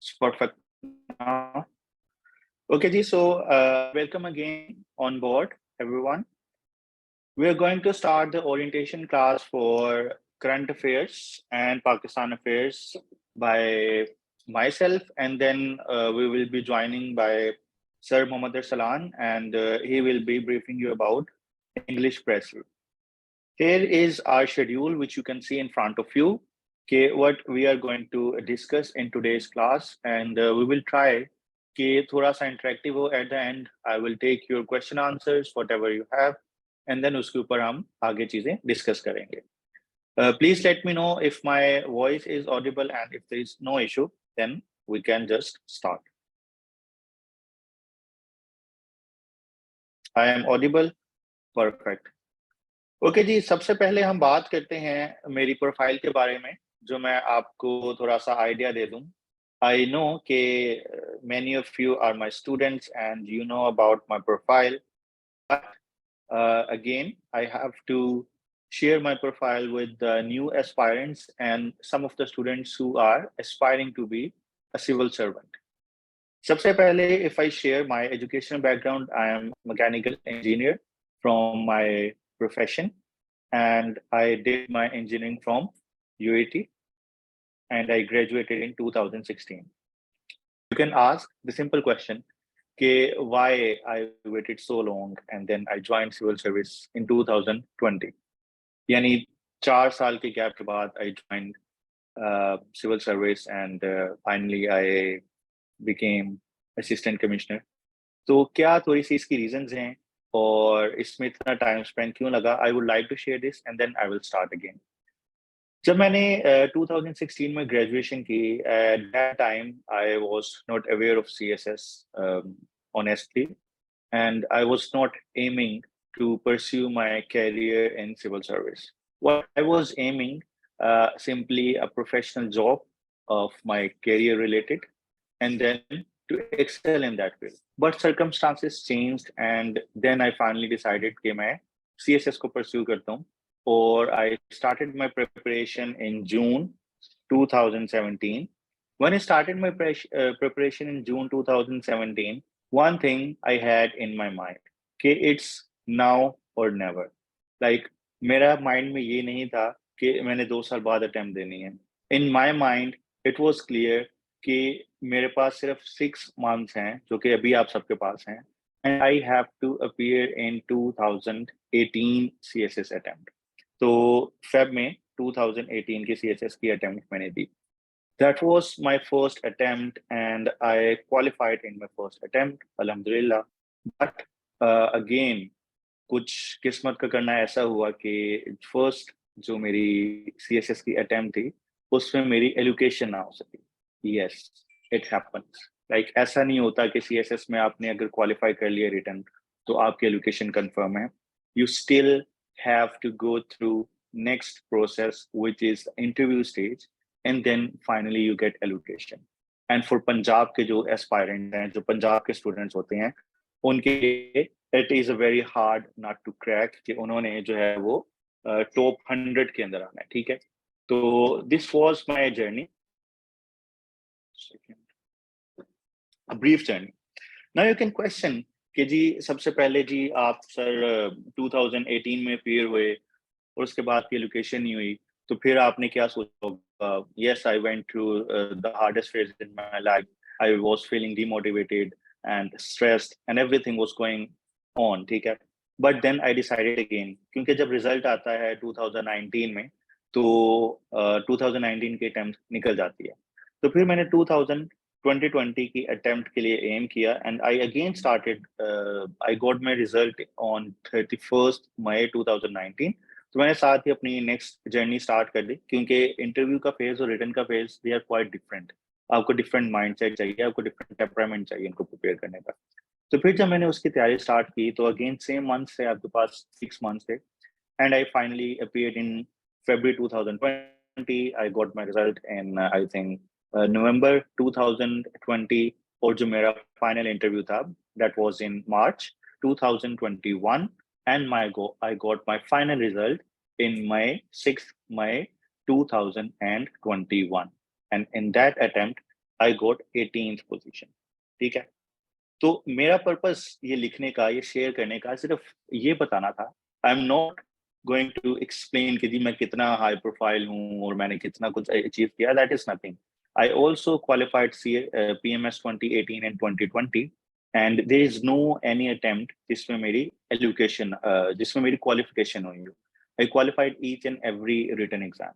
It's perfect now. Okay, ji, so welcome again on board, everyone. We are going to start the orientation class for current affairs and Pakistan affairs by myself, and then we will be joining by Sir Mohammad Arsalan, and he will be briefing you about English press. Here is our schedule, which you can see in front of you. Okay, what we are going to discuss in today's class, and we will try कि थोड़ा सा interactive हो at the end. I will take your question answers, whatever you have, and then उसके ऊपर हम आगे चीजें discuss करेंगे. Please let me know if my voice is audible, and if there is no issue, then we can just start. I am audible? Perfect. Okay जी, सबसे पहले हम बात करते हैं मेरी प्रोफाइल के बारे में, जो मैं आपको थोड़ा सा आइडिया दे दूं. आई नो कि many of you are my students and you know about my profile, but again I have to share my profile with the new aspirants and some of the students who are aspiring to be a civil servant. सबसे पहले, if I share my educational background, I am mechanical engineer from my profession, and I did my engineering from UAT, and I graduated in 2016. You can ask the simple question, okay, why I waited so long and then I joined civil service in 2020. यानी 4 साल के gap के बाद I joined civil service, and finally I became assistant commissioner. तो क्या थोड़ी सी इसकी reasons हैं और इसमें इतना time spend क्यों लगा? I would like to share this and then I will start again. जब मैंने 2016 में ग्रेजुएशन की, at that time I was not aware of CSS, honestly, and I was not aiming to pursue my career in civil service. What I was aiming, simply a professional job of my career related, and then to excel in that field. But circumstances changed, and then I finally decided कि मैं CSS को pursue करता हूँ. Or I started my preparation in June 2017. When I started my preparation in June 2017, one thing I had in my mind, कि it's now or never. Like मेरा mind में ये नहीं था कि मैंने 2 साल बाद attempt देनी है. In my mind, it was clear कि मेरे पास सिर्फ 6 months हैं, जो कि अभी आप सबके पास हैं, and I have to appear in 2018 CSS attempt. तो फेब में 2018 की CSS की अटेम्प्ट मैंने दी. That was my first attempt and I qualified in my first attempt, alhamdulillah. But again, कुछ किस्मत का करना ऐसा हुआ कि फर्स्ट जो मेरी CSS की अटेम्प्ट थी, उसमें मेरी एलोकेशन ना हो सकी. Yes, it happens. Like ऐसा नहीं होता कि CSS में आपने अगर क्वालिफाई कर लिया रिटर्न तो आपकी एलोकेशन कंफर्म है. You still have to go through next process, which is interview stage, and then finally you get allocation. And for Punjab के जो aspirant हैं, जो पंजाब के students होते हैं, उनके लिए it is a very hard nut to crack कि उन्होंने जो है वो top 100 के अंदर आना है, ठीक है? तो this was my journey. A brief journey. Now you can question कि जी सबसे पहले जी आप सर 2018 में अपीयर हुए और उसके बाद की एलोकेशन नहीं हुई, तो फिर आपने क्या सोचा? Yes, I went through the hardest phase in my life. I was feeling demotivated and stressed and everything was going on, ठीक है? But then I decided again, क्योंकि जब रिजल्ट आता है 2019 में, तो 2019 की अटेम्प्ट निकल जाती है. तो फिर मैंने 2020 की अटेम्प्ट के लिए एम किया and I again started. I got my result on 31st मई 2019. तो मैंने साथ ही अपनी नेक्स्ट जर्नी स्टार्ट कर दी, क्योंकि इंटरव्यू का फेज और रिटर्न का phase they are quite different. आपको डिफरेंट माइंडसेट चाहिए, आपको डिफरेंट टेम्परामेंट चाहिए इनको प्रिपेयर करने का. तो फिर जब मैंने उसकी तैयारी स्टार्ट की तो अगेन सेम मंथ से आपके पास 6 months थे, and I finally appeared in February 2020. I got my result in I think November 2020, और जो मेरा फाइनल इंटरव्यू था that was in March 2021, and I got my final result in May 6th May 2021. And in that attempt I got 18th position, ठीक है। तो मेरा purpose ये लिखने का, ये शेयर करने का सिर्फ ये बताना था। I am not going to explain कि जी मैं कितना हाई प्रोफाइल हूँ और मैंने कितना कुछ अचीव किया, that is nothing. I also qualified PMS 2018 and 2020 and there is no any attempt जिसमें मेरी एजुकेशन जिसमें मेरी क्वालिफिकेशन हुई हो। I qualified each and every written exam,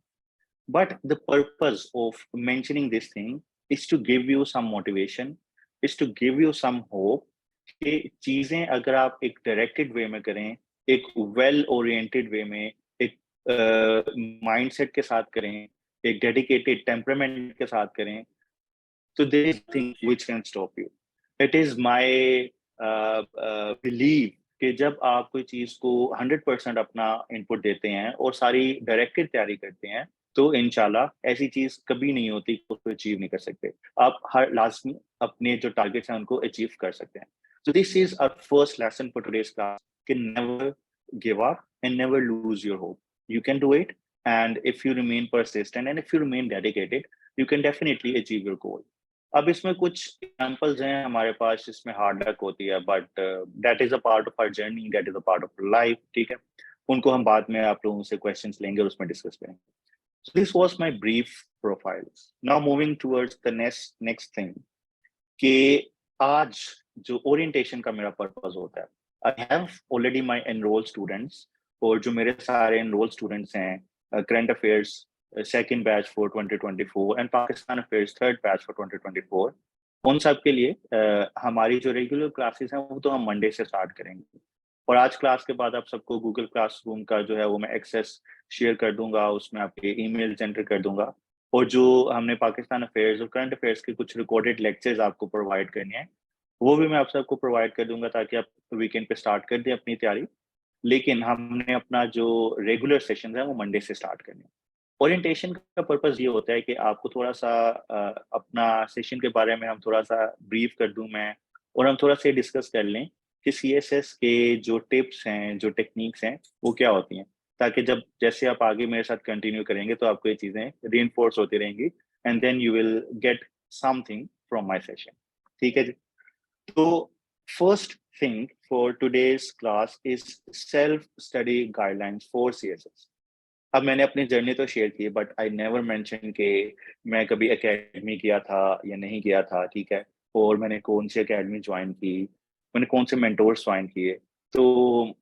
but the purpose of mentioning this thing is to give you some motivation, is to give you some hope कि चीजें अगर आप एक डायरेक्टेड वे में करें, एक वेल ओरिएंटेड वे में, एक माइंडसेट के साथ करें, एक डेडिकेटेड टेम्परामेंट के साथ करें, तो there is nothing which can stop you. It is my believe कि जब आप कोई चीज को 100% अपना इनपुट देते हैं और सारी डायरेक्टेड तैयारी करते हैं, तो इंशाल्लाह ऐसी चीज कभी नहीं होती कि उसको अचीव नहीं कर सकते। आप हर लाजमी अपने जो टारगेट्स हैं उनको अचीव कर सकते हैं। So this is our first lesson for today's class. Can never give up and never lose your hope. You can do it, and if you remain persistent and if you remain dedicated, you can definitely achieve your goal. अब इसमें कुछ examples हैं हमारे पास जिसमें hard work होती है, but that is a part of our journey, that is a part of life, ठीक है। उनको हम बाद में आप लोगों से क्वेश्चंस लेंगे और उसमें डिस्कस करेंगे। So this was my brief profile. Now moving towards the next thing कि आज जो ओरिएंटेशन का मेरा पर्पस होता है, I have already my enrol students, और जो मेरे सारे एनरोल स्टूडेंट्स हैं current affairs second batch for 2024 and Pakistan affairs third batch for 2024, उन सब के लिए हमारी जो रेगुलर क्लासेस हैं वो तो हम मंडे से स्टार्ट करेंगे। और आज क्लास के बाद आप सबको गूगल क्लासरूम का जो है वो मैं एक्सेस शेयर कर दूंगा, उसमें आपके ईमेल एंटर कर दूंगा, और जो हमने पाकिस्तान अफेयर्स और करंट अफेयर्स के कुछ रिकॉर्डेड लेक्चर्स आपको प्रोवाइड करने हैं, वो भी मैं आप सबको प्रोवाइड कर दूंगा ताकि आप वीकेंड पे स्टार्ट कर दें अपनी तैयारी। लेकिन हमने अपना जो रेगुलर सेशन है वो मंडे से स्टार्ट करने हैं। ओरिएंटेशन का पर्पस ये होता है कि आपको थोड़ा सा अपना सेशन के बारे में हम थोड़ा सा ब्रीफ कर दूं मैं, और हम थोड़ा सा डिस्कस कर लें कि सीएसएस के जो टिप्स हैं, जो टेक्निक्स हैं, वो क्या होती हैं, ताकि जब जैसे आप आगे मेरे साथ कंटिन्यू करेंगे तो आपको ये चीजें रीइंफोर्स होती रहेंगी and then you will get something from my session, ठीक है जी। तो first thing for today's class is self study guidelines for CSS. अब मैंने अपनी जर्नी तो शेयर की, बट आई नेवर मेंशन कि मैं कभी एकेडमी गया था या नहीं गया था, ठीक है, और मैंने कौन सी एकेडमी ज्वाइन की, मैंने कौन से मेंटोर्स ज्वाइन किए। तो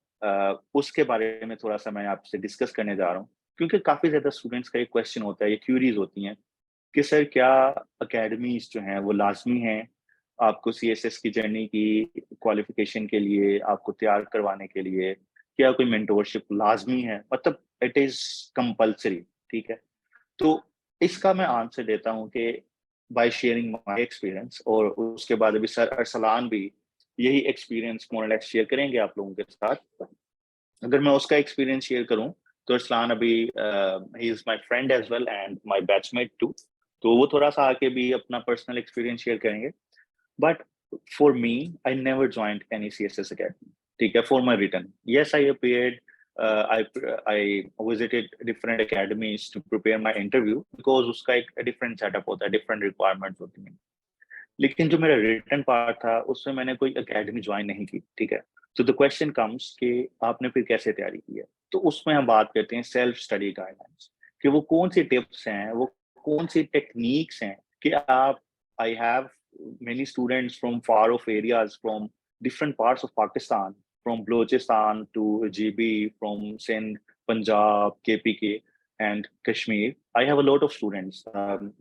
उसके बारे में थोड़ा सा मैं आपसे डिस्कस करने जा रहा हूँ, क्योंकि काफ़ी ज़्यादा स्टूडेंट्स का एक क्वेश्चन होता है, ये क्यूरीज होती हैं कि सर क्या एकेडमीज जो हैं वो लाजमी हैं आपको सीएसएस की जर्नी की क्वालिफिकेशन के लिए, आपको तैयार करवाने के लिए, क्या कोई मेंटोरशिप लाजमी है, मतलब इट इज कंपल्सरी, ठीक है। तो इसका मैं आंसर देता हूँ कि बाय शेयरिंग माय एक्सपीरियंस, और उसके बाद अभी सर अरसलान भी यही एक्सपीरियंस मोर लेस शेयर करेंगे आप लोगों के साथ। अगर मैं उसका एक्सपीरियंस शेयर करूं तो अरसलान अभी ही is my friend as well and my batchmate too, तो वो थोड़ा सा आके भी अपना पर्सनल एक्सपीरियंस शेयर करेंगे। But for me, I never joined any CSS academy. ठीक है, for my written. Yes, I appeared. I visited different academies to prepare my interview because उसका एक different setup होता है, different requirements होती हैं। लेकिन जो मेरा रिटन पार्ट था उसमें मैंने कोई एकेडमी ज्वाइन नहीं की, ठीक है। तो द क्वेश्चन कम्स कि आपने फिर कैसे तैयारी की है, तो उसमें हम बात करते हैं सेल्फ स्टडी गाइडलाइंस, कि वो कौन सी टिप्स हैं, वो कौन सी टेक्निक्स हैं कि आप, I have many students from far off areas, from different parts of Pakistan, from Balochistan to GB, from Sindh, Punjab, KPK, and Kashmir. I have a lot of students.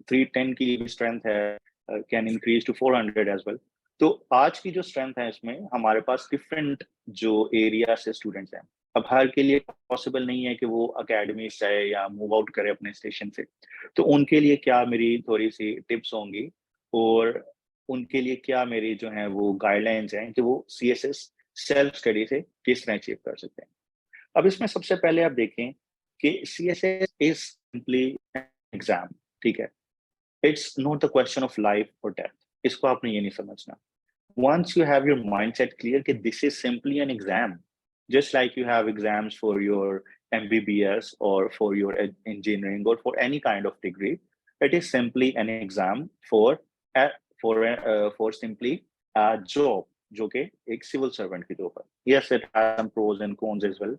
310 की strength है, can increase to 400 as well. तो आज की जो strength है इसमें हमारे पास डिफरेंट जो एरिया से स्टूडेंट्स हैं। अब हर के लिए पॉसिबल नहीं है कि वो अकेडमी से या मूव आउट करे अपने स्टेशन से, तो उनके लिए क्या मेरी थोड़ी सी टिप्स होंगी, और उनके लिए क्या मेरी जो है वो गाइडलाइंस हैं कि वो सीएसएस सेल्फ स्टडी से किस तरह अचीव कर सकते हैं। अब इसमें सबसे पहले आप देखें कि सीएसएस इज सिंपली एग्जाम, ठीक है। It's not the question of life और डेथ, इसको आपने ये नहीं समझना। once you have your mindset clear कि this is simply an exam, just like you have exams for your MBBS or for your engineering or for any kind of degree, it is simply an exam for for simply job, जो कि एक civil servant की job है। Yes, it has some pros and cons as well,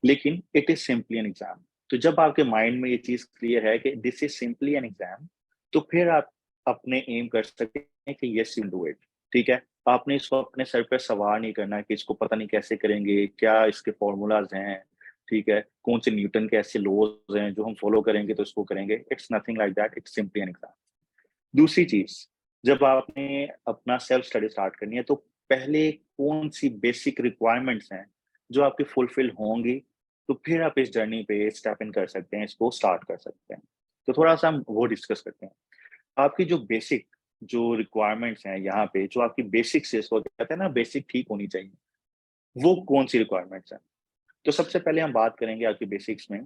लेकिन it is simply an exam. तो जब आपके mind में ये चीज क्लियर है कि this is simply an exam, तो फिर आप अपने एम कर सकते हैं कि यस यू डू इट। ठीक है, आपने इसको अपने सर पे सवार नहीं करना कि इसको पता नहीं कैसे करेंगे, क्या इसके फॉर्मूलाज हैं, ठीक है, कौन से न्यूटन के ऐसे लॉज हैं जो हम फॉलो करेंगे तो इसको करेंगे। It's nothing like that, it's simply an exam. दूसरी चीज, जब आपने अपना सेल्फ स्टडी स्टार्ट करनी है, तो पहले कौन सी बेसिक रिक्वायरमेंट्स हैं जो आपकी फुलफिल होंगी, तो फिर आप इस जर्नी पे स्टेप इन कर सकते हैं, इसको स्टार्ट कर सकते हैं। तो थोड़ा सा हम वो डिस्कस करते हैं। आपकी जो बेसिक जो रिक्वायरमेंट्स हैं यहाँ पे, जो आपकी बेसिक से इसको कहते हैं ना, बेसिक ठीक होनी चाहिए, वो कौन सी रिक्वायरमेंट्स हैं? तो सबसे पहले हम बात करेंगे आपकी बेसिक्स में।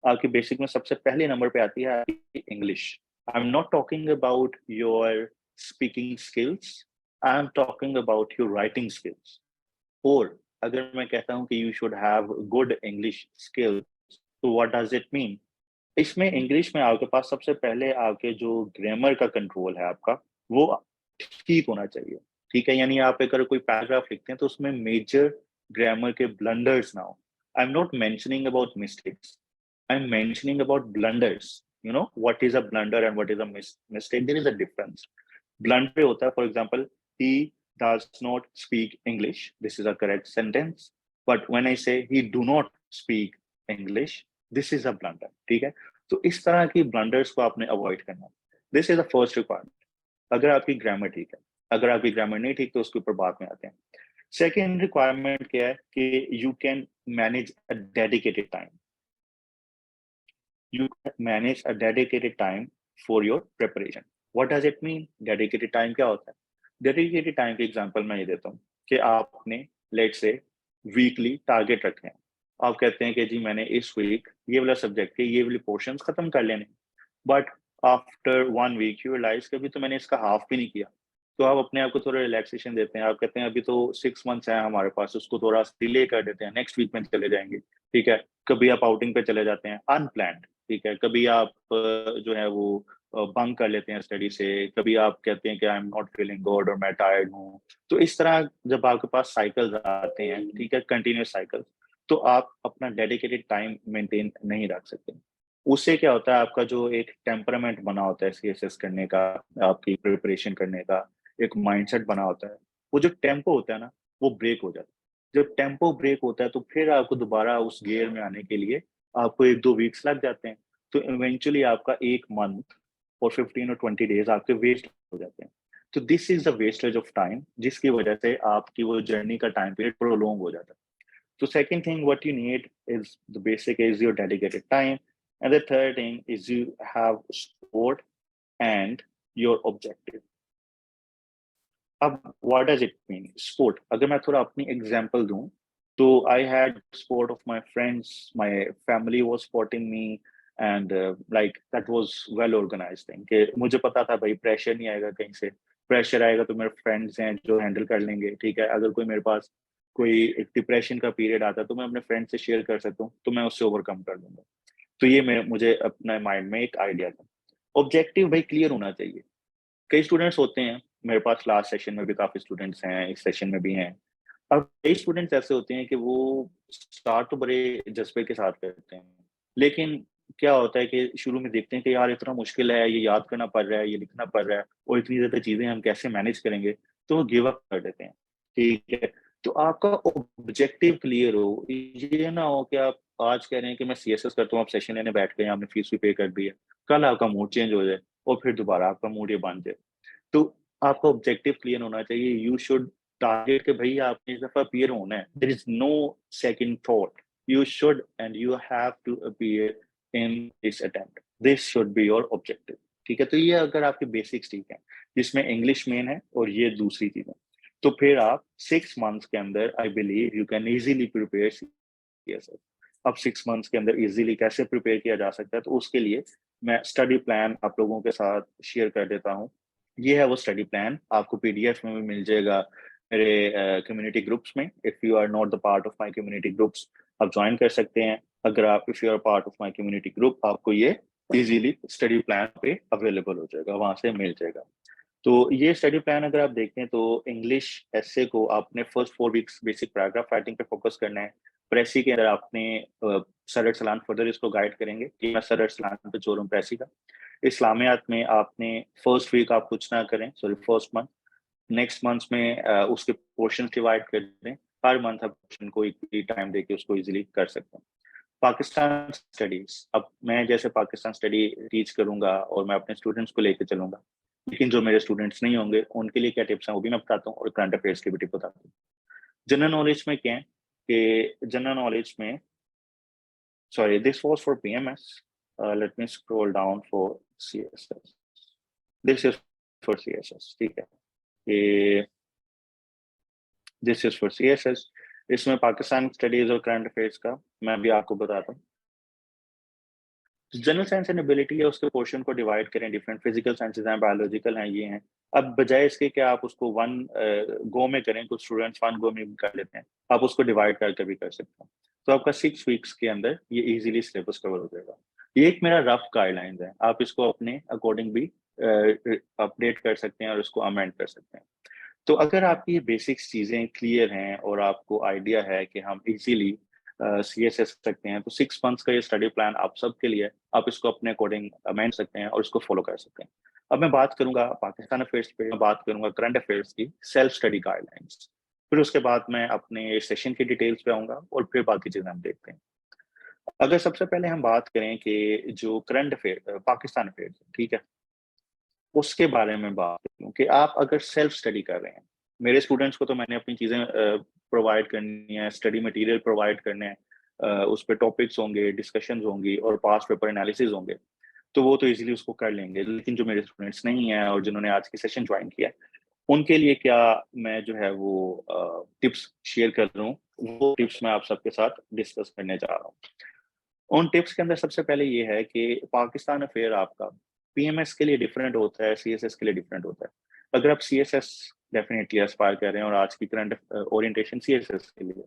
आपकी बेसिक में सबसे पहले नंबर पे आती है आपकी English. I am not talking about your speaking skills, I am talking about your writing skills. और अगर मैं कहता हूँ कि you should have good English skills, तो व्हाट डज इट मीन? इसमें इंग्लिश में आपके पास सबसे पहले आपके जो ग्रामर का कंट्रोल है आपका, वो ठीक होना चाहिए। ठीक है, यानी आप अगर कोई पैराग्राफ लिखते हैं तो उसमें मेजर ग्रामर के ब्लंडर्स ना हो। I am not mentioning about mistakes, I am mentioning about blunders. You know what is a blunder and what is a mistake, there is a difference. Blunder होता है, for example, he does not speak English, this is a correct sentence, but when I say he do not speak English, this is a blunder। ठीक है, तो इस तरह की blunders को आपने अवॉइड करना है। This is the first requirement, अगर आपकी ग्रामर ठीक है। अगर आपकी ग्रामर नहीं ठीक तो उसके ऊपर बाद में आते हैं। सेकेंड रिक्वायरमेंट क्या है कि you can manage a dedicated time. You manage a dedicated time for your preparation. What does it mean? Dedicated time क्या होता है? Dedicated time के एग्जांपल मैं ये देता हूँ कि आपने लेट्स से वीकली टारगेट रखे हैं। आप कहते हैं कि जी मैंने इस वीक ये वाला सब्जेक्ट के ये वाले पोर्शंस खत्म कर लेने, but after 1 week you realise कि अभी तो मैंने इसका हाफ भी नहीं किया। तो आप अपने आप को थोड़ा रिलैक्सेशन देते हैं, आप कहते हैं अभी तो 6 मंथ्स है हमारे पास, उसको थोड़ा डिले कर देते हैं, नेक्स्ट वीक में चले जाएंगे। ठीक है, कभी आप आउटिंग पे चले जाते हैं अनप्लान्ड। ठीक है, कभी आप जो है वो बंक कर लेते हैं स्टडी से, कभी आप कहते हैं कि आई एम नॉट फीलिंग गुड और मैं टायर्ड हूँ। तो इस तरह जब आपके पास साइकिल्स आते हैं, ठीक है, कंटिन्यूस साइकिल, तो आप अपना डेडिकेटेड टाइम मेंटेन नहीं रख सकते। उससे क्या होता है, आपका जो एक टेम्परामेंट बना होता है सीएसएस करने का, आपकी प्रिपरेशन करने का एक माइंडसेट बना होता है, वो जो टेम्पो होता है ना, वो ब्रेक हो जाता है। जब टेम्पो ब्रेक होता है तो फिर आपको दोबारा उस गियर में आने के लिए आपको 1-2 वीक्स लग जाते हैं। तो इवेंचुअली आपका 1 मंथ और 15 और 20 डेज आपके वेस्ट हो जाते हैं। तो this is the wastage of time, जिसकी वजह से आपकी वो जर्नी का टाइम पीरियड प्रोलॉन्ग हो जाता है। So second thing what you need is the basic is your dedicated time, and the third thing is you have sport and your objective. अब what does it mean? Sport, अगर मैं थोड़ा अपनी example दूं, तो I had sport of my friends, my family was supporting me, and like that was well organized thing कि मुझे पता था भाई प्रेशर नहीं आएगा कहीं से। प्रेशर आएगा तो मेरे फ्रेंड्स हैं जो हैंडल कर लेंगे। ठीक है, अगर कोई मेरे पास कोई डिप्रेशन का पीरियड आता है तो मैं अपने फ्रेंड से शेयर कर सकता हूँ, तो मैं उससे ओवरकम कर दूंगा। तो ये मेरे मुझे अपने माइंड में एक आइडिया था। ऑब्जेक्टिव भाई क्लियर होना चाहिए। कई स्टूडेंट्स होते हैं, मेरे पास लास्ट सेशन में भी काफी स्टूडेंट्स हैं, इस सेशन में भी हैं। अब कई स्टूडेंट्स ऐसे होते हैं कि वो स्टार्ट तो बड़े जज्बे के साथ करते हैं, लेकिन क्या होता है कि शुरू में देखते हैं कि यार इतना मुश्किल है, ये याद करना पड़ रहा है, ये लिखना पड़ रहा है, और इतनी ज्यादा चीजें हम कैसे मैनेज करेंगे, तो वो गिव अप कर देते हैं। ठीक है, तो आपका ऑब्जेक्टिव क्लियर हो, ये ना हो कि आप आज कह रहे हैं कि मैं सीएसएस करता हूँ, आप सेशन लेने बैठ गए, आपने फीस भी पे कर दी है, कल आपका मूड चेंज हो जाए और फिर दोबारा आपका मूड ये बन जाए। तो आपका ऑब्जेक्टिव क्लियर होना चाहिए। यू शुड टारगेट के भाई आपने इस दफा अपीयर होना है, there is no second thought, you should and you have to appear in this attempt, this should be your objective. ठीक है, तो ये अगर आपके बेसिक्स ठीक है, जिसमें इंग्लिश मेन है और ये दूसरी चीज है, तो फिर आप 6 मंथ्स के अंदर I believe you can easily prepare CSS. अब 6 मंथ्स के अंदर इजीली कैसे प्रिपेयर किया जा सकता है, तो उसके लिए मैं स्टडी प्लान आप लोगों के साथ शेयर कर देता हूँ। ये है वो स्टडी प्लान, आपको पीडीएफ में भी मिल जाएगा मेरे कम्युनिटी ग्रुप्स में। If you are not the part of my community groups, आप ज्वाइन कर सकते हैं। अगर आप if you are part of my community group, आपको ये इजीली स्टडी प्लान पे अवेलेबल हो जाएगा, वहां से मिल जाएगा। तो ये स्टडी प्लान अगर आप देखें तो इंग्लिश एसे को आपने first 4 weeks basic paragraph writing पे फोकस करना है। प्रेसी के अंदर आपने सरल सलान फर्दर इसको गाइड करेंगे कि मैं सरल सलान पे जोर हूँ प्रेसी का। इस्लामियात में आपने फर्स्ट वीक आप कुछ ना करें, sorry first month, next month में उसके पोर्शन डिवाइड कर दें। हर मंथ आप पोर्शन को इक्वली टाइम देके उसको इजीली कर सकते हैं। पाकिस्तान स्टडीज, अब मैं जैसे पाकिस्तान स्टडी टीच करूंगा और मैं अपने स्टूडेंट्स को लेकर चलूंगा, लेकिन जो मेरे स्टूडेंट्स नहीं होंगे उनके लिए क्या टिप्स हैं वो भी मैं बताता हूँ, और करंट अफेयर्स की भी टिप बताता हूँ। जनरल नॉलेज में क्या है कि जनरल नॉलेज में, sorry this was for PMS, let me scroll down for CSS, this is for CSS, ठीक है, ये दिस इज फॉर सीएसएस। इसमें पाकिस्तान स्टडीज और करंट अफेयर्स का मैं भी आपको बताता हूँ। जनरल साइंस एंड एबिलिटी है, उसके पोर्शन को डिवाइड करें, डिफरेंट फिजिकल साइंसेज हैं, बायोलॉजिकल हैं, ये हैं। अब बजाय इसके कि आप उसको वन गो में करें, कुछ स्टूडेंट्स वन गो में भी कर लेते हैं, आप उसको डिवाइड करके भी कर सकते हैं। तो आपका 6 वीक्स के अंदर ये इजीली सिलेबस कवर हो जाएगा। ये एक मेरा रफ गाइडलाइंस है, आप इसको अपने अकॉर्डिंग भी अपडेट कर सकते हैं और इसको अमेंड कर सकते हैं। तो अगर आपकी ये बेसिक्स चीज़ें क्लियर हैं और आपको आइडिया है कि हम इजीली सीएसएस सकते हैं, तो 6 मंथ्स का ये स्टडी प्लान आप सबके लिए, आप इसको अपने अकॉर्डिंग अमेंड सकते हैं और इसको फॉलो कर सकते हैं। अब मैं बात करूंगा पाकिस्तान अफेयर्स पे, मैं बात करूंगा करंट अफेयर्स की सेल्फ स्टडी गाइडलाइंस, फिर उसके बाद मैं अपने सेशन की डिटेल्स पे आऊंगा और फिर बाकी चीजें हम देखते हैं। अगर सबसे पहले हम बात करें कि जो करंट अफेयर पाकिस्तान अफेयर्स, ठीक है, उसके बारे में बात करूं कि आप अगर सेल्फ स्टडी कर रहे हैं, मेरे स्टूडेंट्स को तो मैंने अपनी चीज़ें प्रोवाइड करनी है, स्टडी मटेरियल प्रोवाइड करने हैं, उस पे टॉपिक्स होंगे, डिस्कशंस होंगी और पास्ट पेपर एनालिसिस होंगे, तो वो तो इजीली उसको कर लेंगे। लेकिन जो मेरे स्टूडेंट्स नहीं हैं और जिन्होंने आज की सेशन ज्वाइन किया है, उनके लिए क्या मैं जो है वो टिप्स शेयर कर रहा हूँ, वो टिप्स मैं आप सबके साथ डिस्कस करने जा रहा हूँ। उन टिप्स के अंदर सबसे पहले ये है कि पाकिस्तान अफेयर आपका पीएमएस के लिए डिफरेंट होता है, सीएसएस के लिए डिफरेंट होता है। अगर आप सीएसएस डेफिनेटली एस्पायर कर रहे हैं और आज की करंट ओरिएंटेशन सीएसएस के लिए,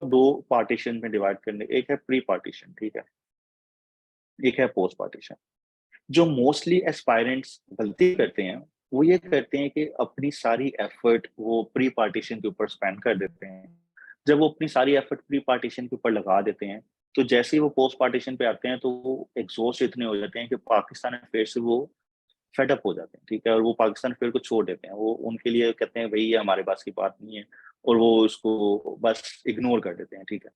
तो दो पार्टीशन में डिवाइड करने, एक है प्री पार्टीशन, ठीक है, एक है पोस्ट पार्टीशन। जो मोस्टली एस्पायरेंट्स गलती करते हैं वो ये करते हैं कि अपनी सारी एफर्ट वो प्री पार्टीशन के ऊपर स्पेंड कर देते हैं। जब वो अपनी सारी एफर्ट प्री पार्टीशन के ऊपर लगा देते हैं, तो जैसे ही वो पोस्ट पार्टीशन पे आते हैं तो वो एग्जॉस्ट इतने हो जाते हैं कि पाकिस्तान अफेयर से वो फेड अप हो जाते हैं, ठीक है, और वो पाकिस्तान अफेयर को छोड़ देते हैं। वो उनके लिए कहते हैं भाई ये हमारे पास की बात नहीं है, और वो उसको बस इग्नोर कर देते हैं, ठीक है।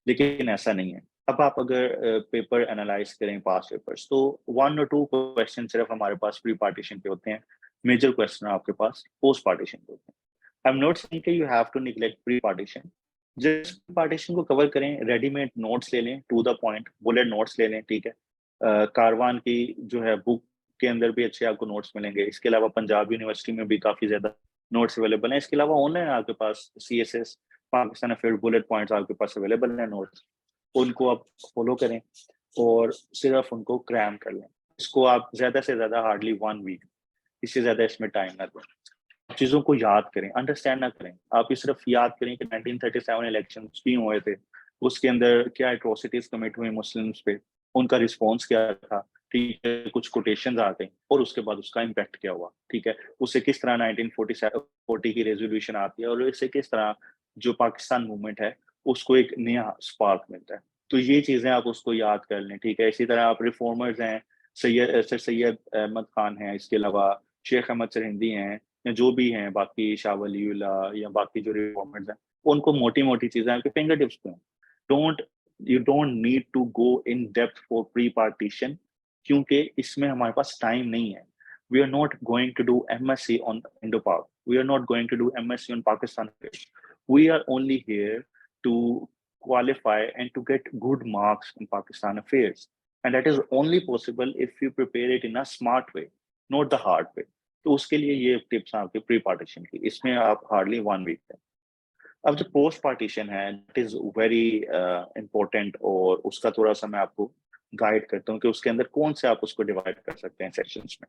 लेकिन ऐसा नहीं है। अब आप अगर पेपर एनालाइज करें पास्ट पेपर्स, तो 1 और 2 क्वेश्चन सिर्फ हमारे पास प्री पार्टीशन पे होते हैं, मेजर क्वेश्चन आपके पास पोस्ट पार्टीशन पे होते हैं। आई एम नॉट सेइंग कि you have to neglect pre partition, just partition को कवर करें, रेडीमेड नोट्स ले लें, to the point bullet notes ले लें, ठीक है। कारवान की जो है बुक के अंदर भी अच्छे आपको नोट्स मिलेंगे। इसके अलावा पंजाब यूनिवर्सिटी में भी काफी ज्यादा नोट्स अवेलेबल हैं। इसके अलावा ऑनलाइन आपके पास CSS Pakistan affair bullet points आपके पास अवेलेबल हैं नोट्स, उनको आप फॉलो करें और सिर्फ उनको क्रैम कर लें। इसको आप ज्यादा से ज्यादा हार्डली 1 वीक, इससे ज्यादा इसमें टाइम ना दें। चीजों को याद करें, अंडरस्टैंड ना करें। आप ये सिर्फ याद करें कि 1937 इलेक्शन क्यों हुए थे, उसके अंदर क्या एट्रोसिटीज कमिट हुई मुस्लिम्स पे, उनका रिस्पॉन्स क्या था, ठीक है, कुछ कोटेशन आ गई और उसके बाद उसका इम्पैक्ट क्या हुआ, ठीक है, उससे किस तरह 1940 की रेजोल्यूशन आती है और इससे किस तरह जो पाकिस्तान मूवमेंट है उसको एक नया स्पार्क मिलता है। तो ये चीजें आप उसको याद कर लें, ठीक है। इसी तरह आप रिफॉर्मर्स हैं, सर सैयद अहमद खान हैं, इसके अलावा शेख अहमद सरहिंदी हैं, या जो भी हैं बाकी शाह वलीउल्लाह या बाकी जो रिफॉर्मर्स हैं, उनको मोटी मोटी चीजें आपके फिंगर टिप्स पे हैं। Don't you don't need to go in depth for pre partition, क्योंकि इसमें हमारे पास टाइम नहीं है। We are not going to do MSc on Indo Pak, we are not going to do MSc on Pakistan, we are only here to qualify and to get good marks in Pakistan affairs, and that is only possible if you prepare it in a smart way, not the hard way. तो उसके लिए ये tips आपके pre partition की, इसमें आप hardly 1 week है। अब जो पोस्ट पार्टीशन है इट इज वेरी इंपॉर्टेंट, और उसका थोड़ा सा मैं आपको गाइड करता हूँ कि उसके अंदर कौन से आप उसको डिवाइड कर सकते हैं सेक्शंस में।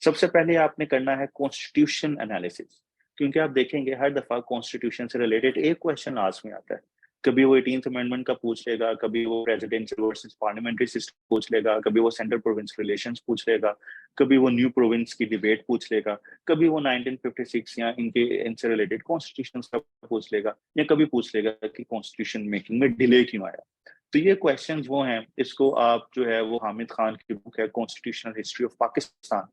सबसे पहले आपने करना है कॉन्स्टिट्यूशन एनालिसिस, क्योंकि आप देखेंगे हर दफा कॉन्स्टिट्यूशन से रिलेटेड एक क्वेश्चन लास्ट में आता है। कभी वो 18th अमेंडमेंट का पूछ लेगा, कभी वो प्रेसिडेंशियल वर्सेस पार्लियामेंट्री सिस्टम पूछ लेगा, कभी वो सेंट्रल प्रोविंस रिलेशंस पूछ लेगा, कभी वो न्यू प्रोविंस की डिबेट पूछ लेगा, कभी वो 1956 या इनसे रिलेटेड कॉन्स्टिट्यूशन का पूछ लेगा, या कभी पूछ लेगा कि कॉन्स्टिट्यूशन मेकिंग में डिले क्यों आया। तो ये क्वेश्चंस वो हैं, इसको आप जो है वो हामिद खान की बुक है कॉन्स्टिट्यूशनल हिस्ट्री ऑफ पाकिस्तान,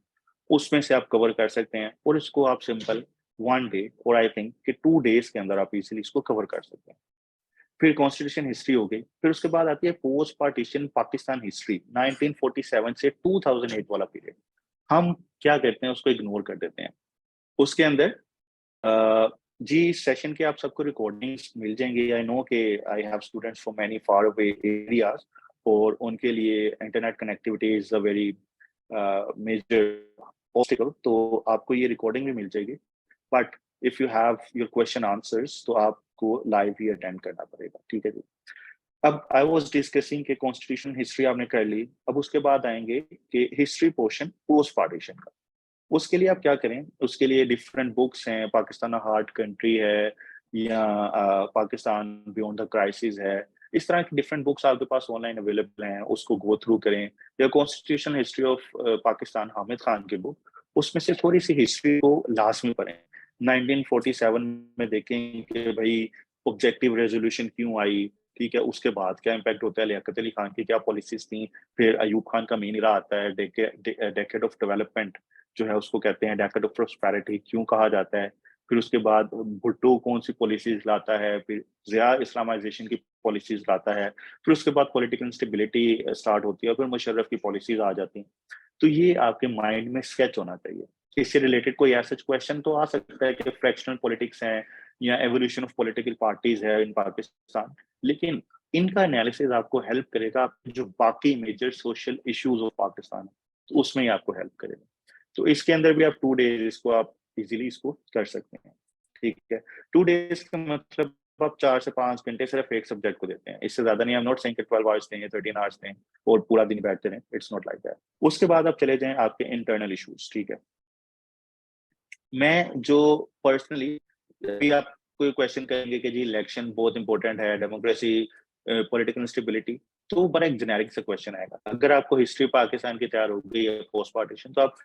उसमें से आप कवर कर सकते हैं, और इसको आप सिंपल 1 डे और आई थिंक कि 2 डेज के अंदर आप इजीली इसको कवर कर सकते हैं। फिर कॉन्स्टिट्यूशन हिस्ट्री हो गई, फिर उसके बाद आती है पोस्ट पार्टीशन पाकिस्तान हिस्ट्री 1947 से 2008 वाला पीरियड। हम क्या करते हैं, उसको इग्नोर कर देते हैं। उसके अंदर जी सेशन के आप सबको रिकॉर्डिंग्स मिल जाएंगे। आई नो कि I have students from many far away areas, और उनके लिए internet connectivity is a very major obstacle, तो आपको ये रिकॉर्डिंग भी मिल जाएगी। But if you have your question answers तो आपको लाइव ही अटेंड करना पड़ेगा, ठीक है जी। अब आई वाज डिस्कसिंग कि कॉन्स्टिट्यूशन हिस्ट्री आपने कर ली, अब उसके बाद आएंगे कि हिस्ट्री पोर्शन पोस्ट पार्टीशन का। उसके लिए आप क्या करें, उसके लिए डिफरेंट बुक्स हैं, पाकिस्तान हार्ड कंट्री है, या पाकिस्तान बियॉन्ड द क्राइसिस है, इस तरह की डिफरेंट बुक्स आपके पास ऑनलाइन अवेलेबल हैं, उसको गो थ्रू करें। या constitution history of Pakistan Hamid Khan की बुक, उसमें से थोड़ी सी हिस्ट्री को लाजमी पढ़ें। 1947 में देखें कि भाई ऑब्जेक्टिव रेजोल्यूशन क्यों आई, ठीक है, उसके बाद क्या इम्पैक्ट होता है, लियाकत अली खान की क्या पॉलिसीज थी, फिर अयूब खान का मेन इरा आता है डेकेड ऑफ डेवलपमेंट जो है उसको कहते हैं, डेकेड ऑफ प्रोस्पेरिटी क्यों कहा जाता है। फिर उसके बाद भुट्टो कौन सी पॉलिसीज लाता है, फिर जिया इस्लामाइजेशन की पॉलिसीज लाता है, फिर उसके बाद पॉलिटिकल इंस्टेबिलिटी स्टार्ट होती है, फिर मुशर्रफ की पॉलिसीज आ जाती हैं। तो ये आपके माइंड में स्केच होना चाहिए। इससे रिलेटेड कोई ऐसा क्वेश्चन तो आ सकता है कि फ्रैक्शनल पॉलिटिक्स है या एवोल्यूशन ऑफ पॉलिटिकल पार्टीज है इन पाकिस्तान, लेकिन इनका एनालिसिस आपको हेल्प करेगा जो बाकी major social issues of Pakistan है, तो उसमें ही आपको हेल्प करेगा। तो इसके अंदर भी आप 2 डेज इसको आप इजीली इसको कर सकते हैं, ठीक है। 2 डेज का मतलब आप 4 से 5 घंटे सिर्फ एक सब्जेक्ट को देते हैं, इससे ज्यादा नहीं। आई एम नॉट सेइंग कि 12 आवर्स दें, 13 आवर्स दें और पूरा दिन बैठते रहें, इट्स नॉट लाइक दैट। उसके बाद आप चले जाएं आपके इंटरनल इश्यूज, ठीक है। मैं जो पर्सनली, भी आप कोई क्वेश्चन करेंगे कि जी इलेक्शन बहुत इंपॉर्टेंट है, डेमोक्रेसी, पॉलिटिकल इंस्टेबिलिटी, तो बड़ा एक जेनेरिक सा क्वेश्चन आएगा। अगर आपको हिस्ट्री पाकिस्तान की तैयार हो गई है पोस्ट पार्टीशन, तो आप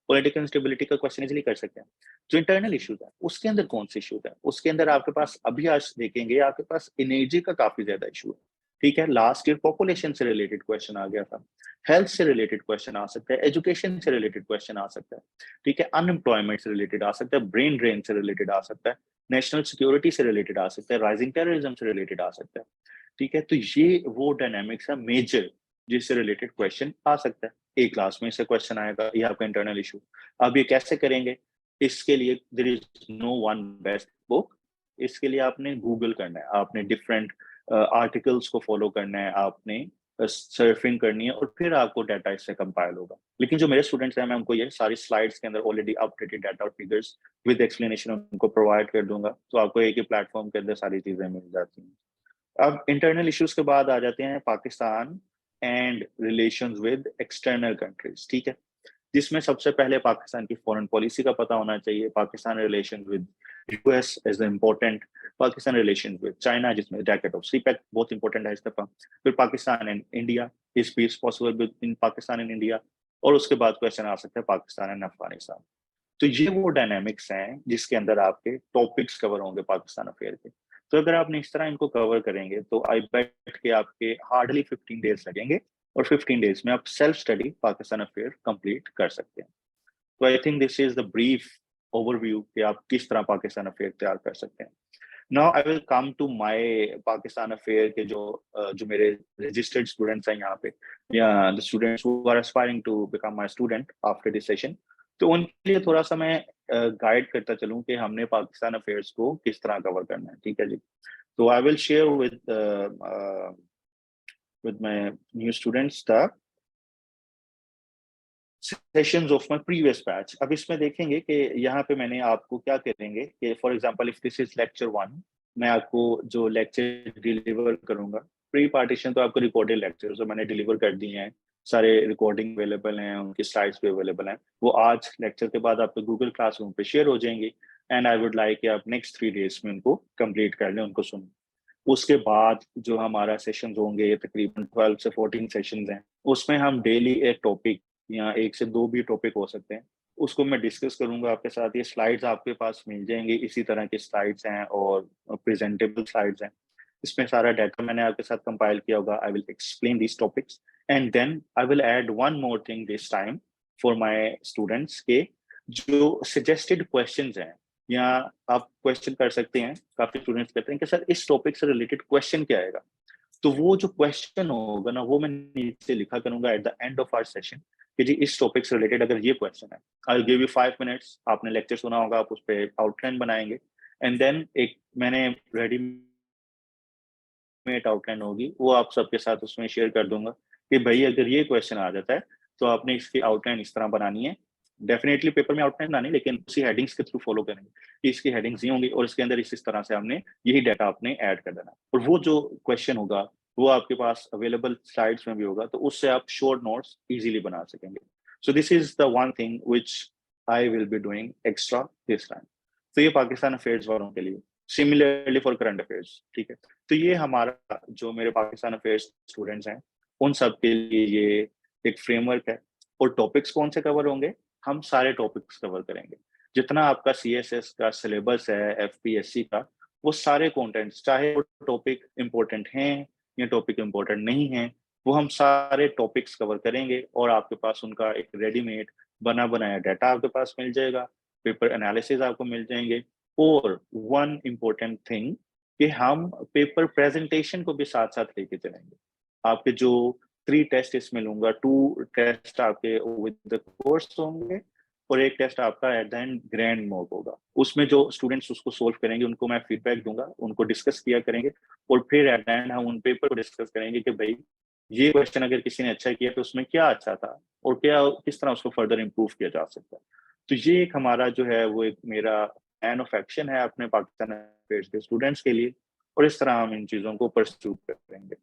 पॉलिटिकल इंस्टेबिलिटी का क्वेश्चन इजीली कर सकते हैं। जो इंटरनल इश्यूज है उसके अंदर कौन से इश्यूज है, उसके अंदर आपके पास अभी आज देखेंगे आपके पास एनर्जी का काफी ज्यादा इशू है, ठीक है। लास्ट ईयर पॉपुलेशन से रिलेटेड क्वेश्चन आ गया था, हेल्थ से रिलेटेड क्वेश्चन आ सकता है, एजुकेशन से रिलेटेड क्वेश्चन आ सकता है, ठीक है, अनएम्प्लॉयमेंट से रिलेटेड आ सकता है, ब्रेन ड्रेन से रिलेटेड आ सकता है, नेशनल सिक्योरिटी से रिलेटेड आ सकता है, राइजिंग टेररिज्म से रिलेटेड आ सकता है, ठीक है। तो ये वो डायनामिक्स है मेजर जिससे रिलेटेड क्वेश्चन आ सकता है। एक क्लास में से क्वेश्चन आएगा, ये आपका इंटरनल इशू। अब ये कैसे करेंगे, इसके लिए there is no one best book. इसके लिए आपने गूगल करना है, आपने डिफरेंट आर्टिकल्स को फॉलो करना है, आपने सर्फिंग करनी है, और फिर आपको डाटा इससे कंपाइल होगा। लेकिन जो मेरे स्टूडेंट्स हैं, मैं उनको ये सारी स्लाइड्स के अंदर ऑलरेडी अपडेटेड डाटा और फिगर्स विद एक्सप्लेनेशन उनको प्रोवाइड कर दूंगा, तो आपको एक ही प्लेटफॉर्म के अंदर सारी चीजें मिल जाती हैं। अब इंटरनल इश्यूज के बाद आ जाते हैं Pakistan and relations with external countries, ठीक है, जिसमें सबसे पहले पाकिस्तान की फॉरेन पॉलिसी का पता होना चाहिए, Pakistan relation with US is important, Pakistan relation with China जिसमें जैकेट ऑफ सीपैक बहुत इंपॉर्टेंट है इस दफा, फिर Pakistan and India, is peace possible with in Pakistan and India, और उसके बाद क्वेश्चन आ सकता है पाकिस्तान एंड अफगानिस्तान। तो ये वो डायनामिक्स हैं जिसके अंदर आपके टॉपिक्स कवर होंगे पाकिस्तान अफेयर के। तो अगर आपने इस तरह इनको कवर करेंगे तो आई बेट के आपके हार्डली 15 डेज लगेंगे, और 15 डेज में आप self study Pakistan affair complete कर सकते हैं। तो I think this is the brief overview कि आप किस तरह पाकिस्तान अफेयर तैयार कर सकते हैं। Now I will come to my Pakistan affair के जो मेरे रजिस्टर्ड स्टूडेंट्स हैं यहाँ पे, या the students who are aspiring to become my student after this session, तो उनके लिए थोड़ा सा मैं गाइड करता चलूं कि हमने पाकिस्तान अफेयर्स को किस तरह कवर करना है, ठीक है जी। तो I will share with my new students the sessions of my previous batch. अब इसमें देखेंगे कि यहाँ पे मैंने आपको क्या करेंगे कि for example if this is lecture 1, मैं आपको जो लेक्चर डिलीवर करूंगा, प्री पार्टीशन तो आपको रिकॉर्डेड लेक्चर जो मैंने डिलीवर कर दिए हैं, सारे रिकॉर्डिंग अवेलेबल हैं, उनकी स्लाइड्स भी अवेलेबल हैं, वो आज लेक्चर के बाद आपके गूगल क्लासरूम पे शेयर हो जाएंगे। एंड आई वुड लाइक कि आप नेक्स्ट 3 डेज में उनको कंप्लीट कर लें, उनको सुन। उसके बाद जो हमारा सेशंस होंगे, ये तकरीबन 12 से 14 सेशंस हैं, उसमें हम डेली एक टॉपिक या 1 से 2 भी टॉपिक हो सकते हैं, उसको मैं डिस्कस करूँगा आपके साथ। ये स्लाइड्स आपके पास मिल जाएँगी, इसी तरह की स्लाइड्स हैं और प्रेज़ेंटेबल स्लाइड्स हैं। इसमें सारा डाटा मैंने आपके साथ कंपाइल किया होगा। I will explain these topics and then I will add one more thing this time for my students के जो सजेस्टेड क्वेश्चंस हैं या आप क्वेश्चन कर सकते हैं। काफ़ी स्टूडेंट्स कहते हैं कि सर इस टॉपिक से रिलेटेड क्वेश्चन क्या आएगा? तो वो जो क्वेश्चन होगा ना, वो मैं नीचे लिखा करूँगा at the end of our session कि जी इस टॉपिक से रिलेटेड अगर ये क्वेश्चन है, I will give you 5 minutes, आपने लेक्चर सुना होगा, आप उस पे आउटलाइन बनाएँगे एंड देन एक मैंने रेडीमेड आउटलाइन होगी, वो आप सबके साथ उसमें शेयर कर दूँगा कि भई अगर ये क्वेश्चन आ जाता है, तो आपने इसकी आउटलाइन इस तरह बनानी है। डेफिनिटली पेपर में आउटलाइन बनानी है, लेकिन उसी हेडिंग्स के थ्रू फॉलो करेंगे कि इसकी हेडिंग्स ये होंगी और इसके अंदर इस तरह से हमने यही डाटा आपने ऐड कर देना है। और वो जो क्वेश्चन होगा, वो आपके पास अवेलेबल स्लाइड्स में भी होगा, तो उससे आप शॉर्ट नोट्स ईज़िली बना सकेंगे। So this is the one thing which I will be doing extra this time. तो ये पाकिस्तान अफेयर्स वालों के लिए। सिमिलरली फॉर करंट अफेयर्स, ठीक है? तो ये हमारा जो मेरे पाकिस्तान अफेयर्स स्टूडेंट्स हैं, उन सब के लिए ये एक फ्रेमवर्क है। और टॉपिक्स कौन से कवर होंगे? हम सारे टॉपिक्स कवर करेंगे। जितना आपका सीएसएस का सिलेबस है, एफपीएससी का, वो सारे कंटेंट्स, चाहे वो टॉपिक इम्पोर्टेंट हैं या टॉपिक इम्पोर्टेंट नहीं हैं, वो हम सारे टॉपिक्स कवर करेंगे और आपके पास उनका एक रेडीमेड बना-बनाया डाटा आपके पास मिल जाएगा, पेपर एनालिसिस आपको मिल जाएँगे और वन इम्पोर्टेंट थिंग कि हम पेपर प्रेजेंटेशन को भी साथ-साथ लेके चलेंगे। आपके जो 3 टेस्ट इसमें लूँगा, 2 टेस्ट आपके विद द कोर्स होंगे और 1 टेस्ट आपका eight the and grand mock होगा। उसमें जो स्टूडेंट्स उसको सोल्व करेंगे, उनको मैं फीडबैक दूँगा, उनको डिस्कस किया करेंगे और फिर एट द एंड हम उन पेपर को डिस्कस करेंगे कि भई, ये क्वेश्चन अगर किसी ने अच्छा किया तो उसमें क्या अच्छा था और क्या किस तरह उसको फर्दर इम्प्रूव किया जा सकता है। तो ये एक हमारा जो है वो एक मेरा प्लान ऑफ एक्शन है अपने पाकिस्तान अफेयर्स के स्टूडेंट्स के लिए और इस तरह हम इन चीज़ों को परस्यू करेंगे।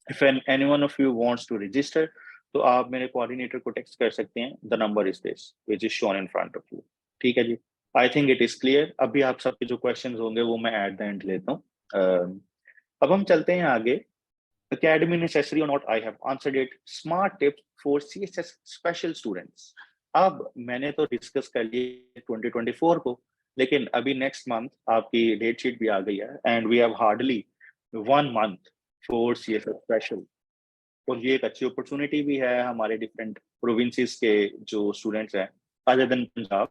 If any one of you wants to register तो आप मेरे कोऑर्डिनेटर को टेक्स्ट कर सकते हैं। The number is this which is shown in front of you. ठीक है जी। I think it is clear. अभी आप सबके जो क्वेश्चंस होंगे वो मैं एट द एंड लेता हूँ। अब हम चलते हैं आगे। Academy necessary or not, I have answered it. Smart tips for CSS special students. अब मैंने तो डिस्कस कर लिए 2024 को, लेकिन अभी नेक्स्ट मंथ आपकी डेट शीट भी आ गई है and we have hardly 1 month for CSS special. और ये एक अच्छी अपॉर्चुनिटी भी है हमारे डिफरेंट प्रोविंसेस के जो स्टूडेंट्स हैं, other than Punjab,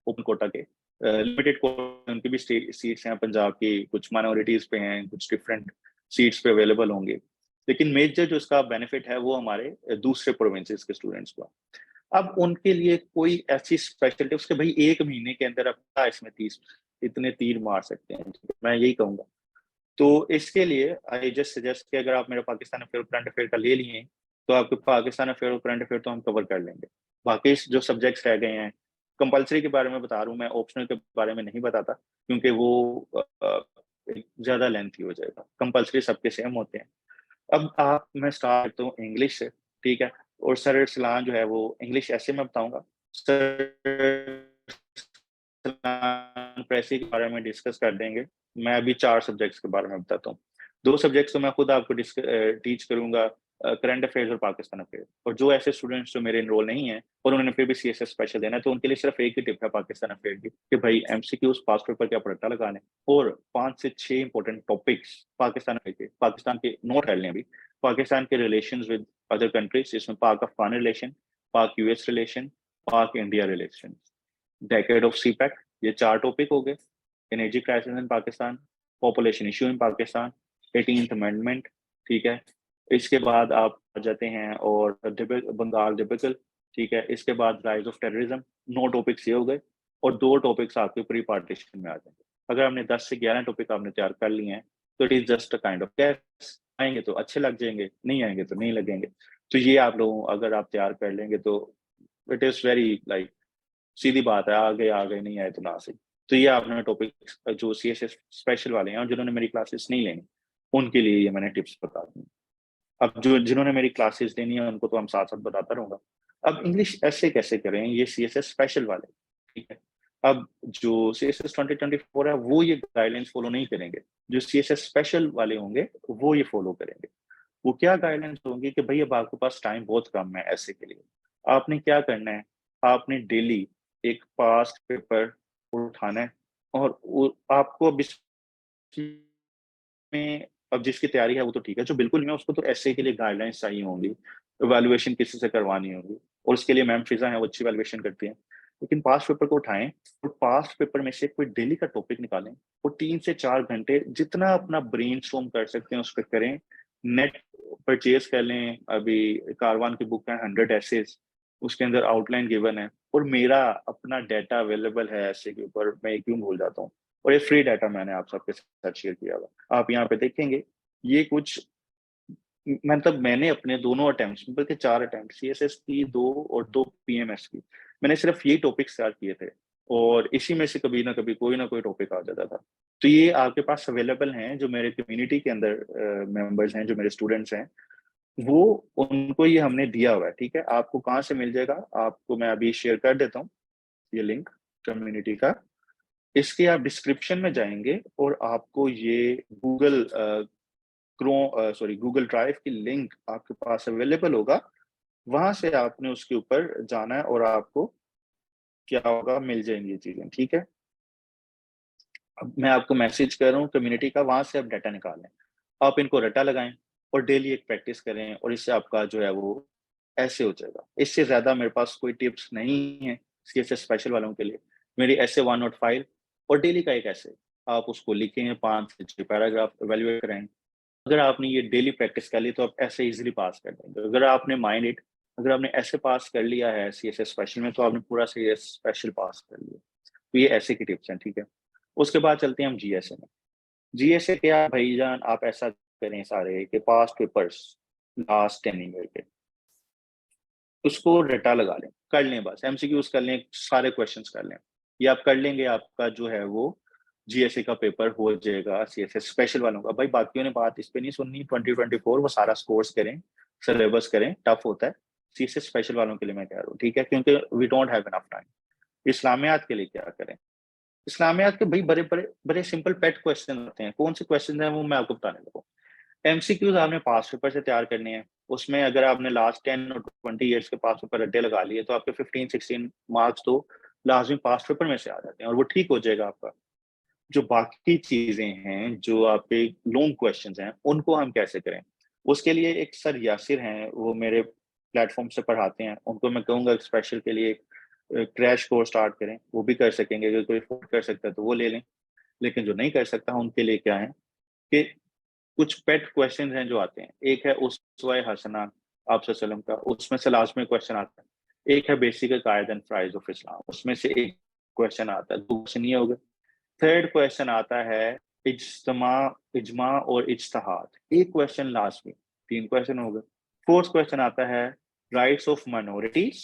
open quota के लिमिटेड उनकी भी सीट्स हैं पंजाब की, कुछ माइनॉरिटीज पे हैं, कुछ डिफरेंट सीट्स पे अवेलेबल होंगे। लेकिन मेजर जो इसका बेनिफिट है वो हमारे दूसरे प्रोविंसेस के स्टूडेंट्स को। अब उनके लिए कोई ऐसी स्पेशल टिप्स कि भाई 1 महीने के अंदर अब इसमें 30 इतने तीर मार सकते हैं, मैं यही कहूँगा। तो इसके लिए आई जस्ट सजेस्ट कि अगर आप मेरा पाकिस्तान अफेयर करंट अफेयर का ले लिए, तो आपके पाकिस्तान अफेयर और करंट अफेयर तो हम कवर कर लेंगे। बाकी जो सब्जेक्ट्स रह गए हैं, कंपल्सरी के बारे में बता रहा हूँ मैं, ऑप्शनल के बारे में नहीं बताता क्योंकि वो ज़्यादा लेंथी हो जाएगा। कंपल्सरी सबके सेम होते हैं। अब आप मैं स्टार्ट करता हूँ इंग्लिश से, ठीक है? और सर सलाह जो है वो इंग्लिश ऐसे मैं बताऊँगा। सर प्रेसी के बारे में डिस्कस कर देंगे। मैं अभी 4 सब्जेक्ट्स के बारे में बताता हूँ। 2 सब्जेक्ट्स तो मैं खुद आपको टीच करूँगा, करंट अफेयर्स और पाकिस्तान अफेयर। और जो ऐसे स्टूडेंट्स जो मेरे एनरोल नहीं हैं और उन्होंने फिर भी सीएसएस स्पेशल देना है, तो उनके लिए सिर्फ एक ही टिप है पाकिस्तान अफेयर की कि भाई एमसीक्यूज़ पास्ट पेपर के पलटा लगाने और 5 से 6 इंपॉर्टेंट टॉपिक्स पाकिस्तान के, पाकिस्तान के नोट कर लें अभी। पाकिस्तान के रिलेशंस विद अदर कंट्रीज, जिसमें Pak Afghan relation, Pak US relation, Pak India relations, decade of CPEC, ये 4 टॉपिक हो गए। Energy crisis in Pakistan, population issue in Pakistan, 18th amendment, ठीक है? इसके बाद आप आ जाते हैं और बंगाल डिबेकल, ठीक है? इसके बाद राइज़ ऑफ टेररिज्म, 9 टॉपिक्स ये हो गए और 2 टॉपिक्स आपके प्री पार्टीशन में आ जाएँगे। अगर आपने 10 से 11 टॉपिक आपने तैयार कर लिए हैं, तो it is just a kind of test. आएँगे तो अच्छे लग जाएँगे, नहीं आएँगे तो नहीं लगेंगे। तो ये आप लोगों अगर आप तैयार कर लेंगे तो इट इज़ वेरी लाइक सीधी बात है, आ गए, नहीं आए तो ना सही। तो ये आपने टॉपिक्स जो सीएसएस स्पेशल वाले हैं और जिन्होंने मेरी क्लासेस नहीं लेनी, उनके लिए ये मैंने टिप्स बता दी। अब जो जिन्होंने मेरी क्लासेस लेनी है, उनको तो हम साथ-साथ बताता रहूँगा। अब इंग्लिश ऐसे कैसे करें, ये सीएसएस स्पेशल वाले, ठीक है? अब जो CSS 2024 है वो ये गाइडलाइंस फॉलो नहीं करेंगे, जो CSS स्पेशल वाले होंगे वो ये फॉलो करेंगे। वो क्या गाइडलाइंस होंगी कि भाई अब आपके पास टाइम बहुत कम है ऐसे के लिए, आपने क्या करना है, आपने डेली एक पास्ट पेपर उठाना है और आपको अब में अब जिसकी तैयारी है वो तो ठीक है, जो बिल्कुल नहीं है उसको तो एसए के लिए गाइडलाइंस चाहिए होंगी, इवैल्यूएशन किसी से करवानी होगी और उसके लिए मैम फिजा है वो अच्छी इवैल्यूएशन करती हैं। लेकिन पास्ट पेपर को उठाएं और पास्ट पेपर में से कोई डेली का टॉपिक निकालें और 3 से 4 घंटे जितना अपना ब्रेनस्टॉर्म कर सकते हैं उस पर करें। नेट परचेज कर लें, अभी कारवान की बुक है 100 एसेज, उसके अंदर आउटलाइन गिवन है और मेरा अपना डाटा अवेलेबल है ऐसे के ऊपर, मैं क्यों भूल जाता हूँ। और ये फ्री डाटा मैंने आप सबके साथ शेयर किया हुआ, आप यहाँ पे देखेंगे। ये कुछ मतलब मैंने अपने दोनों अटेम्प्ट्स बल्कि 4 अटेम्प्ट, CSS की 2 और 2 PMS की, मैंने सिर्फ ये टॉपिक स्टार्ट किए थे और इसी में से कभी ना कभी कोई ना कोई टॉपिक आ जाता था। तो ये आपके पास अवेलेबल हैं, जो मेरे कम्युनिटी के अंदर मेंबर्स हैं, जो मेरे स्टूडेंट्स हैं, वो उनको ये हमने दिया हुआ है। ठीक है, आपको कहाँ से मिल जाएगा, आपको मैं अभी शेयर कर देता हूँ ये लिंक कम्युनिटी का। इसके आप डिस्क्रिप्शन में जाएंगे और आपको ये गूगल ड्राइव की लिंक आपके पास अवेलेबल होगा, वहां से आपने उसके ऊपर जाना है और आपको क्या होगा, मिल जाएंगी ये चीजें। ठीक है, अब मैं आपको मैसेज कर रहा हूँ कम्युनिटी का, वहां से आप डाटा निकालें, आप इनको रटा लगाएं और डेली एक प्रैक्टिस करें और इससे आपका जो है वो ऐसे हो जाएगा। इससे ज्यादा मेरे पास कोई टिप्स नहीं है CSS स्पेशल वालों के लिए। मेरी ऐसे 1 नोट 5 और डेली का एक ऐसे आप उसको लिखें, 5 से 6 पैराग्राफ इवेल्युएट करें। अगर आपने ये डेली प्रैक्टिस कर ली तो आप ऐसे इजीली पास कर देंगे। अगर आपने माइंड इट, अगर आपने ऐसे पास कर लिया है CSS स्पेशल में तो आपने पूरा CSS स्पेशल पास कर लिया। तो ये ऐसे की टिप्स हैं। ठीक है, उसके बाद चलते हैं हम GSA में। GSA क्या भाईजान, आप ऐसा करें सारे के पास पेपर्स लास्ट 10 ईयर के, उसको रटा लगा लें, कर लें, बस MCQs कर लें, सारे क्वेश्चंस कर लें। ये आप कर लेंगे, आपका जो है वो GSA का पेपर हो जाएगा CSS स्पेशल वालों का। भाई बाकियों ने बात इस पे नहीं सुननी, 2024 वो सारा स्कोर्स करें, सिलेबस करें, टफ होता है। CSS स्पेशल वालों के लिए मैं कह रहा हूँ, ठीक है, क्योंकि we don't have enough time. इस्लामियात के लिए क्या करें, इस्लामियात के भाई बड़े बड़े बड़े सिंपल पेट क्वेश्चन होते हैं। कौन से क्वेश्चन हैं वो मैं आपको बताने लगा। MCQs आपने पास पेपर से तैयार करने हैं, उसमें अगर आपने लास्ट 10 और 20 ईयर्स के पास पेपर रट्टे लगा लिए तो आपके 15-16 मार्क्स तो लाजमी पास पेपर में से आ जाते हैं और वो ठीक हो जाएगा आपका। जो बाकी चीजें हैं, जो आपके लॉन्ग क्वेश्चंस हैं, उनको हम कैसे करें, उसके लिए एक सर यासिर हैं, वो मेरे प्लेटफॉर्म से पढ़ाते हैं, उनको मैं कहूँगा स्पेशल के लिए क्रैश कोर्स स्टार्ट करें। वो भी कर सकेंगे, अगर कोई अफोर्ड कर सकता है तो वो ले लें। लेकिन जो नहीं कर सकता उनके लिए क्या है कि कुछ पेट क्वेश्चन हैं जो आते हैं। एक है उस्वा हसना आप सल्लम का, उसमें से लाजमी क्वेश्चन आता है। एक है basic Quaid and fries of Islam, उसमें से एक क्वेश्चन आता है, 2 क्वेश्चन ये हो गए। थर्ड क्वेश्चन आता है इज्तमा, इजमा और इज्तहाद, एक क्वेश्चन लाजमी, 3 क्वेश्चन हो गए। फोर्थ क्वेश्चन आता है राइट्स ऑफ माइनॉरिटीज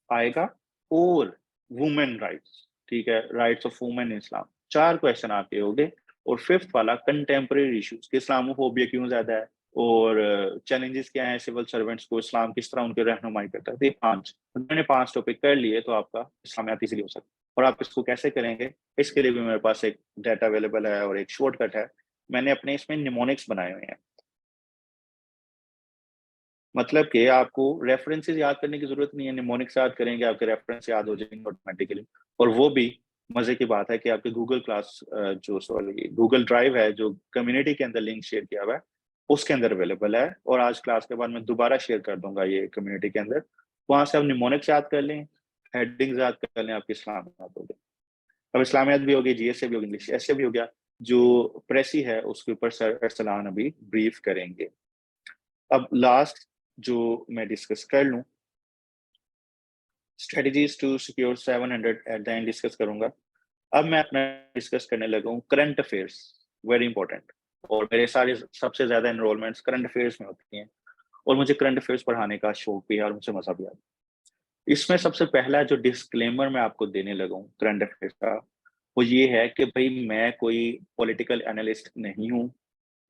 आएगा और वुमेन राइट्स, ठीक है, rights of women in Islam, 4 question आपके हो गए। और फिफ्थ वाला कंटेम्प्रेरी इश्यूज कि इस्लामोफोबिया क्यों ज्यादा है और चैलेंजेस क्या है सिविल सर्वेंट्स को, इस्लाम किस तरह उनकी रहनुमाई करता है। तो ये 5 मैंने 5 टॉपिक कर लिए तो आपका इस्लामियात इजीली हो सकता है। और आप इसको कैसे करेंगे, इसके लिए भी मेरे पास एक डाटा अवेलेबल है और एक शॉर्टकट है। मैंने अपने इसमें निमोनिक्स बनाए हुए हैं, मतलब कि आपको रेफरेंसेस याद करने की जरूरत नहीं है, निमोनिक्स याद करेंगे आपके रेफरेंस याद हो जाएंगे ऑटोमेटिकली। और वो भी मजे की बात है कि आपके गूगल क्लास जो सॉरी गूगल ड्राइव है, जो कम्युनिटी के अंदर लिंक शेयर किया हुआ है उसके अंदर अवेलेबल है। और आज क्लास के बाद मैं दोबारा शेयर कर दूंगा ये कम्युनिटी के अंदर, वहां से आप निमोनिक्स याद कर लें, हेडिंग्स याद कर लें, आपकी इस्लाम याद हो गए। अब इस्लामियात भी हो गई, GSA भी हो गई, इंग्लिश ऐसे भी हो गया। जो प्रेसी है उसके ऊपर सर अरसलान अभी ब्रीफ करेंगे। अब लास्ट जो मैं डिस्कस कर लूं, strategies to secure 700 at the end discuss करूंगा। अब मैं अपना डिस्कस करने लगा हूँ करंट अफेयर्स, वेरी इंपॉर्टेंट। और मेरे सारे सबसे ज्यादा एनरोलमेंट्स करंट अफेयर्स में होती हैं और मुझे करंट अफेयर्स पढ़ाने का शौक भी है और मुझे मजा भी आता है। इसमें सबसे पहला जो डिस्क्लेमर मैं आपको देने लगा हूँ करंट अफेयर्स का, वो ये है कि भाई मैं कोई पॉलिटिकल एनालिस्ट नहीं हूँ,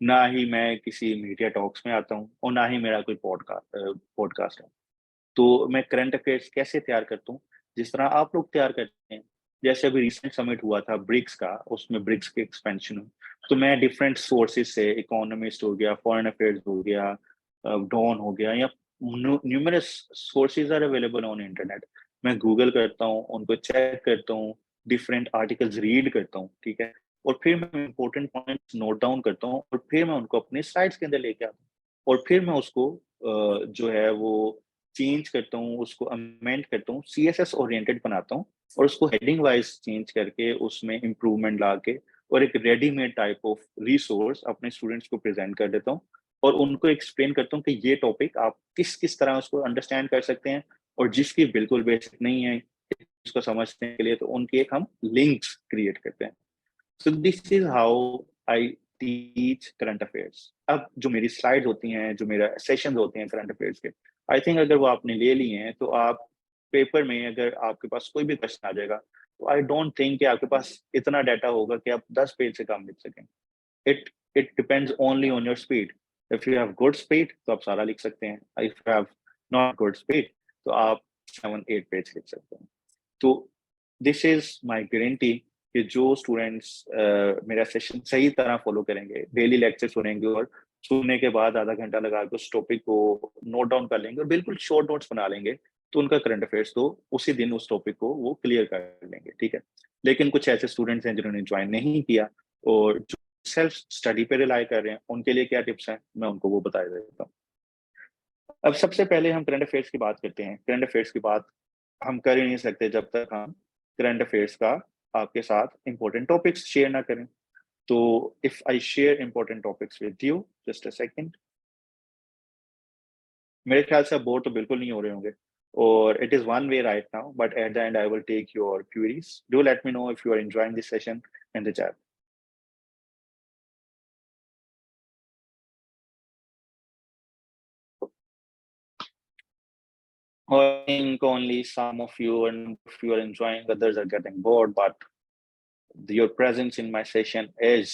ना ही मैं किसी मीडिया टॉक्स में आता हूँ और ना ही मेरा कोई पॉडकास्ट है। तो मैं करंट अफेयर्स कैसे तैयार करता हूँ, जिस तरह आप लोग तैयार करते हैं। जैसे अभी रिसेंट समिट हुआ था ब्रिक्स का, उसमें ब्रिक्स के एक्सपेंशन हुई, तो मैं डिफरेंट सोर्सेज से, इकोनॉमिस्ट हो गया, फॉरेन अफेयर्स हो गया, डॉन हो गया, या numerous sources are available on internet, मैं गूगल करता हूँ, उनको चेक करता हूँ, डिफरेंट आर्टिकल्स रीड करता हूँ, ठीक है, और फिर मैं इंपॉर्टेंट पॉइंट्स नोट डाउन करता हूँ, और फिर मैं उनको अपने स्लाइड्स के अंदर लेके आता हूँ, और फिर मैं उसको जो है वो चेंज करता हूँ, उसको अमेंड करता हूँ, सीएसएस ओरिएंटेड बनाता हूँ, और उसको हेडिंग वाइज चेंज करके उसमें इम्प्रूवमेंट ला के और एक रेडीमेड टाइप ऑफ रिसोर्स अपने स्टूडेंट्स को प्रेजेंट कर देता हूँ, और उनको एक्सप्लेन करता हूँ कि ये टॉपिक आप किस किस तरह उसको अंडरस्टैंड कर सकते हैं, और जिसकी बिल्कुल बेसिक नहीं है इसको समझने के लिए, तो उनकी एक हम लिंक्स क्रिएट करते हैं। So this is how I teach current affairs. अब जो मेरी स्लाइड होती हैं, जो मेरा सेशन होते हैं करंट अफेयर्स के, आई थिंक अगर वो आपने ले लिए हैं तो आप पेपर में अगर आपके पास कोई भी क्वेश्चन आ जाएगा, तो आई डोंट थिंक कि आपके पास इतना डाटा होगा कि आप 10 पेज से कम लिख सकें। It it depends only on your speed. If you have good speed तो आप सारा लिख सकते हैं, if you have not good speed तो आप 7-8 पेज लिख सकते हैं। तो दिस इज माय गारंटी कि जो स्टूडेंट्स मेरा सेशन सही तरह फॉलो करेंगे, डेली लेक्चर सुनेंगे, और सुनने के बाद आधा घंटा लगा के उस टॉपिक को नोट डाउन कर लेंगे और बिल्कुल शॉर्ट नोट्स बना लेंगे, तो उनका करंट अफेयर्स तो उसी दिन उस टॉपिक को वो क्लियर कर लेंगे, ठीक है। लेकिन कुछ ऐसे स्टूडेंट्स हैं जिन्होंने ज्वाइन नहीं किया और जो सेल्फ स्टडी पे रिलाई कर रहे हैं, उनके लिए क्या टिप्स हैं, मैं उनको वो बता देता हूँ। अब सबसे पहले हम करंट अफेयर्स की बात करते हैं। करंट अफेयर्स की बात हम कर ही नहीं सकते जब तक हम करंट अफेयर्स का आपके साथ इंपॉर्टेंट टॉपिक्स शेयर ना करें। तो if I share important topics with you, just a second. मेरे ख्याल से अब बोर तो बिल्कुल नहीं हो रहे होंगे, और it is one way right now, but at the end I will take your queries. Do let me know if you are enjoying this session in the chat. I think only some of you and if you are enjoying, others are getting bored, but your presence in my session is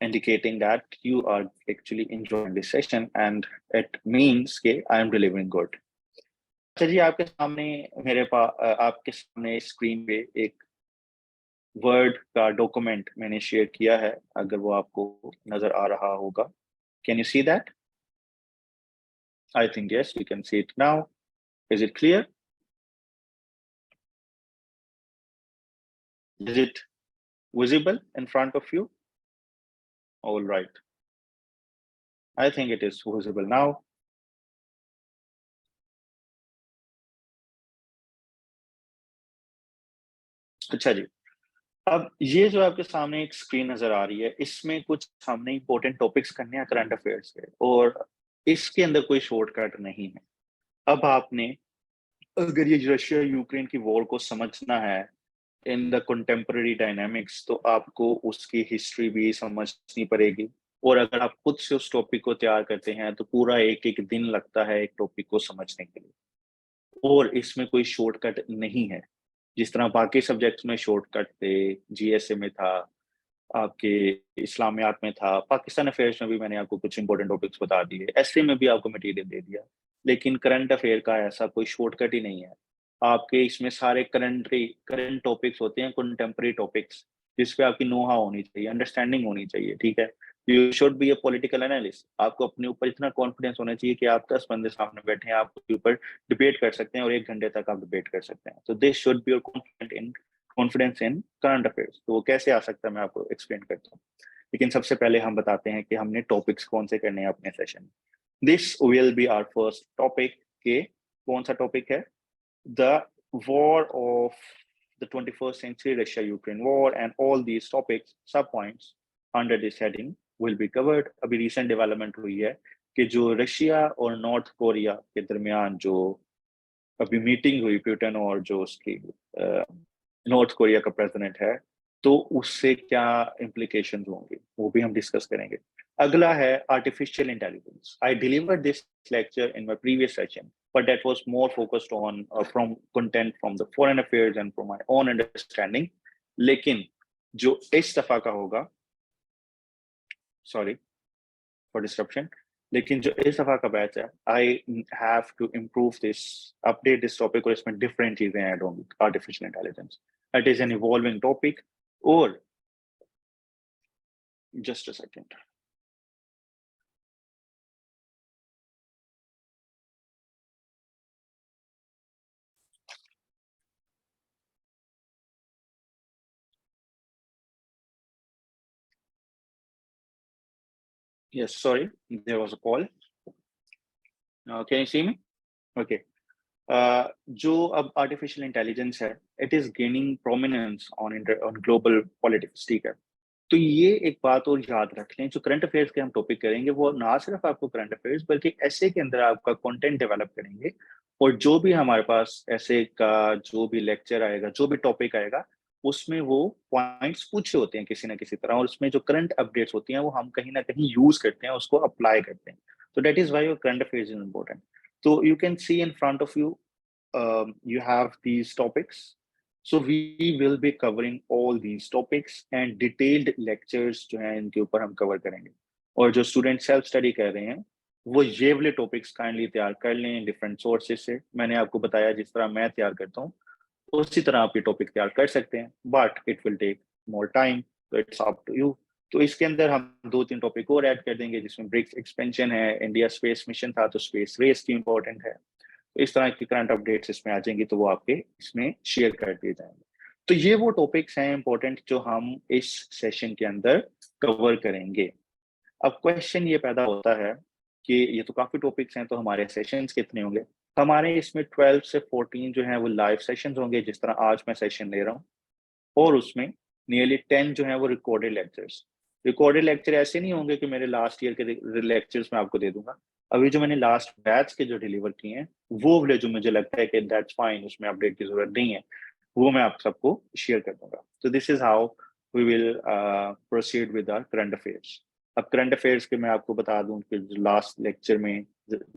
indicating that you are actually enjoying this session, and it means कि I am delivering good. अच्छा जी, आपके सामने आपके सामने screen पे एक word का document मैंने शेयर किया है, अगर वो आपको नजर आ रहा होगा। Can you see that? I think yes, we can see it now. Is it clear? Is it visible in front of you? All right, I think it is visible now. अच्छा जी, अब ये जो आपके सामने एक स्क्रीन नजर आ रही है, इसमें कुछ हमने इंपॉर्टेंट टॉपिक्स करने हैं करंट अफेयर्स के, और इसके अंदर कोई शॉर्टकट नहीं है। अब आपने, अगर ये रशिया यूक्रेन की वॉर को समझना है इन द कंटेम्पररी डायनामिक्स, तो आपको उसकी हिस्ट्री भी समझनी पड़ेगी, और अगर आप खुद से उस टॉपिक को तैयार करते हैं तो पूरा एक एक दिन लगता है एक टॉपिक को समझने के लिए, और इसमें कोई शॉर्टकट नहीं है। जिस तरह बाकी सब्जेक्ट्स में शॉर्टकट थे, जीएसए में था, आपके इस्लामियात में था, पाकिस्तान अफेयर्स में भी मैंने आपको कुछ इंपॉर्टेंट टॉपिक्स बता दिए, एसए में भी आपको मटेरियल दे दिया, लेकिन करंट अफेयर का ऐसा कोई शॉर्टकट ही नहीं है। आपके इसमें सारे करंट टॉपिक्स होते हैं, कंटेम्प्रेरी टॉपिक्स, जिसपे आपकी नोहा होनी चाहिए, अंडरस्टैंडिंग होनी चाहिए, ठीक है। You should be a political analyst. आपको अपने ऊपर इतना कॉन्फिडेंस होना चाहिए कि आप 10 बंदे सामने बैठे हैं, आप उसके ऊपर डिबेट कर सकते हैं, और 1 घंटे तक आप डिबेट कर सकते हैं। तो this should be your confidence in current affairs. तो वो कैसे आ सकता है, मैं आपको एक्सप्लेन करता हूँ। लेकिन सबसे पहले हम बताते हैं कि हमने टॉपिक्स कौन से करने हैं अपने सेशन में। This will be our first topic. के कौन सा टॉपिक है? The war of the 21st century, Russia Ukraine war, and all these topics सब points under this heading will be covered. अभी रिसेंट डेवलपमेंट हुई है कि जो रशिया और नॉर्थ कोरिया के दरमियान जो अभी मीटिंग हुई, प्यूटन और जो उसकी नॉर्थ कोरिया का प्रेसिडेंट है, तो उससे क्या इम्प्लीकेशन होंगे वो भी हम डिस्कस करेंगे। अगला है artificial intelligence. I delivered this lecture in my previous session, but that was more focused on from content from the foreign affairs and from my own understanding. लेकिन जो इस दफा का होगा, सॉरी फॉर डिस्ट्रप्शन, लेकिन जो इस दफा का बैच है, I have to improve this, update this topic, और इसमें डिफरेंट चीजें ऐड होंगी। Artificial intelligence, it is an evolving topic. और just a second, yes, sorry, there was a call. Can you see me? Okay. जो अब artificial intelligence है, it is gaining prominence on global politics, ठीक है। तो ये एक बात और याद रख लें, जो करंट अफेयर्स के हम टॉपिक करेंगे वो ना सिर्फ आपको करंट अफेयर्स बल्कि ऐसे के अंदर आपका कंटेंट डेवलप करेंगे। और जो भी हमारे पास ऐसे का जो भी लेक्चर आएगा, जो भी टॉपिक आएगा, उसमें वो पॉइंट्स पूछे होते हैं किसी ना किसी तरह, और उसमें जो करंट अपडेट्स होती हैं वो हम कहीं ना कहीं यूज करते हैं, उसको अप्लाई करते हैं। तो that is why your current affairs is important. तो you can see in front of you, you have these topics. So we will be covering all these topics and detailed lectures जो हैं इनके ऊपर हम cover करेंगे। और जो student self study कर रहे हैं वो ये वाले टॉपिक्स काइंडली तैयार कर लें डिफरेंट सोर्सेज से। मैंने आपको बताया जिस तरह मैं तैयार करता हूँ उसी तरह आप ये टॉपिक तैयार कर सकते हैं, but it will take more time, तो इट्स अप टू यू। तो इसके अंदर हम 2-3 टॉपिक और ऐड कर देंगे, जिसमें ब्रिक्स एक्सपेंशन है, इंडिया स्पेस मिशन था तो स्पेस रेस की इंपॉर्टेंट है। तो इस तरह की करंट अपडेट्स इसमें आ जाएंगी, तो वो आपके इसमें शेयर कर दिए जाएंगे। तो ये वो टॉपिक्स हैं इंपॉर्टेंट जो हम इस सेशन के अंदर कवर करेंगे। अब क्वेश्चन ये पैदा होता है कि ये तो काफी टॉपिक्स हैं, तो हमारे सेशंस कितने होंगे? हमारे इसमें 12 से 14 जो है वो लाइव सेशंस होंगे, जिस तरह आज मैं सेशन ले रहा हूँ। और उसमें नियरली 10 जो है वो रिकॉर्डेड लेक्चर्स। रिकॉर्डेड लेक्चर ऐसे नहीं होंगे कि मेरे लास्ट ईयर के लेक्चर्स मैं आपको दे दूंगा। अभी जो मैंने लास्ट बैच के जो डिलीवर किए हैं वो वाले जो मुझे लगता है कि दैट्स फाइन, उसमें अपडेट की जरूरत नहीं है, वो मैं आप सबको शेयर कर दूंगा। तो this is how we will proceed with our current affairs. अब करंट अफेयर्स के मैं आपको बता दूं कि लास्ट लेक्चर में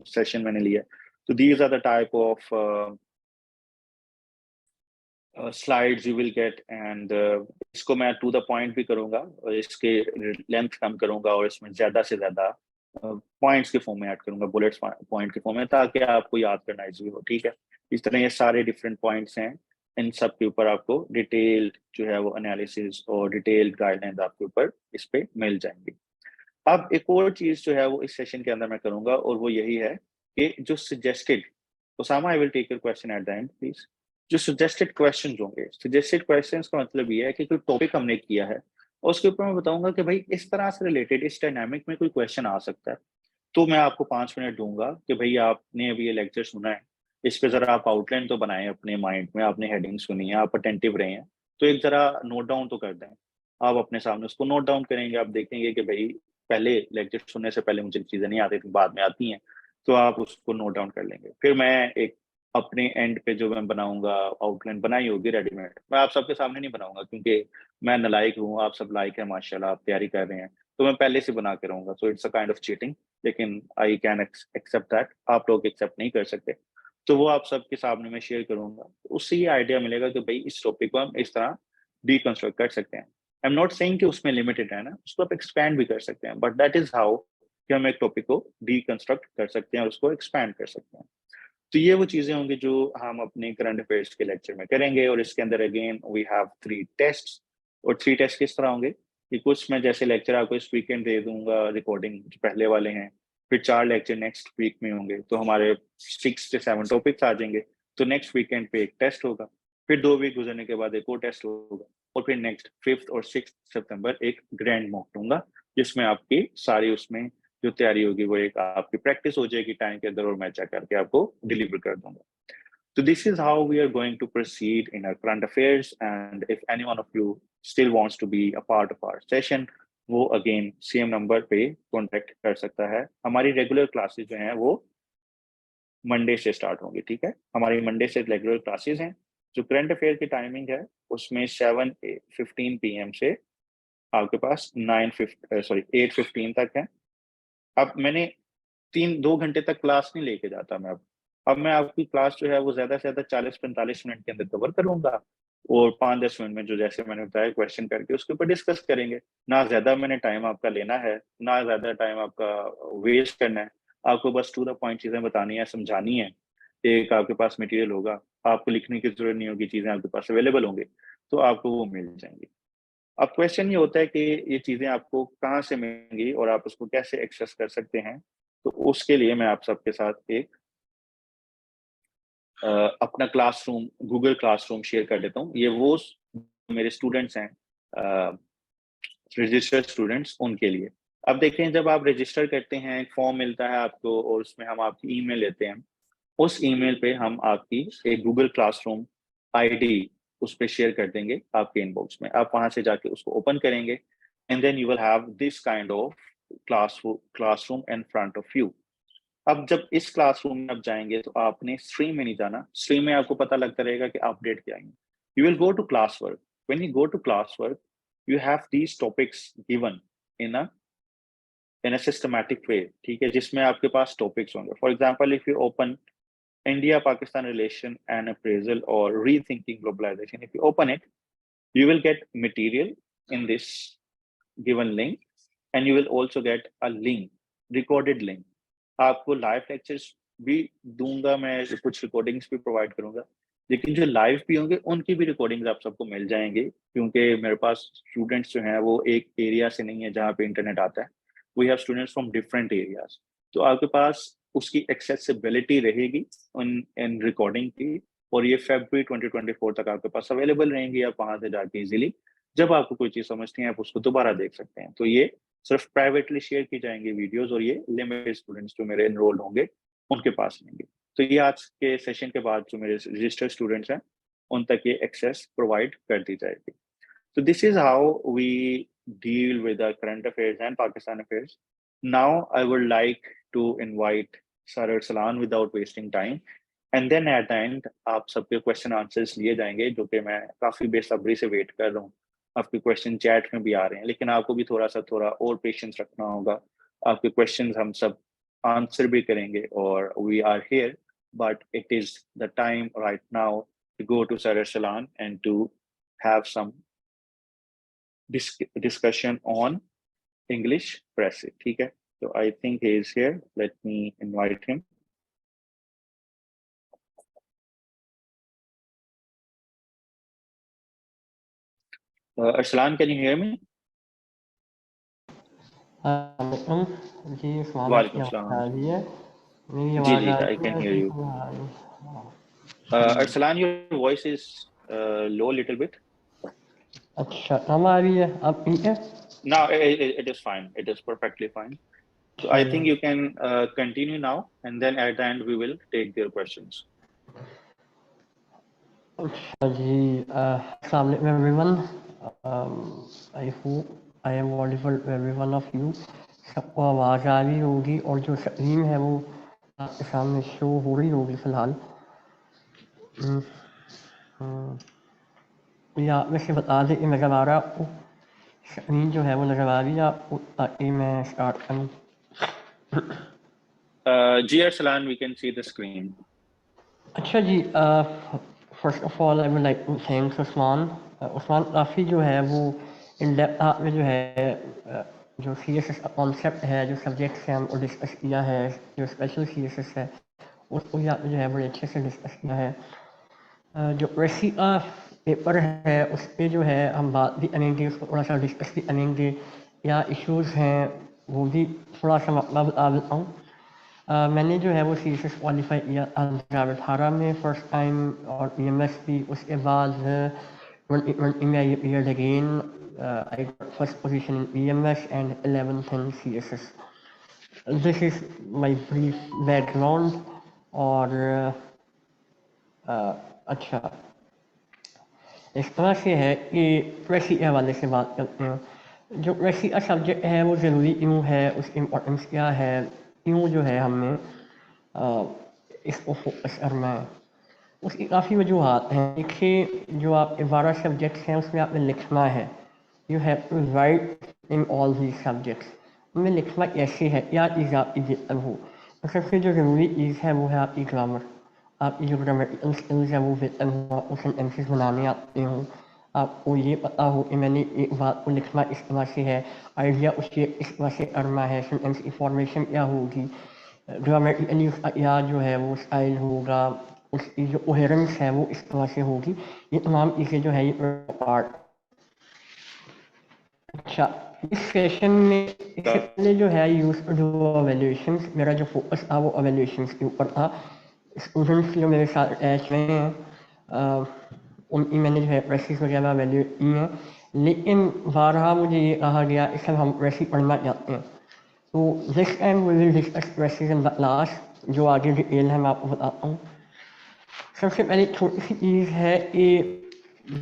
सेशन मैंने लिया, तो these are the type of slides you will get, and इसको मैं टू द पॉइंट भी करूंगा और इसके लेंथ कम करूंगा और इसमें ज्यादा से ज्यादा पॉइंट्स के फॉर्म में ऐड करूंगा, बुलेट्स पॉइंट के फॉर्म में, ताकि आपको याद करना इजी हो, ठीक है। इस तरह ये सारे डिफरेंट पॉइंट्स हैं, इन सब के ऊपर आपको डिटेल्ड जो है वो एनालिसिस और डिटेल्ड गाइडलाइंस आपके ऊपर इस पे मिल जाएंगी। अब एक और चीज जो है वो इस सेशन के अंदर मैं करूंगा, और वो यही है कि जो suggested, Usama I will take your question at the end please. जो सजेस्टेड क्वेश्चंस होंगे, सजेस्टेड क्वेश्चंस का मतलब ये है कि कोई टॉपिक हमने किया है और उसके ऊपर मैं बताऊंगा कि भाई इस तरह से रिलेटेड इस डायनामिक में कोई क्वेश्चन आ सकता है। तो मैं आपको 5 मिनट दूंगा कि भाई आपने अभी ये लेक्चर सुना है, इस पे जरा आप आउटलाइन तो बनाएं अपने माइंड में, आपने हेडिंग सुनी है, आप अटेंटिव रहे हैं, तो एक जरा नोट डाउन तो कर दें। आप अपने सामने उसको नोट डाउन करेंगे, आप देखेंगे कि भाई पहले लेक्चर सुनने से पहले मुझे चीजें नहीं आती थी, बाद में आती हैं, तो आप उसको नोट डाउन कर लेंगे। फिर मैं एक अपने एंड पे जो मैं बनाऊंगा, आउटलाइन बनाई होगी रेडीमेड, मैं आप सबके सामने नहीं बनाऊंगा क्योंकि मैं नालायक हूँ, आप सब लायक है माशाल्लाह, आप तैयारी कर रहे हैं, तो मैं पहले से बना के रहूंगा, so it's a kind of cheating. लेकिन आई कैन एक्सेप्ट दैट, आप लोग एक्सेप्ट नहीं कर सकते, तो वो आप सबके सामने मैं शेयर करूंगा, तो उससे ये आइडिया मिलेगा कि भाई इस टॉपिक को हम इस तरह डीकंस्ट्रक्ट कर सकते हैं। आई एम नॉट सेइंग कि उसमें लिमिटेड है ना, उसको आप एक्सपैंड भी कर सकते हैं, बट दैट इज हाउ कि हम एक टॉपिक को डीकंस्ट्रक्ट कर सकते हैं और उसको एक्सपैंड कर सकते हैं। तो ये वो चीजें होंगी जो हम अपने करंट अफेयर्स के लेक्चर में करेंगे। और इसके अंदर अगेन वी हैव 3 टेस्ट। और 3 टेस्ट किस तरह होंगे कि कुछ मैं जैसे लेक्चर आपको इस वीकेंड दे दूंगा रिकॉर्डिंग जो पहले वाले हैं, फिर 4 लेक्चर नेक्स्ट वीक में होंगे, तो हमारे 6 से 7 टॉपिक्स आ जाएंगे। तो नेक्स्ट वीकेंड पे एक टेस्ट होगा, फिर 2 वीक गुजरने के बाद एक और टेस्ट होगा, और फिर नेक्स्ट 5 और 6 सितंबर एक ग्रैंड मॉक दूंगा, जिसमें आपकी सारी उसमें जो तैयारी होगी वो एक आपकी प्रैक्टिस हो जाएगी टाइम के अंदर, और मैं चेक करके आपको डिलीवर कर दूंगा। So this is how we are going to proceed in our current affairs, and if any one of you still wants to be a part of our session, वो again same number पे contact कर सकता है। हमारी regular classes जो हैं वो Monday से स्टार्ट होंगी, ठीक है। हमारी मंडे से रेगुलर क्लासेस हैं। जो करंट अफेयर की टाइमिंग है उसमें 7:15 PM से आपके पास 8:15 तक है। अब मैंने 2 घंटे तक क्लास नहीं लेके जाता मैं अब मैं आपकी क्लास जो है वो ज्यादा से ज्यादा 40-45 मिनट के अंदर कवर करूंगा। और 5-10 मिनट में जो जैसे मैंने बताया क्वेश्चन करके उसके ऊपर डिस्कस करेंगे। ना ज़्यादा मैंने टाइम आपका लेना है, ना ज़्यादा टाइम आपका वेस्ट करना है। आपको बस टू द पॉइंट चीज़ें बतानी है, समझानी है। एक आपके पास मटेरियल होगा, आपको लिखने की ज़रूरत नहीं होगी, चीज़ें आपके पास अवेलेबल होंगी, तो आपको वो मिल जाएँगी। अब क्वेश्चन ये होता है कि ये चीज़ें आपको कहाँ से मिलेंगी और आप उसको कैसे एक्सेस कर सकते हैं? तो उसके लिए मैं आप सबके साथ एक अपना क्लासरूम गूगल क्लासरूम शेयर कर देता हूँ। ये वो मेरे स्टूडेंट्स हैं, रजिस्टर्ड स्टूडेंट्स उनके लिए। अब देखें जब आप रजिस्टर करते हैं, एक फॉर्म मिलता है आपको और उसमें हम आपकी ईमेल लेते हैं। उस ईमेल पे हम आपकी एक गूगल क्लासरूम आईडी उस पे शेयर कर देंगे आपके इनबॉक्स में। आप वहाँ से जाके उसको ओपन करेंगे and then you will have this kind of classroom in front of you. अब जब इस क्लासरूम में आप जाएँगे तो आपने स्ट्रीम में नहीं जाना। स्ट्रीम में आपको पता लगता रहेगा कि अपडेट क्या आई है। You will go to class work. When you go to class work, you have these topics given in a systematic way, ठीक है? जिसमें आपके पास टॉपिक्स होंगे। For example if you open India-Pakistan relation and appraisal or rethinking globalization, if you open it, you will get material in this given link and you will also get a link, recorded link. आपको live lectures भी दूंगा मैं, कुछ recordings भी provide करूंगा, लेकिन जो live भी होंगे उनकी भी रिकॉर्डिंग्स आप सबको मिल जाएंगे, क्योंकि मेरे पास स्टूडेंट्स जो हैं वो एक एरिया से नहीं है जहाँ पे इंटरनेट आता है। We have students from different areas, तो आपके पास उसकी एक्सेसिबिलिटी रहेगी इन इन रिकॉर्डिंग की, और ये February 2024 तक आपके पास अवेलेबल रहेंगी। आप वहां से जाके इजीली जब आपको कोई चीज समझती है आप उसको दोबारा देख सकते हैं। तो ये सिर्फ प्राइवेटली शेयर की जाएंगी वीडियोस और ये लिमिटेड स्टूडेंट्स जो मेरे एनरोल्ड होंगे उनके पास रहेंगे। तो ये आज के सेशन के बाद जो मेरे रजिस्टर्ड स्टूडेंट्स हैं उन तक ये एक्सेस प्रोवाइड कर दी जाएगी। So this is how we deal with the current affairs and Pakistan affairs. Now I would like to invite Sir Arsalan without wasting time. And then at the end आप सबके question answers लिए जाएंगे, जो कि मैं काफी बेसब्री से वेट कर रहा हूँ। आपके क्वेश्चन चैट में भी आ रहे हैं, लेकिन आपको भी थोड़ा और पेशेंस रखना होगा। आपके क्वेश्चंस हम सब आंसर भी करेंगे और we are here, but it is the time right now to go to sir Arsalan and to have some discussion on English press it, ठीक है? So I think he is here. Let me invite him. Arsalan, can you hear me? जी सलाम वालेकुम आपकी आवाज़ सलाम। आ रही है, मेरी जी आवाज़ जी, आ I रही can है hear you. Ji Arsalan, your voice is low little bit. अच्छा कम आ रही है, अब ठीक है? Now it is fine. It is perfectly fine. So I think you can continue now, and then at the end we will take their questions. अच्छा जी अस्सलाम वालेकुम everyone, I hope I am audible to everyone of you. सबको आवाज़ आ रही होगी और जो स्क्रीन है वो आपके सामने शो हो रही होगी फ़िलहाल। या आप वैसे बता दें कि नज़र आ रहा है आपको, स्क्रीन जो है वो नज़र आ रही है आपको, ताकि मैं स्टार्ट करूँ। Ji Arsalan, we can see the screen. अच्छा जी, first of all I would like to thanks Usman. Usman काफ़ी जो है वो इन डेप्थ आपने जो है जो सी एस एस का कॉन्सेप्ट है, जो सब्जेक्ट्स हैं उनको डिस्कस किया है, जो स्पेशल सी एस एस है उसको भी आपने जो है बड़े अच्छे से डिस्कस किया है। जो प्रेसी का पेपर है उस पर जो है हम बात भी करेंगे, उसको थोड़ा सा डिस्कस भी करेंगे, क्या इश्यूज़ हैं वो भी थोड़ा सा मैं बता देता हूँ। मैंने जो है वो सी एस एस क्वालिफाई किया 2018 में फ़र्स्ट टाइम, और ई एम एस भी उसके बाद 2020 में I appeared again. I first position in E M S and 11th in C S S. This is my brief background. और अच्छा, इस तरह से है कि कृषि के हवाले से बात करते हैं। जो कृषि का सब्जेक्ट है वो ज़रूरी क्यों है, उसकी इम्पोर्टेंस क्या है, क्यों जो है हमें इसको फोकस करना है, उसकी काफ़ी वजूहत हैं। देखिए, जो आपके 12 सब्जेक्ट्स हैं उसमें आपने लिखना है, you have to write in all these subjects. उनमें लिखना कैसे है, क्या चीज़ आपकी बेहतर हो, तो सबसे जो ज़रूरी चीज़ है वो है आपकी ग्रामर। आपकी जो ग्रामेटिकल स्किल्स है वो बेहतर हो, आपको सेंटेंसेस बनाने आते हों, आपको ये पता हो कि मैंने एक बात को लिखना इस तरह से है, आइडिया उसके इस तरह से करना है, सेंटेंस की फॉर्मेशन क्या होगी, ग्रामेटिकली उसका क्या जो है वो स्टाइल होगा, उसकी जो कोहेरेंस है वो इस तरह से होगी। ये तमाम चीज़ें जो है ये पार्ट। अच्छा, इस सेशन में इससे पहले जो है यूज टू डू एवेल्यूएशंस, मेरा जो फोकस था वो एवेल्यूएशंस के ऊपर था। स्टूडेंट्स जो मेरे साथ अटैच रहे हैं उनकी मैंने जो है प्रेसिस वगैरह एवेल्यूएट की हैं, लेकिन बारहा मुझे ये कहा गया इस समय हम प्रेसिस पढ़ना चाहते हैं, तो this time we will discuss precis in the class. जो आगे डिटेल है मैं आपको बताता हूँ। सबसे पहले छोटी सी चीज़ है कि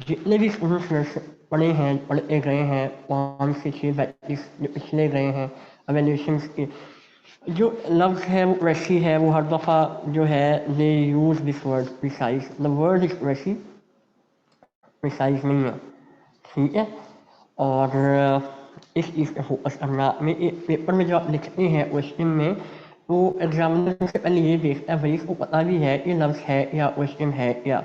जितने भी स्टूडेंट्स पढ़ते गए हैं 5 से 6 बैचेस जो पिछले गए हैं एवेल्यूएशंस के, जो लफ्ज़ है वो प्रेसी है, वो हर दफ़ा जो है they use this word precise, the word is precis, precise नहीं है, ठीक है। और इस चीज़ पे फोकस करना में एक पेपर में जो आप लिखते हैं क्वेश्चन में, तो एग्जामिनर सबसे पहले ये देखता है भाई इसको पता भी है कि लफ्ज़ है या क्वेश्चन है क्या।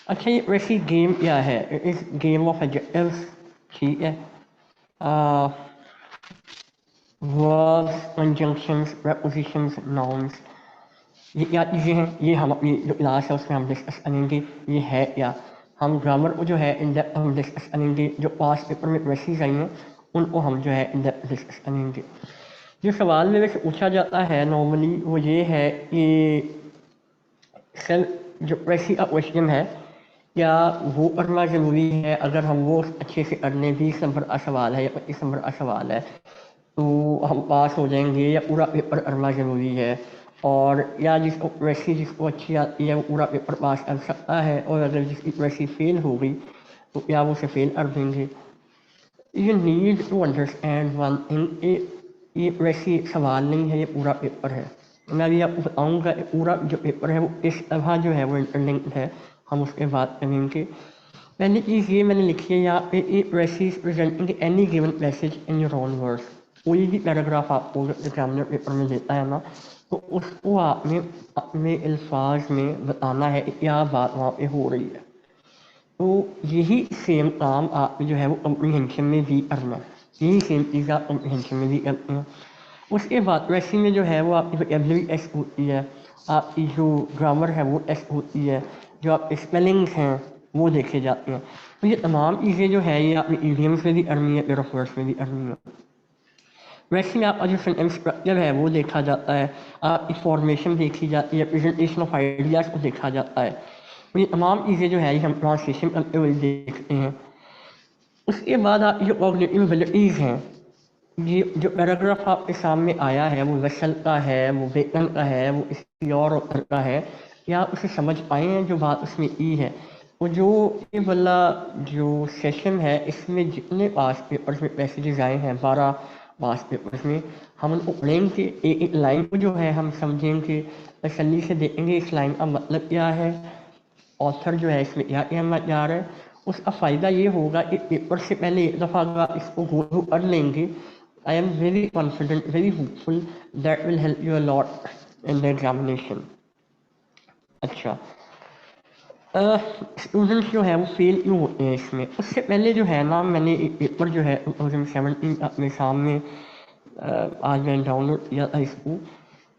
अच्छा, ये वैसी गेम क्या है, इस गेम ऑफ एडजेक्टिव्स, ठीक है। वर्ब्स, कंजंक्शंस, prepositions, nouns, ये क्या चीज़ें हैं, ये हम अपनी जो क्लास है उसमें हम डिस्कस करेंगे। ये है क्या, हम ग्रामर को जो है इन डेप्थ हम डिस्कस करेंगे, जो पास पेपर में क्वेश्चंस आई हैं उनको हम जो है इन डेप्थ डिस्कस करेंगे। जो सवाल मेरे से पूछा जाता है नॉर्मली वो ये है कि सर जो प्रेसी का क्वेश्चन है क्या वो करना ज़रूरी है, अगर हम वो अच्छे से कर लें, 20 नंबर का सवाल है या 25 नंबर का सवाल है तो हम पास हो जाएंगे, या पूरा पेपर करना ज़रूरी है, और या जिसको वैसी जिसको अच्छी आती है वो पूरा पेपर पास कर सकता है, और अगर जिसकी वैसी फेल हो गई तो क्या वो उसे फेल कर देंगे। You need to understand one thing, ये वैसी सवाल नहीं है, ये पूरा पेपर है। मैं अभी आपको बताऊँगा पूरा जो पेपर है वो किस तरह जो है वो इंटरलिंक्ड है, हम उसके बात करेंगे। पहली चीज़ ये मैंने लिखी है यहाँ पे, a precis presenting any given message in your own words. कोई भी पैराग्राफ आपको एग्जामिनर पेपर में देता है ना, तो उसको आपने अपने अल्फाज में बताना है क्या बात वहाँ पे हो रही है। तो यही सेम काम आप जो है वो कम्प्रीहेंशन में भी करना है, यही सेम चीज़ आप कम्प्रीहेंशन में भी करते हैं। उसके बाद वैसे में जो है वो आपकी वोकेबलरी टेस्ट होती है, आपकी जो ग्रामर है वो टेस्ट होती है, जो आपके स्पेलिंग्स हैं वो देखे जाते हैं। तो ये तमाम चीज़ें जो है ये आपने ईडियम्स में भी करनी है, पेयर ऑफ वर्ड्स में भी करनी है। वैसे में आपका जो सेंटेंस स्ट्रक्चर है वो देखा जाता है, आपकी फॉर्मेशन देखी जाती है, प्रेजेंटेशन ऑफ आइडियाज़ को देखा जाता है। तो ये तमाम चीज़ें जो है ये हम ट्रांसलेशन करते हुए देखते हैं। उसके बाद आपकी जो कॉग्निटिव एबिलिटीज़ हैं, ये जो पैराग्राफ आपके सामने आया है वो वेसल का है, वो बेकन का है, वो किसी और ऑथर का है, या आप उसे समझ पाए हैं जो बात उसमें की है। वो जो ये वाला जो सेशन है इसमें जितने पास पेपर्स में पैसेजेस आए हैं 12 पास पेपर्स में, हम उनको पढ़ेंगे, एक एक लाइन को जो है हम समझेंगे, तसल्ली से देखेंगे इस लाइन का मतलब क्या है, ऑथर जो है इसमें क्या कहना चाह रहा है। उसका फ़ायदा ये होगा कि पेपर से पहले एक दफ़ा अगर आप इसको गो थ्रू कर लेंगे, I am very confident, very hopeful that will help you a lot in the examination. अच्छा, स्टूडेंट्स जो है वो फेल क्यों होते हैं इसमें, उससे पहले जो है ना मैंने एक पेपर जो है 2017 अपने सामने आज मैंने डाउनलोड किया था इसको,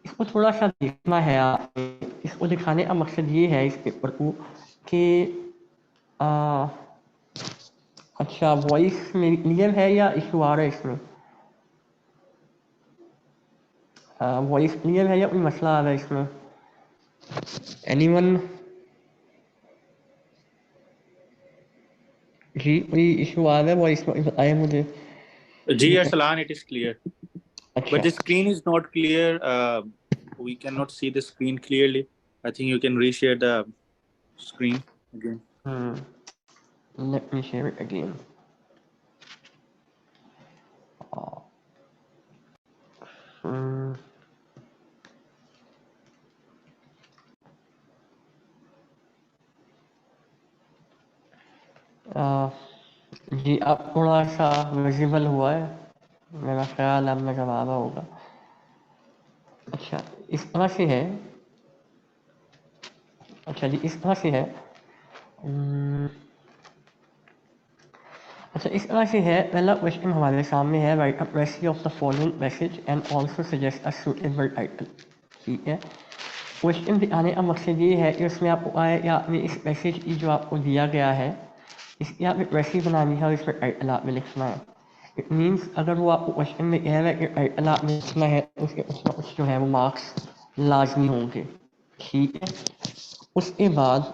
इसको थोड़ा सा देखना है आपने। इसको दिखाने का मकसद ये है इस पेपर को कि आ, अच्छा वॉइस में क्लियर है या इशू आ रहा है इसमें, वॉइस क्लियर है या कोई मसला आ रहा है इसमें, एनीवन? जी कोई इशू आ रहा है वॉइस में, बताए मुझे। Ji Arsalan, it is clear. But अच्छा the screen is not clear. We cannot see the screen clearly. I think you can reshare the screen again. Let me share it again. जी अब थोड़ा सा visible हुआ है, मेरा ख्याल अब नजर आ रहा होगा। अच्छा, इस तरह से है, अच्छा जी, इस तरह से है। अच्छा, इस तरह से है। पहला क्वेश्चन हमारे सामने है, right a recipe of the following message and also suggest a suitable title. ठीक है, क्वेश्चन दिखाने का मकसद ये है कि उसमें आपको आए या आपने इस मैसेज की जो आपको दिया गया है इसकी आप एक रेसिपी बनानी है और इसमें टाइटल आपने लिखना है। इट मीन्स अगर वो आपको क्वेश्चन में कह रहा है कि टाइटल आपने लिखना है तो उसके कुछ ना कुछ जो है वो मार्क्स लाजमी होंगे। ठीक है, उसके बाद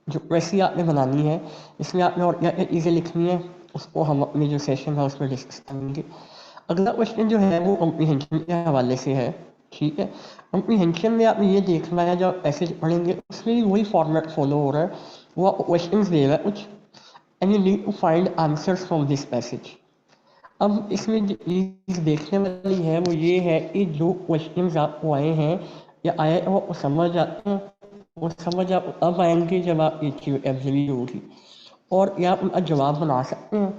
जो रेसिपी आपने बनानी है इसमें आपने और क्या क्या चीज़ें लिखनी है उसको हम अपने जो सेशन है उसमें डिस्कस करेंगे। अगला क्वेश्चन जो है वो कॉम्प्रीहेंशन के हवाले से है। ठीक है, कॉम्प्रीहेंशन में आपने ये देखना है जब पैसेज पढ़ेंगे उसमें भी वही फॉर्मेट फॉलो हो रहा है। वो आपको क्वेश्चन दे रहा है कुछ and you need to find answers from this passage. अब इसमें जो चीज़ देखने वाली है वो ये है कि जो क्वेश्चंस आपको आए हैं या आए वो आपको समझ आते हैं, वो समझ आप अब आएंगे जब आप ये चीज़ एब्जर्व होगी और या आप उनका जवाब बना सकते हैं।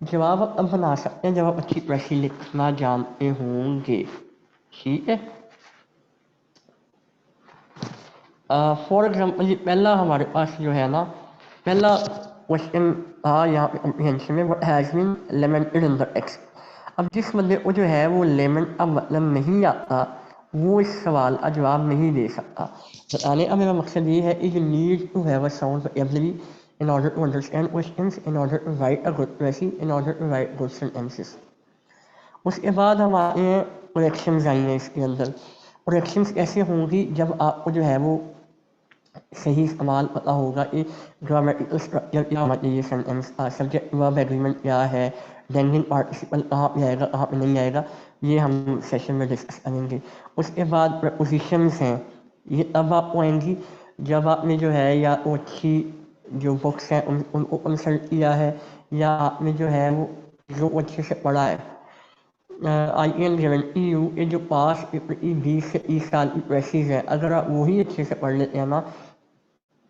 जवाब आप तब बना सकते हैं जब आप अच्छी तरह से लिखना जानते होंगे। ठीक है, फॉर एग्जाम्पल पहला हमारे पास जो है ना, पहला क्वेश्चन था यहाँ पे कम्प्रीहेंशन में, what has been lamented in the text. अब जिस बंदे को जो है वो लेमेंट का मतलब नहीं आता वो इस सवाल का जवाब नहीं दे सकता। बताने का मेरा मकसद ये है कि you need to have a sound vocabulary in order to understand questions, in order to write a good essay, in order to write good sentences. उसके बाद हम आते हैं प्रोडक्शंस आई हैं इसके अंदर। प्रोडक्शंस कैसे होंगी जब आपको जो है वो सही इस्तेमाल पता होगा कि ग्रामेटिकल स्ट्रक्चर क्या होना चाहिए सेंटेंस का, सब्जेक्ट वर्ब एग्रीमेंट क्या है, डेंडिंग पार्टिसिपल कहाँ पे आएगा कहाँ पे नहीं आएगा, ये हम सेशन में डिस्कस करेंगे। उसके बाद प्रपोजिशंस हैं, ये तब आपको आएंगी जब आपने जो है या तो अच्छी जो बुक्स हैं उनको कंसल्ट किया है या आपने जो है वो जो अच्छे से पढ़ा है। आई कैन गारंटी यू ये जो पास 20 से 30 साल की प्रेसिस है अगर आप वही अच्छे से पढ़ लेते हैं ना,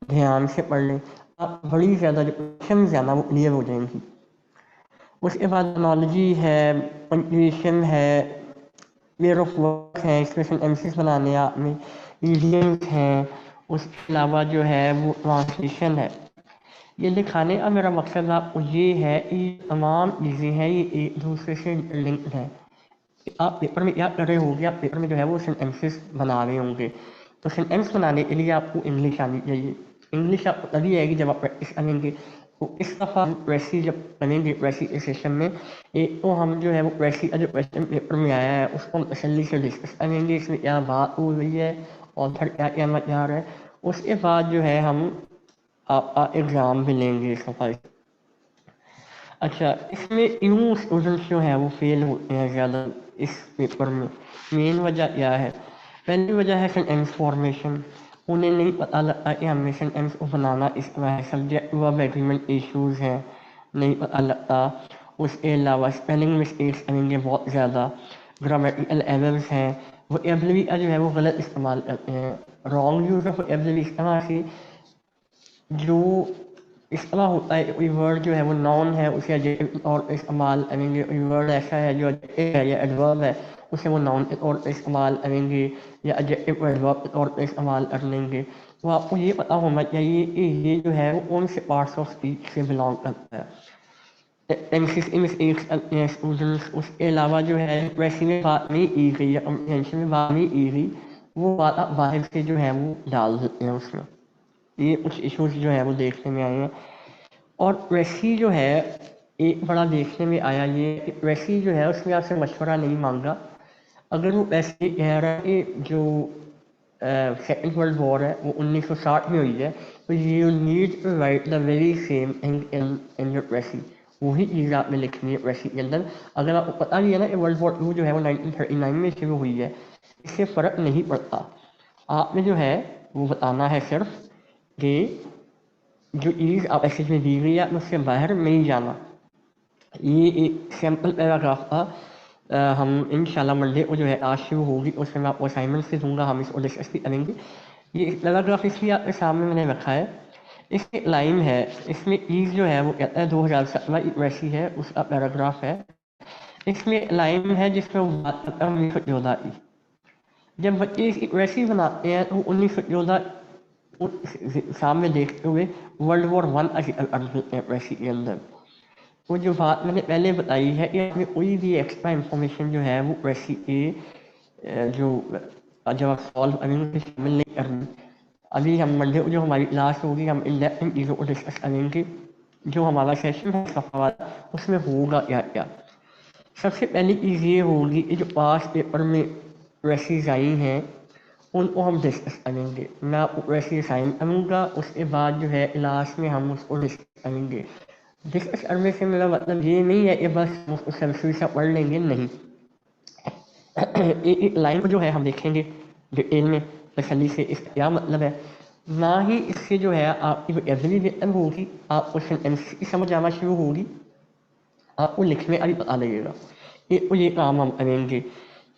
ध्यान से पढ़ लें, आप बड़ी ज़्यादा जो क्वेश्चन है ना वो क्लियर हो जाएंगी। उसके बाद एनालॉजी है, पंक्चुएशन है, वेयर ऑफ वर्क है, इसमें सेंटेंसेस बनाने हैं आपने, इडियम्स हैं, उसके अलावा जो है वो ट्रांसलेशन है। ये दिखाने का मेरा मकसद आपको ये है कि तमाम चीज़ें हैं ये एक दूसरे से लिंक्ड हैं। आप पेपर में क्या कर रहे होगे, आप पेपर में जो है वो सेंटेंसेस बना रहे होंगे, तो सेंटेंस बनाने के लिए आपको इंग्लिश आनी चाहिए। इंग्लिश आपको तभी आएगी जब आप प्रैक्टिस करेंगे। तो इस दफ़ा हम वैसी जब करेंगे वैसी इस सेशन में एक तो हम जो है वो वैसी जो क्वेश्चन पेपर में आया है उसको हम तसल्ली से डिस्कस करेंगे, इसमें क्या बात हो रही है, ऑथर क्या कहना चाह रहा है। उसके बाद जो है हम आपका एग्ज़ाम भी लेंगे इस दफ़ा। अच्छा, इसमें यूँ स्टूडेंट्स जो हैं वो फेल होते हैं ज़्यादा इस पेपर में। मेन वजह क्या है? पहली वजह है सेंटेंस फॉर्मेशन। उन्हें नहीं पता लगता कि हमें सेंटेंस को बनाना इस तरह है, सब्जेक्ट वर्ब एग्रीमेंट इश्यूज़ हैं, नहीं पता लगता। उसके अलावा स्पेलिंग मिस्टेक्स करेंगे बहुत ज़्यादा, ग्रामेटिकल एरर्स हैं, वोकैबुलरी का जो है वो गलत इस्तेमाल करते हैं। रॉन्ग यूज़ ऑफ वोकैबुलरी इस तरह से जो इस तरह होता है, कोई वर्ड जो है वो नाउन है उसे एडजेक्टिव तौर पे इस्तेमाल करेंगे, कोई वर्ड ऐसा है जो एडजेक्टिव है या एडवर्ब है उसे वो नाउन के तौर पे इस्तेमाल करेंगे या एडजेक्टिव को एडवर्ब के तौर पे इस्तेमाल कर लेंगे। तो आपको ये पता होना चाहिए कि ये जो है वो कौन से पार्ट्स ऑफ स्पीच से बिलोंग करता है। टेंसेस इन मिस्टेक्स करते हैं स्टूडेंट्स। उसके अलावा जो है वैसे में बात नहीं की गई या कम्प्रीहेंशन में बात नहीं की गई, वो बात आप बाहर से जो है वो डाल देते हैं उसमें। ये कुछ इश्यूज जो है वो देखने में आए हैं। और वैसी जो है एक बड़ा देखने में आया ये वैसी जो है उसमें आपसे मशवरा नहीं मांगा। अगर वो वैसे कह रहा है कि जो सेकेंड वर्ल्ड वॉर है वो 1960 में हुई है तो you need to write the very same thing in your essay, वही चीज़ आपने लिखनी है वैसी के अंदर। अगर आपको पता भी है ना कि वर्ल्ड वॉर 2 जो है वो 1939 में शुरू हुई है, इससे फ़र्क नहीं पड़ता। आपने जो है वो बताना है सिर्फ कि जो चीज़ आप एक्सेस में दी गई है आपने उससे बाहर नहीं जाना। ये एक सैम्पल पैराग्राफ था। हम इंशाल्लाह मंडे को जो है आज शुरू होगी उसमें मैं आपको असाइनमेंट्स भी दूंगा, हम इसको डिस्कस भी करेंगे। ये पैराग्राफ इसलिए आपके सामने मैंने रखा है, इसमें लाइन है, इसमें चीज़ जो है वो कहता है 2017 वैसी है उसका पैराग्राफ है। इसमें लाइन है जिसमें वो बात करता है 1914 की। जब बच्चे इसकी वैसी बनाते हैं तो 1914 सामने देखते हुए वर्ल्ड वॉर 1 वैसी के अंदर वो जो बात मैंने पहले बताई है कि हमें कोई भी एक्स्ट्रा इंफॉर्मेशन जो है वो वैसी के जो जब आप सॉल्व करेंगे शामिल नहीं करनी। अभी हम मंडे को जो हमारी क्लास होगी हम इन डेप्थ इन चीज़ों को डिस्कस करेंगे। जो हमारा सेशन है सफावाद उसमें होगा क्या क्या। सबसे पहली चीज़ ये होगी कि जो पास पेपर में रेसिज आई हैं उनको हम डिस्कस करेंगे। मैं आपको रेसिज साइन करूँगा, उसके बाद जो है लास्ट में हम उसको डिस्कस करेंगे। डिस्कस करने से मेरा मतलब ये नहीं है कि बस हम उसको सेल्फी से पढ़ लेंगे, नहीं। एक एक लाइन को जो है हम देखेंगे डिटेल में तसल्ली से, इसका क्या मतलब है। ना ही इससे जो है आपकी जो एवरी रिटन होगी आपको सेंटेंस की समझ आना शुरू होगी, आपको लिखने का भी पता लगेगा। एक तो ये काम हम करेंगे।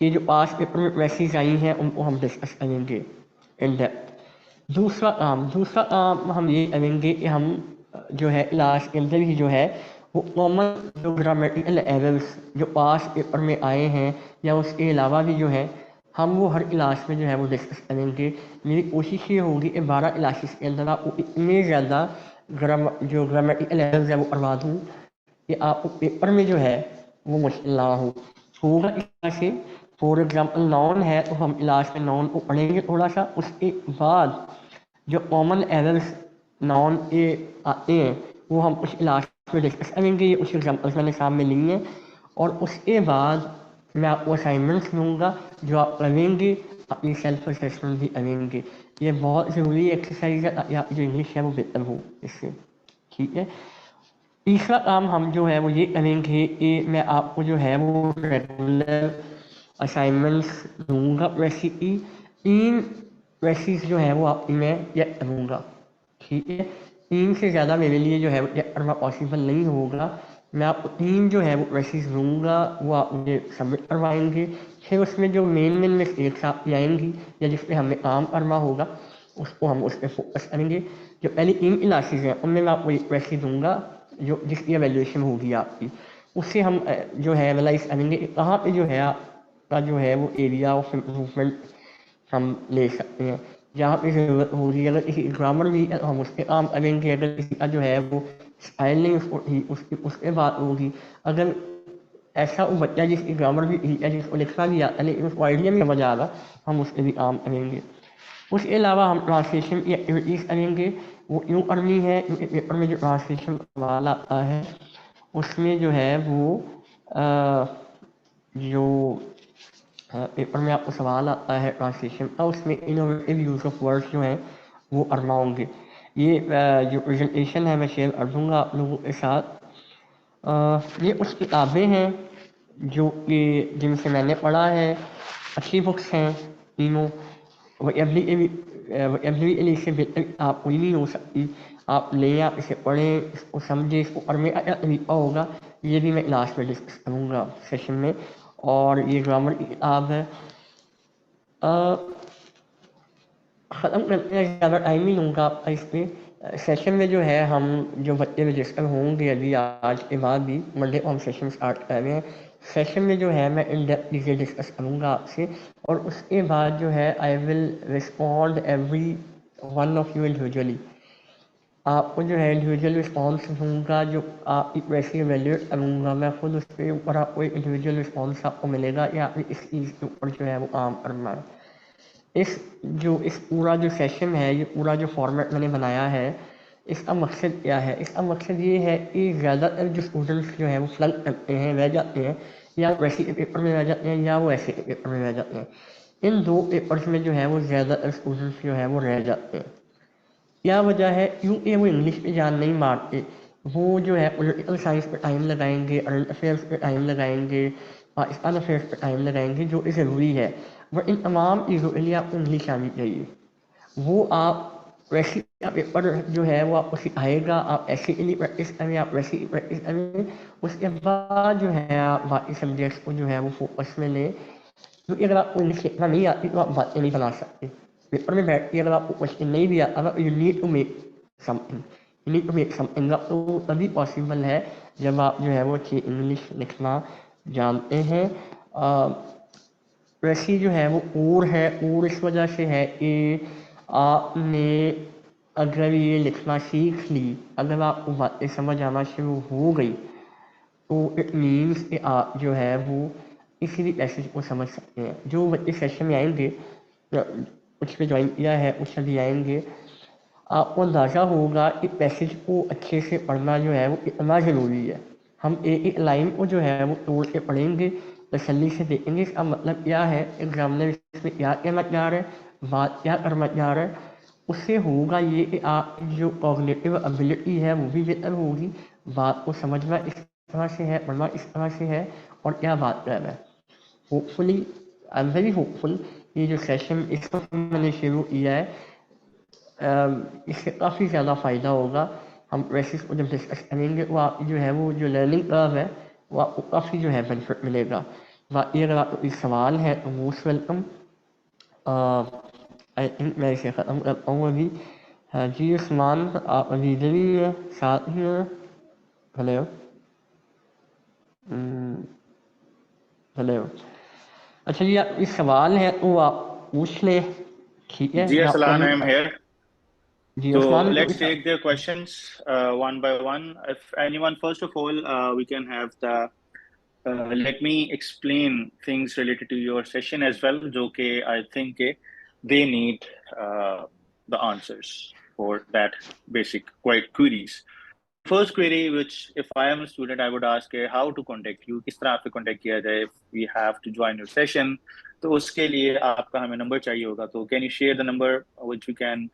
ये जो पास पेपर में क्वेश्चंस आई हैं उनको हम डिस्कस करेंगे इन डेप्थ। दूसरा काम हम ये करेंगे कि हम जो है क्लास के अंदर ही जो है वो कॉमन जो ग्रामेटिकल एरर्स जो पास पेपर में आए हैं या उसके अलावा भी जो है हम वो हर क्लास में जो है वो डिस्कस करेंगे। मेरी कोशिश ये होगी कि 12 क्लासेस के अंदर आपको इतने ज़्यादा जो ग्रामेटिकल एरर्स है वो करवा दूँ कि आपको पेपर में जो है वो मुश्किल ना हो। होगा इस तरह से, फॉर एग्जाम्पल नाउन है तो हम इलाज में नाउन को पढ़ेंगे थोड़ा सा, उसके बाद जो कॉमन एरर्स नाउन के आते हैं वो हम उस इलाज में डिस्कस करेंगे। ये कुछ एग्जाम्पल्स मैंने सामने लिए हैं और उसके बाद मैं आपको असाइनमेंट्स दूंगा जो आप करेंगे, अपनी सेल्फ असेसमेंट भी करेंगे। ये बहुत ज़रूरी एक्सरसाइज है ताकि आपकी जो इंग्लिश है वो बेहतर हो इससे, ठीक है। तीसरा काम हम जो है वो ये करेंगे कि मैं आपको जो है वो रेगुलर असाइनमेंट्स दूंगा। वैसी की 3 वैसीज जो है वो आपकी मैं चेक करूँगा, ठीक है। 3 से ज़्यादा मेरे लिए जो है वो चेक करना पॉसिबल नहीं होगा। मैं आपको 3 जो है वो वैसीज दूंगा, वो आप मुझे सबमिट करवाएंगे। फिर उसमें जो मेन मिस्टेक्स आपकी आएंगी या जिस पे हमें काम करना होगा उसको हम उस पर फोकस करेंगे। जो पहली 3 क्लासेज हैं उनमें मैं आपको एक वैसी दूंगा जो जिसकी एवेल्यूएशन होगी आपकी, उससे हम जो है एनालाइज करेंगे कहाँ पे जो है आपका जो है वो एरिया ऑफ इम्प्रूवमेंट हम ले सकते हैं। जहाँ पे ज़रूरत होगी, अगर किसी ग्रामर भी है तो हम उस पर काम करेंगे। अगर किसी का जो है वो स्टाइल नहीं उसको ठीक उसकी उस पर बात होगी। अगर ऐसा वो बच्चा जिसकी ग्रामर भी ठीक है, जिसको लिखना भी आता है लेकिन उसको आइडिया नहीं समझ आ रहा, हम उस पर भी काम करेंगे। उसके अलावा हम ट्रांसलेशन की एक्टिविटीज़ करेंगे। वो यूँ करनी है क्योंकि पेपर में जो ट्रांसलेशन सवाल आता है उसमें जो है वो जो पेपर में आपको सवाल आता है ट्रांसलेशन का, उसमें इनोवेटिव यूज़ ऑफ वर्ड्स जो हैं वो करना होंगे। ये जो प्रेजेंटेशन है मैं शेयर कर दूँगा आप लोगों के साथ। ये कुछ किताबें हैं जो कि जिनसे मैंने पढ़ा है, अच्छी बुक्स हैं तीनों। वोकेबलरी से बेहतर आप कोई नहीं हो सकती। आप लें, आप इसे पढ़ें, इसको समझें, इसको पढ़ने का क्या तरीका होगा ये भी मैं लास्ट में डिस्कस करूँगा सेशन में। और ये ग्रामर की किताब है। ख़त्म करते हैं, ज़्यादा टाइम नहीं लूँगा आपका इस पर। सेशन में जो है हम जो बच्चे रजिस्टर होंगे अभी आज के बाद भी मंडे को हम सेशन स्टार्ट कर रहे हैं। सेशन में जो है मैं इन डेप्थ चीज़ें डिस्कस करूँगा आपसे और उसके बाद जो है I will respond every one of you individually. आपको जो है इंडिविजुअल रिस्पॉन्स दूँगा, जो आपकी वैसे इवैल्यूएट करूँगा मैं खुद, उस पे ऊपर आपको एक इंडिविजुअल रिस्पॉन्स आपको मिलेगा कि आपने इस चीज़ के ऊपर जो है वो काम करना है। इस पूरा जो सेशन है, ये पूरा जो फॉर्मेट मैंने बनाया है, इसका मकसद क्या है? इसका मकसद ये है कि ज़्यादातर जो स्टूडेंट्स जो हैं वो फ्लंक करते हैं, रह जाते हैं, या वैसे के पेपर में रह जाते हैं या वो ऐसे के पेपर में रह जाते हैं। इन 2 पेपर्स में जो है वो ज़्यादातर स्टूडेंट्स जो हैं वो रह जाते हैं। क्या वजह है? क्योंकि वो इंग्लिश पे जान नहीं मारते। वो जो है पॉलिटिकल साइंस पे टाइम लगाएंगे, करंट अफेयर्स पे टाइम लगाएंगे, पाकिस्तान अफेयर्स पे टाइम लगाएंगे, जो कि ज़रूरी है। बट इन तमाम चीज़ों के लिए आपको इंग्लिश आनी चाहिए। वो आप वैसे का पेपर जो है वो आपको सिखाएगा। आप ऐसे के लिए प्रैक्टिस करें, आप वैसे की प्रैक्टिस करें। उसके बाद जो है आप बाकी सब्जेक्ट्स को जो है वो फोकस में लें। क्योंकि अगर आपको इंग्लिश लिखना नहीं आती तो आप बातें नहीं बना सकते। पेपर में बैठ के अगर आपको क्वेश्चन नहीं भी आता ना, you need to make something, you need to make something up, तो तभी पॉसिबल है जब आप जो है वो अच्छी इंग्लिश लिखना जानते हैं। वैसे जो है वो और है, और इस वजह से है कि आपने अगर ये लिखना सीख ली, अगर आपको बातें समझ आना शुरू हो गई, तो इट मीन्स कि आप जो है वो किसी भी पैसेज को समझ सकते हैं। जो बच्चे सेशन में आएंगे, उस पर ज्वाइन किया है, उससे भी आएंगे, आपको अंदाज़ा होगा कि पैसेज को अच्छे से पढ़ना जो है वो कितना ज़रूरी है। हम एक एक लाइन को जो है वो तोड़ के पढ़ेंगे, तसल्ली से देखेंगे इसका मतलब क्या है, एग्जामिनर इसमें क्या कहना चाह रहे हैं, बात क्या करना चाह रहे हैं। उससे होगा ये कि आप जो कॉग्निटिव एबिलिटी है वो भी बेहतर होगी, बात को समझना इस तरह से है, पढ़ना इस तरह से है, और क्या बात कर रहा है। Hopefully, I am very hopeful, ये जो सेशन इस वक्त मैंने शुरू किया है, इससे काफ़ी ज़्यादा फ़ायदा होगा। हम प्रेसेस को जब डिस्कस करेंगे तो आप जो है वो जो लर्निंग कर्व है वो आपको काफ़ी जो है बेनिफिट मिलेगा। बाकी अगर आपको कोई सवाल है तो मोस्ट वेलकम। आई थिंक मैं इसे ख़त्म करता हूँ अभी। हाँ जी उस्मान, आप अभी इधर ही है, साथ ही हैं। Hello, hello. अच्छा जी, आप इस सवाल है तो आप पूछ ले, ठीक है, जी मैं आपको Arsalan, अभी। I am here. Ji So Usman, तो let's इस take their questions one by one. If anyone, first of all, we can have the. Let me explain things related to your session as well, जो कि I think they need uh, the answers for that basic quite queries. First query, which if I am a student, I would ask how to contact you, किस तरह आपसे contact किया जाए if we have to join your session. तो उसके लिए आपका हमें number चाहिए होगा. तो can you share the number which we can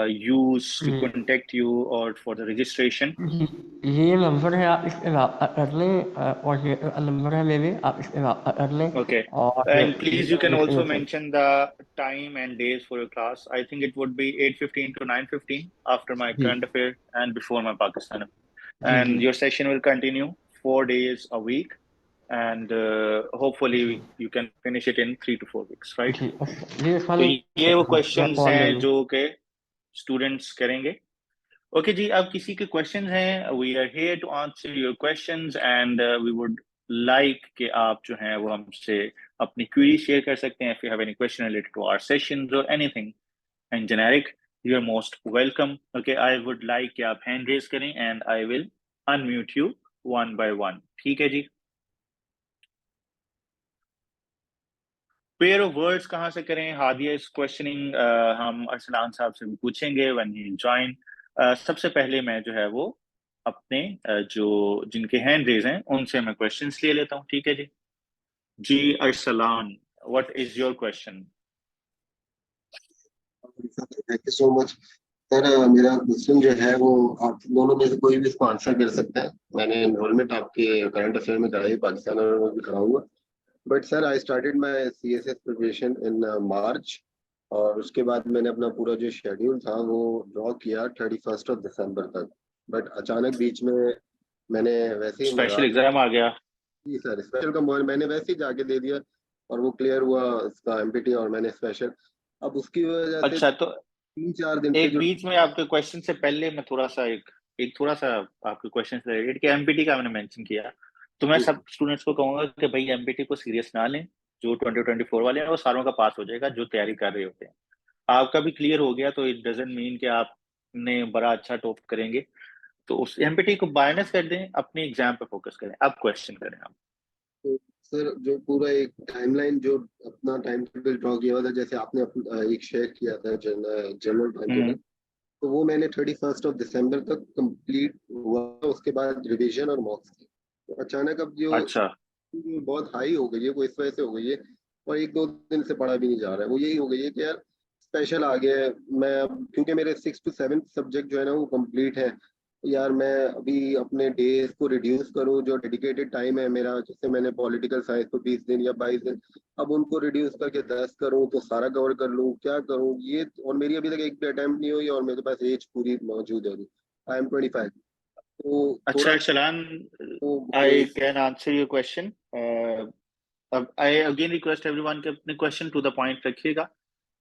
use to contact you or for the registration? ये नंबर है, आप इस पे रब्ता कर लें, और ये नंबर है मेरे, आप इस पे रब्ता कर लें। Okay. और And please, you can also registration mention the time and days for your class. I think it would be 8:15 to 9:15 after my जी current affair and before my Pakistan. जी जी And your session will continue 4 days a week. And hopefully you can finish it in 3 to 4 weeks, right? जी जी तो उस्मान, ये वो मैं questions call ले हैं लूँ। जो के स्टूडेंट्स करेंगे. ओके जी, अब किसी के क्वेश्चंस हैं, we are here to answer your questions and we would like कि आप जो हैं वो हमसे अपनी क्वेरी शेयर कर सकते हैं. If you have any question related to our sessions और anything in generic, you are most welcome. Okay, I would like कि आप हैंड रेज करें and I will unmute you one by one. ठीक है जी. Pair of words कहाँ से करें? हादिया इस क्वेश्चनिंग हम अरसलान साहब से भी पूछेंगे व्हेन ही ज्वाइन. सबसे पहले मैं जो है वो अपने जो जिनके हैंड रेज हैं उनसे मैं क्वेश्चंस ले लेता हूँ. ठीक है जी. जी Arsalan, what is your question? Thank you so much sir. मेरा क्वेश्चन जो है वो आप दोनों में से कोई भी इसको आंसर कर सकता है। मैंने एनरोलमेंट आपके करंट अफेयर में कराई, पाकिस्तान और भी कराऊंगा। But sir I started my CSS preparation in March, और उसके बाद मैंने अपना पूरा जो शेड्यूल था वो ड्रॉ किया 31 दिसंबर तक। बट अचानक बीच में मैंने वैसे ही स्पेशल लगा एग्जाम आ गया? जी सर, स्पेशल का मोबाइल मैंने वैसे ही जाके दे दिया और वो क्लियर हुआ उसका एमपीटी, और मैंने स्पेशल अब उसकी वजह से अच्छा, तो 3-4 दिन से एक जो बीच में आपके क्वेश्चन से पहले मैं थोड़ा सा एक एक थोड़ा सा आपके क्वेश्चन से रिलेटेड कि एमपीटी का मैंने मेंशन किया, तो मैं सब स्टूडेंट्स को कहूंगा कि भाई एमपीटी को सीरियस ना लें. जो 2024 वाले हैं वो सारों का पास हो जाएगा जो तैयारी कर रहे होते हैं. आपका भी क्लियर हो गया तो इट डजंट मीन कि आपने बड़ा अच्छा टॉप करेंगे. तो उस एमपीटी को माइनस कर दें, अपने एग्जाम पे फोकस करें. अब क्वेश्चन करें आप. तो सर जो पूरा एक टाइमलाइन जो अपना टाइम टेबल ड्रॉ किया हुआ था, जैसे आपने एक शेयर किया था जनरल टाइम टेबल, हम्म. तो वो मैंने 31 दिसंबर तक कंप्लीट हुआ। उसके बाद रिवीजन और मॉक्स की, तो अचानक अब जो अच्छा. बहुत हाई हो गई है वो इस वजह से हो गई है, और 1-2 दिन से पढ़ा भी नहीं जा रहा है। वो यही हो गई है कि यार स्पेशल आ गया है। मैं अब क्योंकि मेरे 6 to 7 सब्जेक्ट जो है ना वो कंप्लीट है, यार मैं अभी अपने डेज को रिड्यूस करूं, जो डेडिकेटेड टाइम है मेरा, जैसे मैंने पॉलिटिकल साइंस को 20 दिन या 22 दिन, अब उनको रिड्यूस करके 10 करूं तो सारा कवर कर लूं, क्या करूं ये। और मेरी अभी तक एक भी अटेम्प्ट नहीं हुई, और मेरे पास एज पूरी मौजूद है अभी, आई एम 25। तो अच्छा थोड़ा अरसलान, वो I can answer your question. अब आई अगेन रिक्वेस्ट एवरीवन कि अपने क्वेश्चन टू द पॉइंट रखिएगा.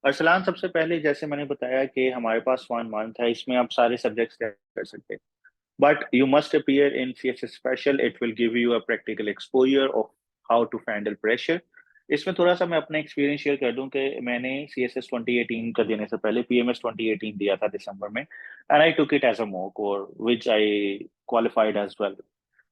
अरसलान, सबसे पहले जैसे मैंने बताया कि हमारे पास 1 मंथ है, इसमें आप सारे सब्जेक्ट्स कर सकते हैं. But you must appear in CSS Special. It will give you a practical exposure of how to handle pressure. इसमें थोड़ा-सा मैं अपना एक्सपीरियंस शेयर कर दूँ कि मैंने सीएसएस 2018 का देने से पहले पीएमएस 2018 दिया था दिसंबर में, and I took it as a mock और which I qualified as well.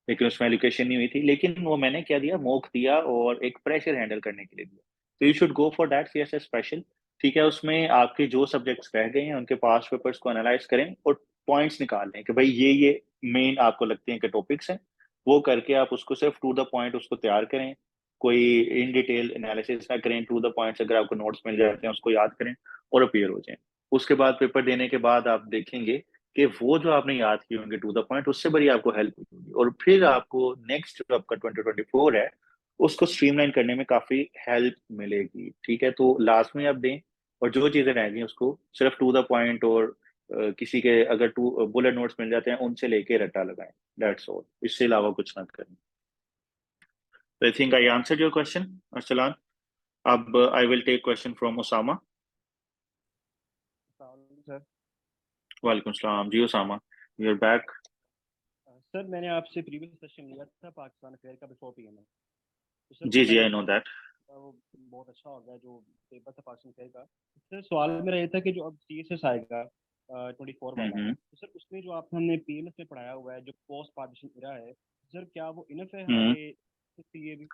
लेकिन उसमें एलोकेशन नहीं हुई थी, लेकिन वो मैंने क्या दिया, मॉक दिया और एक प्रेशर हैंडल करने के लिए दिया। तो you should go for that CSS special, ठीक है? उसमें आपके जो सब्जेक्ट्स रह गए हैं, उनके पास्ट पेपर्स को एनालाइज़ करें और पॉइंट्स निकाल लें कि भई ये मेन आपको लगते हैं कि टॉपिक्स हैं, वो करके आप उसको सिर्फ टू द पॉइंट उसको तैयार करें। कोई इन डिटेल एनालिसिस ना करें, टू द पॉइंट्स अगर आपको नोट्स मिल जाते हैं, उसको याद करें और अपीयर हो जाएँ। उसके बाद पेपर देने के बाद आप देखेंगे कि वो जो आपने याद किए होंगे टू द पॉइंट, उससे बड़ी आपको हेल्प होगी और फिर आपको नेक्स्ट जो आपका 2024 है, उसको स्ट्रीमलाइन करने में काफ़ी हेल्प मिलेगी, ठीक है? तो लास्ट में आप दें और जो चीज़ें रह गई उसको सिर्फ टू द पॉइंट और किसी के अगर टू बुलेट नोट्स मिल जाते हैं, उनसे लेके रट्टा लगाएँ, दैट्स ऑल। इससे अलावा कुछ ना करें। So I think I answered your question, Arsalan. अब I will take question from Osama. Sir वालेकुम सलाम जी ओसामा, you're back. सर मैंने आपसे प्रीवियस सेशन लिया था पाकिस्तान अफेयर का बिफोर पीएमए। तो सर जी वो जी मैंने आई नो दैट। वो बहुत अच्छा हो गया जो पेपर था पाकिस्तान अफेयर का। सर सवाल मेरा ये था कि जो अब सीएसएस आएगा 24 वाला, हम्म तो सर उसमें जो आपने हमने पीएमएस में पढ़ाया हुआ है जो पोस्ट पार्टीशन इरा है, सर क्या वो इनफ है हम्म हमारे लिए भी?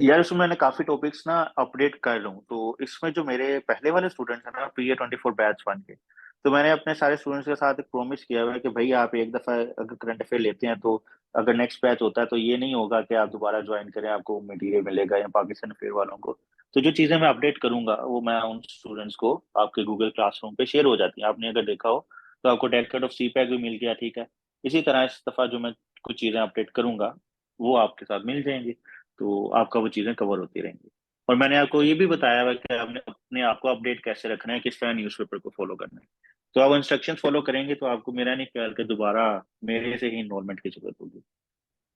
यार इसमें मैंने काफी टॉपिक्स ना अपडेट कर लूँ, तो इसमें जो मेरे पहले वाले स्टूडेंट्स हैं ना पीए 24 बैच वन के, तो मैंने अपने सारे स्टूडेंट्स के साथ एक प्रॉमिस किया हुआ है कि भाई आप एक दफा अगर करंट अफेयर लेते हैं तो अगर नेक्स्ट बैच होता है तो ये नहीं होगा कि आप दोबारा ज्वाइन करें, आपको मटेरियल मिलेगा या पाकिस्तान अफेयर वालों को। तो जो चीजें मैं अपडेट करूंगा वो मैं उन स्टूडेंट्स को आपके गूगल क्लासरूम पे शेयर हो जाती है, आपने अगर देखा हो तो आपको डेट ऑफ सी पैक भी मिल गया, ठीक है? इसी तरह इस दफा जो मैं कुछ चीजें अपडेट करूंगा वो आपके साथ मिल जाएंगी, तो आपका वो चीज़ें कवर होती रहेंगी। और मैंने आपको ये भी बताया हुआ है कि आपने अपने आप को अपडेट कैसे रखना है, किस तरह न्यूज़पेपर को फॉलो करना है। तो आप इंस्ट्रक्शंस फॉलो करेंगे तो आपको मेरा नहीं ख्याल कि दोबारा मेरे से ही इनरोलमेंट की जरूरत होगी।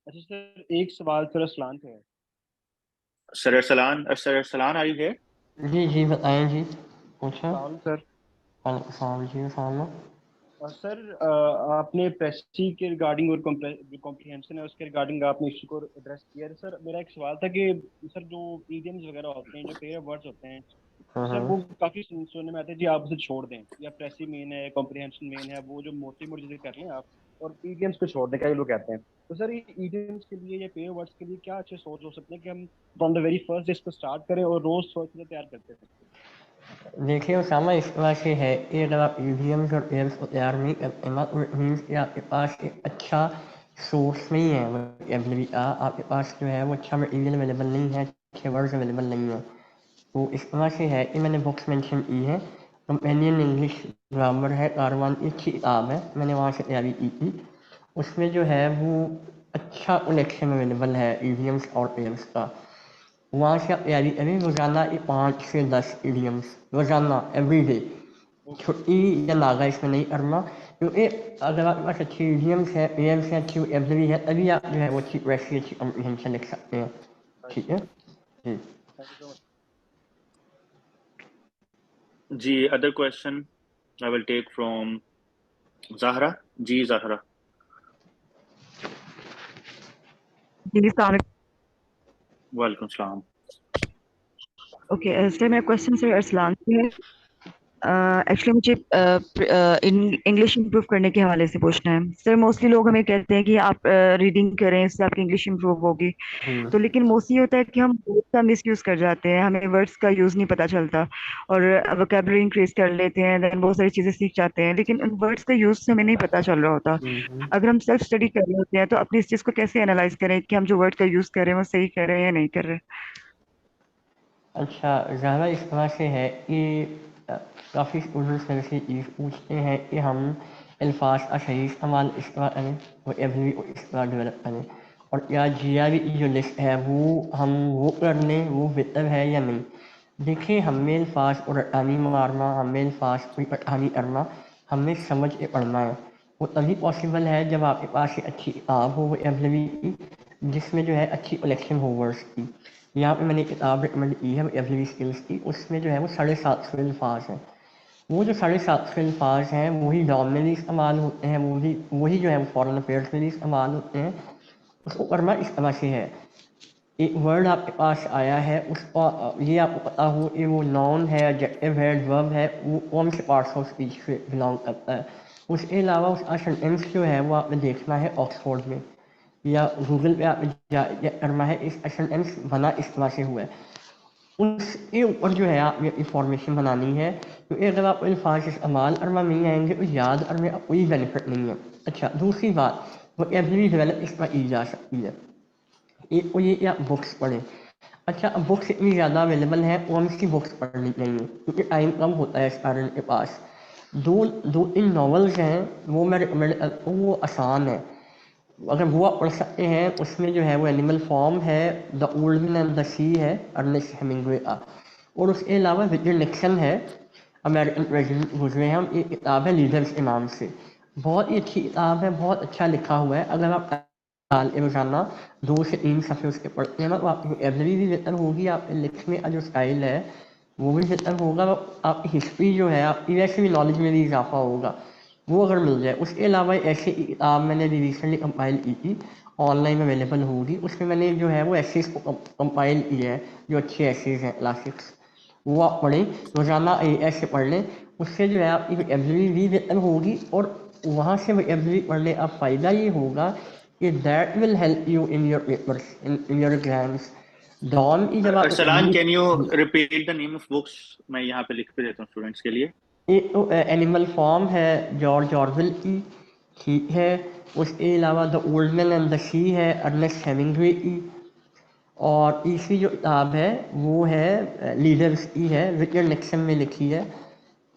अच्छा सर एक सवाल सर असलान से है। Sir Arsalan are you here? जी जी बताएं जी, पूछा। सलाम सर। वालेकुम सलाम जी ओसामा। सर आपने प्रेस्टी के रिगार्डिंग और जो कॉम्प्रिहेंशन है उसके रिगार्डिंग आपने इशू को एड्रेस किया है। सर मेरा एक सवाल था कि सर जो इडियम्स वगैरह होते हैं जो पेयर वर्ड्स होते हैं, तो सर वो काफी सुनने में आते हैं जी आप उसे छोड़ दें या प्रेसी मेन है कॉम्प्रिहेंशन मेन है, वो जो मोटी मोटी चीजें कर लें आप और इडियम्स को छोड़ दें, कई लोग कहते हैं। तो सर ये इडियम्स के लिए या पेयर वर्ड्स के लिए क्या अच्छे सोच हो सकते हैं कि हम from the very first day इसको स्टार्ट करें और रोज सोच के तैयार करते हैं? देखिए उसामा, इस तरह से है कि अगर आप ईवीएम्स और एम्स को तैयार नहीं करते ना, तो इट मीन्स कि आपके पास एक अच्छा सोर्स नहीं है वोकेबलरी का, आपके पास जो है वो अच्छा मटेरियल अवेलेबल नहीं है, अच्छे वर्ड्स अवेलेबल नहीं है। तो इस तरह से है कि मैंने बुक्स मेंशन की है। कंपेनियन इंग्लिश ग्रामर है, कारवान की अच्छी किताब है, मैंने वहाँ से तैयारी की थी। उसमें जो है वो अच्छा कलेक्शन अवेलेबल है ईवीएम्स और एम्स का। वहाँ से आप तैयारी करें रोज़ाना 5 से 10 इडियम्स रोज़ाना एवरीडे। छुट्टी या नागा इसमें नहीं करना, क्योंकि अगर आपके पास अच्छी इडियम्स है, एम्स है, अच्छी वोकेबलरी है, तभी आप जो है वो अच्छी वैसी अच्छी कॉम्प्रिहेंशन लिख सकते हैं। ठीक है जी। Thank you so much. जी other question I will take from Zahra. जी ज़ाहरा। जी सलाम। वालेकुम सलाम। ओके सर मेरा क्वेश्चन सर अरसलान से है। एक्चुअली मुझे इंग्लिश इंप्रूव करने के हवाले से पूछना है सर। मोस्टली लोग हमें कहते हैं कि आप रीडिंग करें, इससे आपकी इंग्लिश इंप्रूव होगी। तो लेकिन मोस्टली होता है कि हम वर्ड्स का मिस यूज कर जाते हैं, हमें वर्ड्स का यूज नहीं पता चलता और वोकेबलरी इंक्रीज कर लेते हैं, देन बहुत सारी चीजें सीख जाते हैं, लेकिन उन वर्ड्स का यूज हमें नहीं पता चल रहा होता। अगर हम सेल्फ स्टडी कर रहे होते हैं तो अपनी इस चीज को कैसे एनालाइज करें कि हम जो वर्ड का यूज कर रहे हैं वो सही कर रहे हैं या नहीं कर रहे? अच्छा, ज़्यादा इस तरह से है कि काफ़ी स्टूडेंट्स मेरे से चीज़ पूछते हैं कि हम अल्फाज का सही इस्तेमाल इस तरह करें, वोकेबलरी को इस तरह डेवलप करें, और क्या जीआरई की जो लिस्ट है वो हम वो कर लें, वो बेहतर है या नहीं। देखिए, हमें अल्फाज को रटानी मारना, हमें अल्फाज को इकट्ठानी करना, हमें समझ के पढ़ना है। वो तभी पॉसिबल है जब आपके पास एक अच्छी किताब हो वोकेबलरी की, जिसमें जो है अच्छी कलेक्शन हो वर्ड्स की। यहाँ पे मैंने किताब रिकमेंड की है वोकेबलरी स्किल्स की, उसमें जो है वो 750 अल्फाज हैं। वो जो 750 अल्फाज हैं वही जॉब में भी इस्तेमाल होते हैं, वही जो है वो फॉरेन अफेयर्स में भी इस्तेमाल होते हैं। उसको करना इस तरह से है एक वर्ड आपके पास आया है उसका ये आपको पता हो कि वो नाउन है, एडजेक्टिव है, वर्ब है, वो कौन से पार्ट्स ऑफ स्पीच से बिलोंग करता है। उसके अलावा उसका सेंटेंस जो है वो आपने देखना है ऑक्सफोर्ड में या गूगल पे आपने चेक करना है इस सेंटेंस बना इस तरह से हुआ है। उसके ऊपर जो है आपने इंफॉर्मेशन बनानी है, क्योंकि अगर आपको अल्फाज इस्तेमाल करना नहीं आएंगे तो याद करने का कोई बेनिफिट नहीं है। अच्छा, दूसरी बात, वो एवरी डेवलप इसमें की जा सकती है। एक तो ये कि आप बुक्स पढ़ें। अच्छा, अब बुक्स इतनी ज़्यादा अवेलेबल है, कौन सी बुक्स पढ़नी चाहिए, क्योंकि टाइम कम होता है स्टूडेंट के पास। दो दो तीन नॉवेल्स हैं वो मैं रिकमेंड करता हूँ, वो आसान है, अगर वो आप पढ़ सकते हैं। उसमें जो है वो एनिमल फॉर्म है, The Old Man and the Sea है अर्नेस्ट हेमिंग्वे का, और उसके अलावा रिचर्ड निक्सन है, अमेरिकन प्रेसिडेंट गुजरे हैं, एक किताब है लीडर्स के नाम से। बहुत ही अच्छी किताब है, बहुत अच्छा लिखा हुआ है। अगर आप साल के रोजाना 2 से 3 सफ़े उसके पढ़ते हैं ना, तो आपकी वोकेबलरी भी बेहतर होगी, आपके लिखने का जो स्टाइल है वो भी बेहतर होगा, आपकी हिस्ट्री जो है, आपकी वैसे भी नॉलेज में भी इजाफा होगा, वो अगर मिल जाए। उसके अलावा ऐसे ही किताब मैंने अभी रिसेंटली कंपाइल की थी, ऑनलाइन अवेलेबल होगी, उसमें मैंने जो है वो एसेस को कंपाइल किया है, जो अच्छे एसेस हैं क्लासिक्स, वो आप पढ़ें, रोजाना ऐसे पढ़ लें। उससे जो है आपकी वोकेबलरी भी बेहतर होगी, और वहाँ से वोकेबलरी पढ़ने का फ़ायदा ये होगा कि that will help you in your papers, in your exams. डॉन की जब आप Arsalan, can you repeat the name of books? मैं यहाँ पे लिख के देता हूँ स्टूडेंट्स के लिए। एक तो एनिमल फॉर्म है जॉर्ज ऑरवेल की, ठीक है। उसके अलावा The Old Man and the Sea है अर्नेस्ट हेमिंग्वे की, और तीसरी जो किताब है वो है लीडर्स की है, रिचर्ड निक्सन ने लिखी है।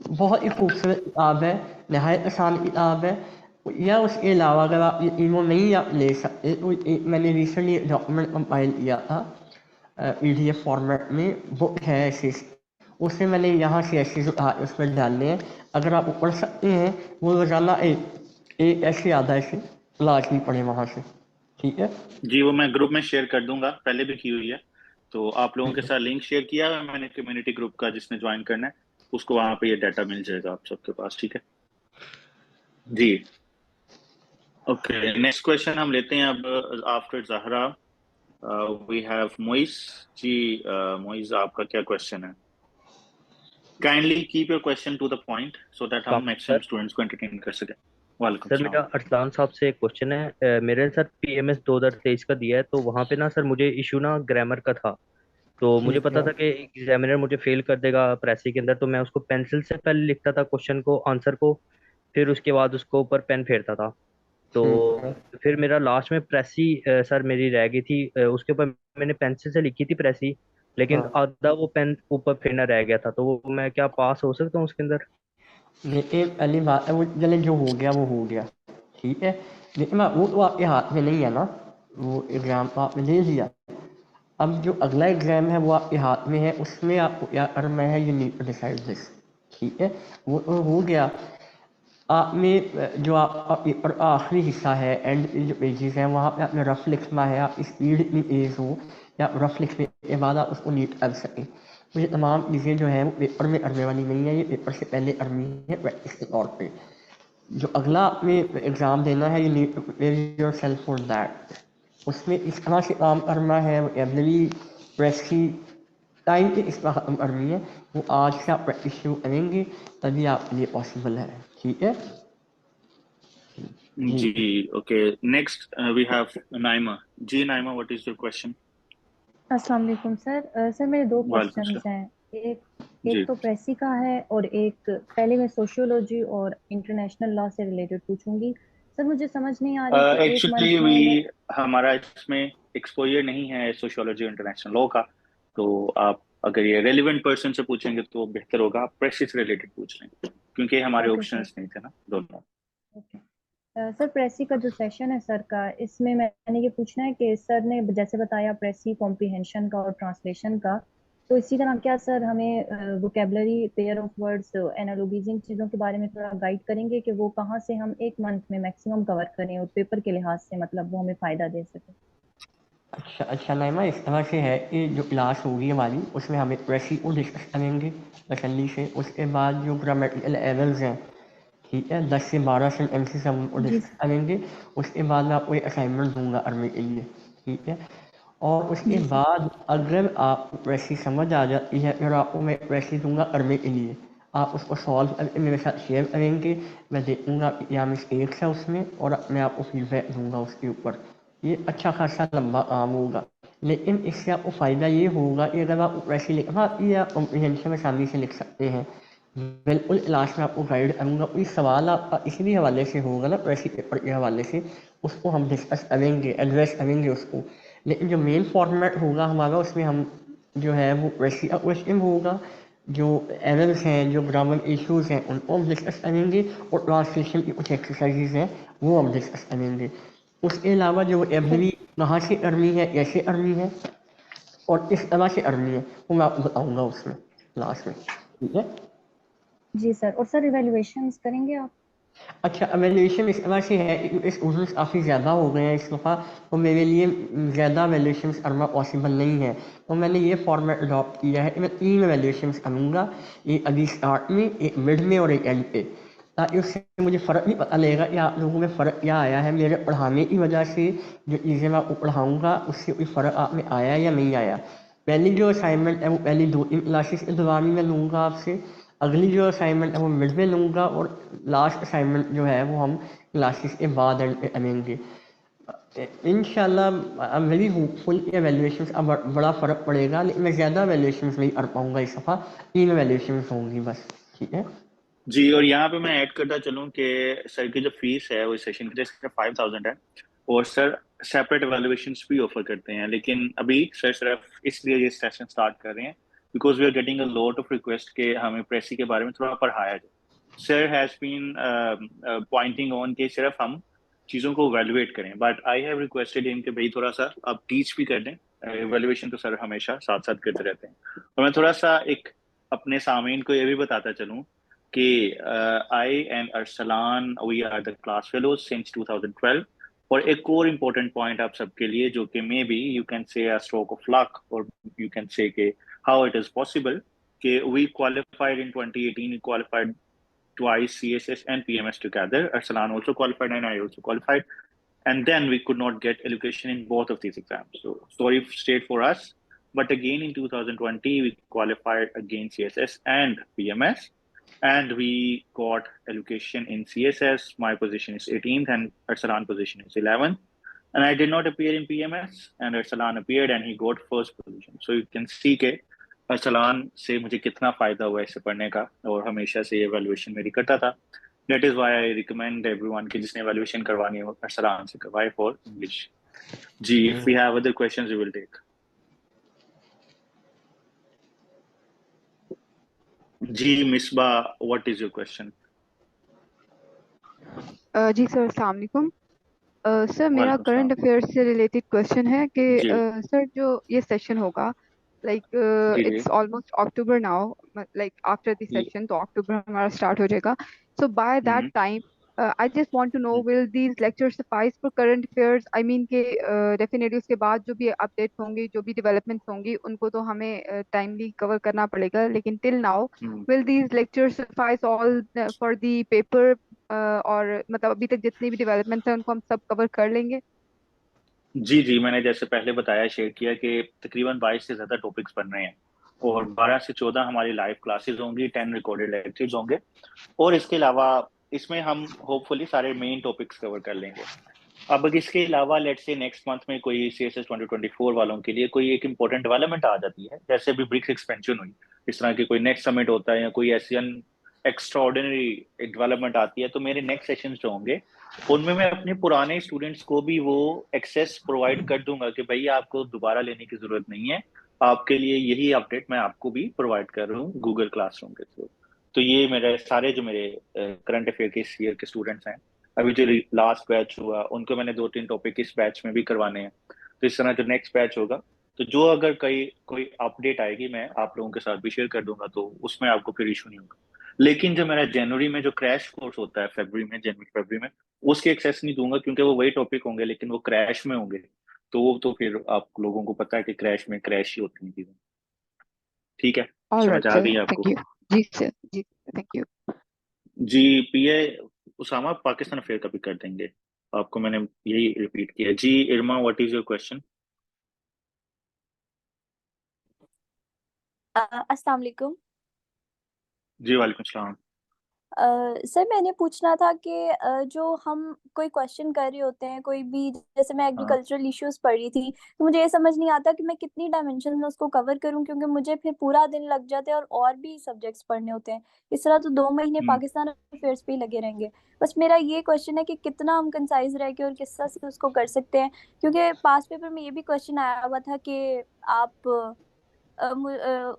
बहुत ही खूबसूरत किताब है, नहायत आसान किताब है। या उसके अलावा अगर आप ये तीनों नहीं आप ले सकते तो एक मैंने रिसेंटली डॉक्यूमेंट कंपाइल किया था PDF फॉर्मेट में, बुक है ऐसे, उससे मैंने यहाँ से ऐसे उस पर डालने हैं। अगर आप पढ़ सकते हैं वो रोजाना एक ऐसे आधा ऐसे लाजमी पढ़े वहाँ से, ठीक है। जी, वो मैं ग्रुप में शेयर कर दूंगा, पहले भी की हुई है। तो आप लोगों के ठीक है। साथ लिंक शेयर किया है मैंने कम्युनिटी ग्रुप का, जिसने ज्वाइन करना है उसको वहां पे ये डाटा मिल जाएगा आप सबके पास, ठीक है जी। ओके, नेक्स्ट क्वेश्चन हम लेते हैं अब। After Zahra we have Moiz ji. Moiz, आपका क्या क्वेश्चन है? Kindly keep your question to the point so that हम मैक्सिमम सर स्टूडेंट्स को एंटरटेन कर सकें। वालेकुम सर सलाम। मेरा अरसलान साहब से एक क्वेश्चन है। मेरे सर PMS 2023 का दिया है, तो वहाँ पे ना सर मुझे इशू ना ग्रामर का था। तो मुझे ठीक पता है। था कि एग्जामिनर मुझे फेल कर देगा प्रेसी के अंदर, तो मैं उसको पेंसिल से पहले लिखता था क्वेश्चन को, आंसर को, फिर उसके बाद उसको ऊपर पेन फेरता था। तो ठीक है। फिर मेरा लास्ट में प्रेसी सर मेरी रह गई थी, उसके ऊपर मैंने पेंसिल से लिखी थी प्रेसी, लेकिन हाँ, आधा वो पेन ऊपर फेरना रह गया था। तो वो मैं क्या पास हो सकता हूँ उसके अंदर? लेकिन पहली बात है वो चले, जो हो गया वो हो गया, ठीक है। लेकिन वो तो आपके हाथ में नहीं है ना, वो एग्ज़ाम तो आपने दे दिया। अब जो अगला एग्ज़ाम है वो आपके हाथ में है, उसमें आपको क्या करना है, you need to decide this, ठीक है। वो तो हो गया। आपने जो आपका पेपर का आखिरी हिस्सा है, एंड जो पेजेस हैं वहाँ पे आपने रफ लिखना है, आप स्पीड इतनी तेज़ हो या रफ लिखने के बाद आप उसको नीट कर सकें। तो ये तमाम चीज़ें जो हैं वो पेपर में करने वाली नहीं है, ये पेपर से पहले करनी है प्रैक्टिस के तौर पे। जो अगला आपने एग्ज़ाम देना है, you need to prepare yourself for that. उसमें इस तरह से काम करना है, वोकेबलरी, प्रेस की टाइम पे इस तरह ख़त्म करनी है। वो आज से आप प्रैक्टिस शुरू करेंगे तभी आपके लिए पॉसिबल है, ठीक है जी। जी okay, next we have Naima जी। Naima, what is your question? अस्सलाम वालेकुम सर। सर मेरे दो वालेकुम क्वेश्चंस सलाम हैं। एक जी। एक तो प्रेसी का है, और एक पहले मैं सोशियोलॉजी और इंटरनेशनल लॉ से रिलेटेड पूछूंगी। सर मुझे समझ नहीं आ रही कि एक एक्चुअली मंथ वी में मैं हमारा इसमें एक्सपोजर नहीं है सोशियोलॉजी इंटरनेशनल लॉ का, तो आप अगर ये रेलिवेंट पर्सन से पूछेंगे तो बेहतर होगा आप प्रेस से रिलेटेड पूछ लें, क्योंकि हमारे ओके सर। ऑप्शंस नहीं थे ना दोनों। ओके सर, प्रेसी का जो सेशन है सर का, इसमें मैंने ये पूछना है कि सर ने जैसे बताया प्रेसी कॉम्प्रिहेंशन का और ट्रांसलेशन का, तो इसी तरह क्या सर हमें vocabulary, pair of words, analogies, इन चीज़ों के बारे में थोड़ा गाइड करेंगे कि वो कहाँ से हम एक मंथ में मैक्सिमम कवर करें और पेपर के लिहाज से मतलब वो हमें फ़ायदा दे सके। अच्छा अच्छा नाइमा, इस तरह से है कि जो क्लास होगी हमारी उसमें हमें प्रेसी को डिस्कस करेंगे तसल्ली से। उसके बाद जो ग्रामेटिकल एरर्स हैं, ठीक है, 10 से 12 सेंटेंसेस हम उनको जी डिस्कस सर। करेंगे। उसके बाद मैं आपको एक असाइनमेंट दूंगा करने के लिए, ठीक है। और उसके जी बाद अगर आपको प्रेसी समझ आ जाती है फिर आपको मैं प्रेसी दूंगा करने के लिए, आप उसको सॉल्व करके मेरे साथ शेयर करेंगे, मैं देखूंगा कि क्या मिस्टेक्स है उसमें और मैं आपको फीडबैक दूंगा उसके ऊपर। ये अच्छा खासा लंबा काम होगा, लेकिन इससे आपको फ़ायदा ये होगा कि अगर आप प्रेसी लिखना आती है आप कॉम्प्रिहेंशन में आसानी से लिख सकते हैं। बिल्कुल लास्ट में आपको गाइड करूँगा, कोई सवाल आपका इसी भी हवाले से होगा ना प्रेसी पेपर के हवाले से, उसको हम डिस्कस करेंगे, एड्रेस करेंगे उसको। लेकिन जो मेन फॉर्मेट होगा हमारा उसमें हम जो है वो प्रेसी का क्वेश्चन होगा, जो एरर्स हैं, जो ग्रामर इश्यूज हैं उनको हम डिस्कस करेंगे और ट्रांसलेशन की कुछ एक्सरसाइजेज हैं वो हम डिस्कस करेंगे। उसके अलावा जो एवरी कहाँ से करनी है, कैसे करनी है और किस तरह से करनी है वो मैं आपको बताऊँगा उसमें लास्ट में, ठीक है। जी सर। और सर इवेल्युएशंस करेंगे आप? अच्छा, वैल्यूएशन इस तरह से है, स्टूडेंट्स काफ़ी ज़्यादा हो गए हैं इस दफ़ा, तो मेरे लिए ज़्यादा वैल्यूएशंस करना पॉसिबल नहीं है, तो मैंने ये फॉर्मेट अडॉप्ट किया है कि मैं 3 वैल्यूएशंस करूँगा, एक अभी स्टार्ट में, एक मिड में और एक एंड पे, ताकि उससे मुझे फ़र्क भी पता लगेगा कि आप लोगों में फ़र्क क्या आया है मेरे पढ़ाने की वजह से, जो चीज़ें मैं आपको पढ़ाऊँगा उससे कोई फ़र्क आप में आया या नहीं आया। पहली जो असाइनमेंट है वो पहली 2-3 क्लासेस के दौरान ही मैं लूँगा आपसे, अगली जो असाइनमेंट है वो मिड में लूँगा और लास्ट असाइनमेंट जो है वो हम क्लासेस के बाद एंड पे करेंगे। इंशाल्लाह आई एम वेरी होपफुल कि वैल्यूएशंस का बड़ा फ़र्क पड़ेगा, लेकिन मैं ज़्यादा वैल्यूएशंस नहीं कर पाऊँगा इस दफ़ा, 3 वैल्यूएशंस होंगी बस, ठीक है। जी, और यहाँ पे मैं ऐड करता चलूँ कि सर की जो फीस है वो इस सेशन के लिए सिर्फ 5000 है, और सर सेपरेट एवेल्युएशंस भी ऑफर करते हैं, लेकिन अभी सर सिर्फ इसलिए ये सेशन स्टार्ट कर रहे हैं because we are getting a lot of request के हमें प्रेसी के बारे में थोड़ा पढ़ाया जाए। Sir has been pointing on कि सिर्फ हम चीज़ों को एवेल्युएट करें, but I have requested him कि भाई थोड़ा सा आप टीच भी कर दें। एवेल्युएशन तो सर हमेशा साथ साथ करते रहते हैं, तो मैं थोड़ा सा एक अपने सामीन को ये भी बताता चलूँ कि I and Arsalan we are the class fellows since 2012, और एक और इम्पोर्टेंट पॉइंट आप सबके लिए जो कि may be you can say a stroke of luck और यू कैन से कि हाउ इट इज पॉसिबल कि we qualified in 2018, we qualified twice CSS and PMS together. Arsalan also qualified and I also qualified, and then we could not get allocation in both of these exams. So story straight for us, but again in 2020 we qualified again CSS and PMS, and we got allocation in CSS. My position is 18th and Arsalan position is 11th. And I did not appear in PMS, and Arsalan appeared and he got first position. So you can see के Arsalan से मुझे कितना फायदा हुआ इसे पढ़ने का, और हमेशा से ये evaluation मेरी करता था. That is why I recommend everyone कि जिसने evaluation करवानी हो Arsalan से करवाए for English. जी, if we have other questions we will take. जी Misbah, what is your question? जी सर, अस्सलाम वालेकुम। सर मेरा वालेकुम करंट सलाम। अफेयर्स से रिलेटेड क्वेश्चन है कि जी सर जो ये सेशन होगा, लाइक जी जी it's almost October now, like after the जी। सेशन तो अक्टूबर हमारा स्टार्ट हो जाएगा। So by that hmm time I just want to know hmm. Will these lectures suffice for current affairs, I mean के definitely उसके बाद जो भी अपडेट्स होंगी, जो भी डेवलपमेंट्स होंगी, उनको तो हमें टाइमली कवर करना पड़ेगा, लेकिन till now hmm. Will these lectures suffice all for the paper, और मतलब अभी तक जितनी भी डेवलपमेंट्स हैं उनको हम सब कवर कर लेंगे? जी जी, मैंने जैसे पहले बताया, शेयर किया कि तकरीबन 22 से ज़्यादा टॉपिक्स बन रहे हैं, और 12 से 14 हमारी लाइव क्लासेस होंगी, 10 रिकॉर्डेड लेक्चर्स होंगे, और इसके अलावा इसमें हम होपफुली सारे मेन टॉपिक्स कवर कर लेंगे। अब अगर इसके अलावा लेट्स से नेक्स्ट मंथ में कोई CSS 2024 वालों के लिए कोई एक इंपॉर्टेंट डेवलपमेंट आ जाती है, जैसे अभी ब्रिक्स एक्सपेंशन हुई, इस तरह की कोई नेक्स्ट समिट होता है या कोई ऐसी एक्स्ट्रा ऑर्डिनरी डेवलपमेंट आती है, तो मेरे नेक्स्ट सेशंस जो होंगे उनमें मैं अपने पुराने स्टूडेंट्स को भी वो एक्सेस प्रोवाइड कर दूंगा कि भाई आपको दोबारा लेने की जरूरत नहीं है, आपके लिए यही अपडेट मैं आपको भी प्रोवाइड कर रहा हूँ गूगल क्लासरूम के थ्रू। तो ये मेरे सारे जो मेरे करंट अफेयर के इस ईयर के स्टूडेंट्स हैं, अभी जो लास्ट बैच हुआ उनको मैंने 2-3 टॉपिक इस बैच में भी करवाने हैं, तो इस तरह जो नेक्स्ट बैच होगा, तो जो अगर कोई अपडेट आएगी मैं आप लोगों के साथ भी शेयर कर दूंगा, तो उसमें आपको फिर इशू नहीं होगा। लेकिन जो मेरा जनवरी में जो क्रैश कोर्स होता है जनवरी फरवरी में, उसके एक्सेस नहीं दूंगा क्योंकि वो वही टॉपिक होंगे लेकिन वो क्रैश में होंगे, तो वो तो फिर आप लोगों को पता है कि क्रैश में क्रैश ही होती है चीजें। ठीक है, समझ ऑलराइट आ सर, गई थैंक आपको? यू। जी सर, जी थैंक यू। जी पीए उसामा पाकिस्तान अफेयर का भी कर देंगे, आपको मैंने यही रिपीट किया। जी Irma, what is your question? अस्सलाम वालेकुम। जी वालेकुम सलाम। सर मैंने पूछना था कि जो हम कोई क्वेश्चन कर रहे होते हैं कोई भी, जैसे मैं हाँ एग्रीकल्चरल इश्यूज पढ़ रही थी, तो मुझे ये समझ नहीं आता कि मैं कितनी डायमेंशन में उसको कवर करूं, क्योंकि मुझे फिर पूरा दिन लग जाता है और भी सब्जेक्ट्स पढ़ने होते हैं। इस तरह तो 2 महीने हम्म। पाकिस्तान अफेयर्स पे ही लगे रहेंगे। बस मेरा ये क्वेश्चन है कि कितना हम कंसाइज रह के और किस तरह से उसको कर सकते हैं, क्योंकि पास पेपर में ये भी क्वेश्चन आया हुआ था कि आप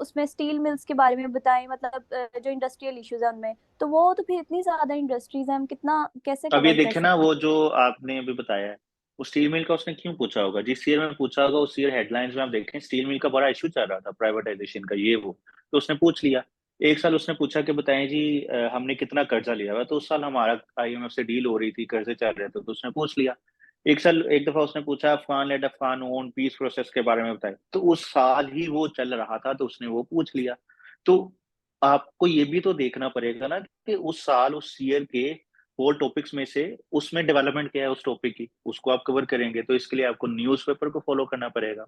उसमें स्टील मिल्स के बारे में बताएं, मतलब जो इंडस्ट्रियल इश्यूज है उनमें, तो वो तो फिर इतनी ज्यादा इंडस्ट्रीज हैं, हम कितना कैसे अब ये कवर कर देखे ना, सकते वो जो आपने अभी बताया है, वो स्टील मिल का उसने क्यों पूछा होगा? जिस ईयर में पूछा होगा उस ईयर हेडलाइंस में आप देखें, स्टील मिल का बड़ा इशू चल रहा था, प्राइवेटाइजेशन का, ये वो। तो उसने पूछ लिया। एक साल उसने पूछा कि बताएं जी, हमने कितना कर्जा लिया हुआ, तो उस साल हमारा आईएमएफ से डील हो रही थी, कर्जे चल रहे थे, तो उसने पूछ लिया। एक साल एक दफा उसने पूछा Afghan led Afghan own peace process के बारे में बताए, तो उस साल ही वो चल रहा था, तो उसने वो पूछ लिया। तो आपको ये भी तो देखना पड़ेगा ना कि उस साल उस ईयर के 4 टॉपिक्स में से उसमें डेवलपमेंट क्या है उस टॉपिक की, उसको आप कवर करेंगे, तो इसके लिए आपको न्यूज़पेपर को फॉलो करना पड़ेगा।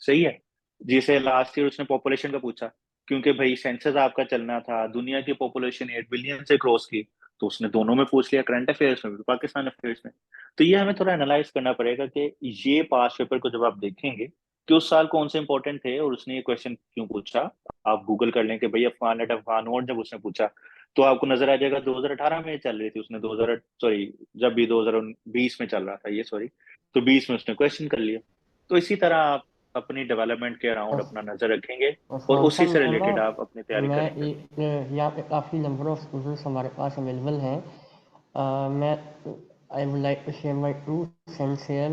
सही है। जैसे लास्ट ईयर उसने पॉपुलेशन का पूछा, क्योंकि भाई सेंसस आपका चलना था, दुनिया की पॉपुलेशन 8 बिलियन से क्रॉस की, तो उसने दोनों में पूछ लिया, करंट अफेयर्स में भी पाकिस्तान अफेयर्स में। तो ये हमें थोड़ा एनालाइज करना पड़ेगा कि ये पास पेपर को जब आप देखेंगे कि उस साल कौन से इंपॉर्टेंट थे और उसने ये क्वेश्चन क्यों पूछा। आप गूगल कर लें कि भाई अफगान एट अफगान और जब उसने पूछा, तो आपको नजर आ जाएगा 2018 में चल रही थी, उसने 2000 सॉरी जब भी 2020 में चल रहा था ये, सॉरी, तो 20 में उसने क्वेश्चन कर लिया। तो इसी तरह आप अपनी डेवलपमेंट के अराउंड अपना नज़र रखेंगे और उस्मान उसी साहब से मैं ना रिलेटेड आप अपनी तैयारी मैं करेंगे। एक यहाँ पे काफ़ी नंबर ऑफ स्टूडेंट्स हमारे पास अवेलेबल हैं। मैं I would like to share my two cents here.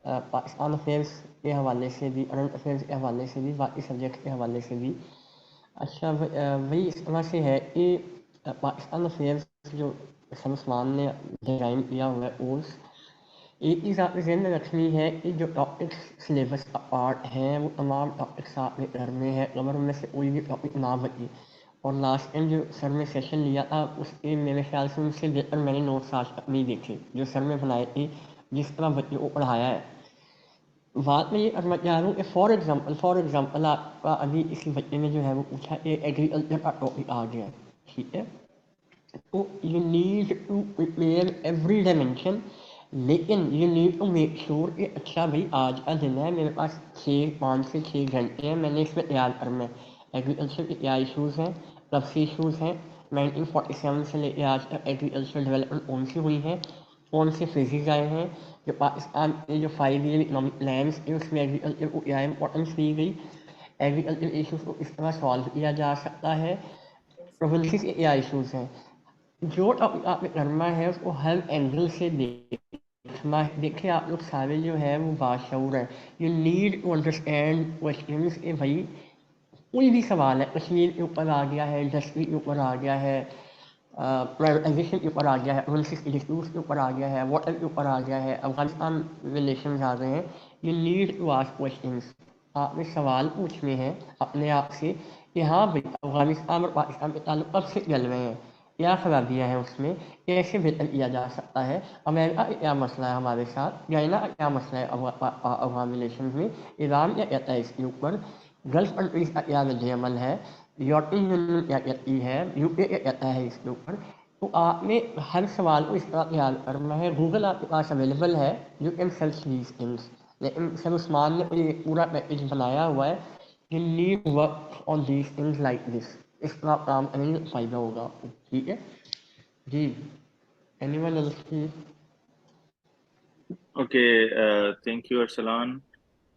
Pakistan affairs के हवाले से भी, करंट अफेयर्स के हवाले से भी, बाकी सब्जेक्ट के हवाले से भी। अच्छा वही इस तरह से है कि पाकिस्तान अफेयर्स जो सर उस्मान ने डिज़ाइन किया हुआ है कोर्स, एक चीज़ आपने ज़हन में रखनी है कि जो टॉपिक्स सिलेबस का पार्ट हैं वो तमाम टॉपिक्स आपने करने हैं, कवर में से कोई भी टॉपिक ना बचे। और लास्ट टाइम जो सर ने सेशन लिया था उसके मेरे ख्याल से उससे बेहतर मैंने नोट्स आज तक नहीं देखे जो सर ने बनाए थे, जिस तरह बच्चों को पढ़ाया है। बात में ये करना चाह रहा हूँ कि फॉर एग्ज़ाम्पल आपका अभी इसी बच्चे ने जो है वो पूछा कि एग्रीकल्चर का टॉपिक आ गया, ठीक है, तो you need to prepare every dimension, लेकिन you need to make sure कि अच्छा भाई आज का दिन है, मेरे पास 5 से 6 घंटे हैं, मैंने इसमें तैयार करना है। एग्रीकल्चर के क्या इशूज़ हैं, कब से इशूज़ हैं, 1947 से लेकर आज तक एग्रीकल्चर डेवलपमेंट कौन सी हुई है, कौन से फेजेज आए हैं, जो पाकिस्तान के जो 5 ईयर इकनॉमिक प्लान्स थे उसमें एग्रीकल्चर को क्या इंपॉर्टेंस दी गई, एग्रीकल्चर इशूज़ को किस तरह सॉल्व किया जा सकता है, प्रोविंसेस के क्या इशूज़ हैं। जो टॉपिक आपने करना है उसको हर एंगल से देखना है। देखिए आप लोग सारे जो है वो बाशऊर हैं, you need to understand questions कि भाई कोई भी सवाल है, कश्मीर के ऊपर आ गया है, इंडस्ट्री के ऊपर आ गया है, प्राइवेटाइजेशन के ऊपर आ गया है, इंस्टीट्यूट के ऊपर आ गया है, वाटर के ऊपर आ गया है, अफगानिस्तान रिलेशन आ गए हैं, you need to ask questions. आपने सवाल पूछने हैं अपने आप से कि हाँ भाई अफगानिस्तान और पाकिस्तान के ताल्लुक कब से चल रहे हैं, क्या खराबियाँ हैं उसमें, कैसे बेहतर किया जा सकता है, अमेरिका का क्या मसला है हमारे साथ, चाइना का क्या मसला है अफगान रिलेशन में, ईरान क्या कहता है इसके ऊपर, गल्फ कंट्रीज का क्या रद्द अमल है, यूरोपियन यूनियन क्या कहती है, यूके क्या कहता है इसके ऊपर। तो आपने हर सवाल को इस तरह तैयार करना है। गूगल आपके पास अवेलेबल है, you can search these things, लेकिन सर उस्मान ने कोई पूरा पैकेज बनाया हुआ है, you need work on these things like this, इस तरह आप काम करेंगे तो फ़ायदा होगा आपको, ठीक है जी। Anyone else please? Okay, thank you, Arsalan.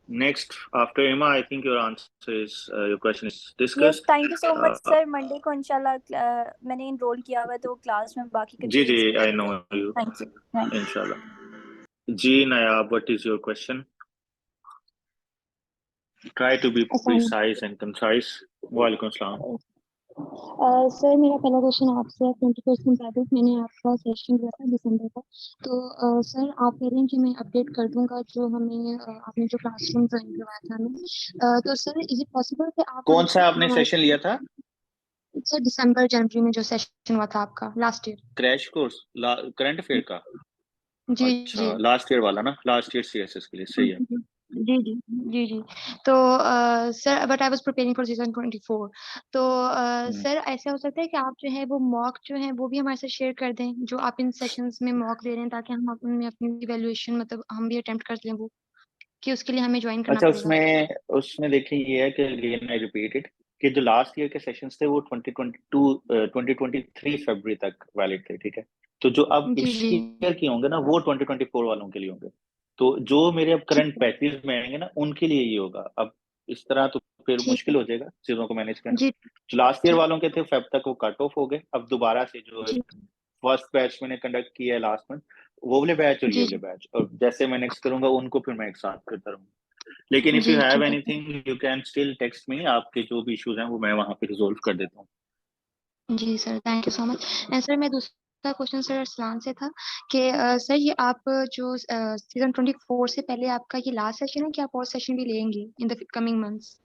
Next, after Emma, I think your question is yes, discussed. Thank you so much sir. Monday को इंशाल्लाह मैंने इनरोल किया हुआ है, तो क्लास में बाकी जी जी, continue. I know you. Thank you. Inshallah. जी Nayab, what is your question? Try to be precise and concise. Walaikum Assalam. Sir मेरा पहला क्वेश्चन आपसे है। 21st मुताबिक मैंने आपका सेशन किया था दिसंबर का, तो सर आप कह रहे हैं कि मैं अपडेट कर दूंगा जो हमें आपने जो क्लासरूम ज्वाइन करवाया था हमें, तो सर इज इट पॉसिबल कि आप कौन सा आपने सेशन लिया था? सर दिसंबर जनवरी में जो सेशन हुआ था आपका last year. Crash course current affair का? जी अच्छा, जी लास्ट ईयर वाला ना, लास्ट ईयर सीएसएस के लिए, सही है। जी जी जी जी। तो sir but I was preparing for season 24। तो सर ऐसा हो सकता है कि आप जो है वो मॉक जो है वो भी हमारे साथ शेयर कर दें, जो आप इन सेशंस में मॉक दे रहे हैं, ताकि हम अपने अपनी इवैल्यूएशन मतलब हम भी अटेम्प्ट कर लें वो, कि उसके लिए हमें ज्वाइन करना अच्छा, पड़ेगा। उसमें उसमें देखिए ये है कि अगेन आई रिपीट इट कि जो लास्ट ईयर के सेशंस थे वो 2023 फरवरी तक वैलिड थे, ठीक है। तो जो अब जी इस जी ईयर की होंगे ना वो 2024 वालों के लिए होंगे। तो जो मेरे अब ठीक करंट है बैचेज में आएंगे ना उनके लिए ये होगा। अब इस तरह तो फिर ठीक है मुश्किल हो जाएगा चीजों को मैनेज करना। जी जो लास्ट ईयर ठीक वालों के थे फेब तक वो कट ऑफ हो गए। अब दोबारा से जो जी फर्स्ट बैच मैंने कंडक्ट किया है लास्ट मंथ, वो वाले बैच और ये जी वाले जी बैच, और जैसे मैं नेक्स्ट करूंगा उनको फिर मैं एक साथ करता रहूंगा। लेकिन इफ जी यू हैव ठीक है anything you can still text me, आपके जो भी इश्यूज हैं वो मैं वहां पे रिजोल्व कर देता हूँ। जी sir, thank you so much. And sir मैं दूसरा क्वेश्चन सर अरसलान से था कि सर ये आप जो सीजन 24 से पहले आपका ये लास्ट सेशन है कि आप और सेशन भी लेंगे इन द कमिंग मंथ्स?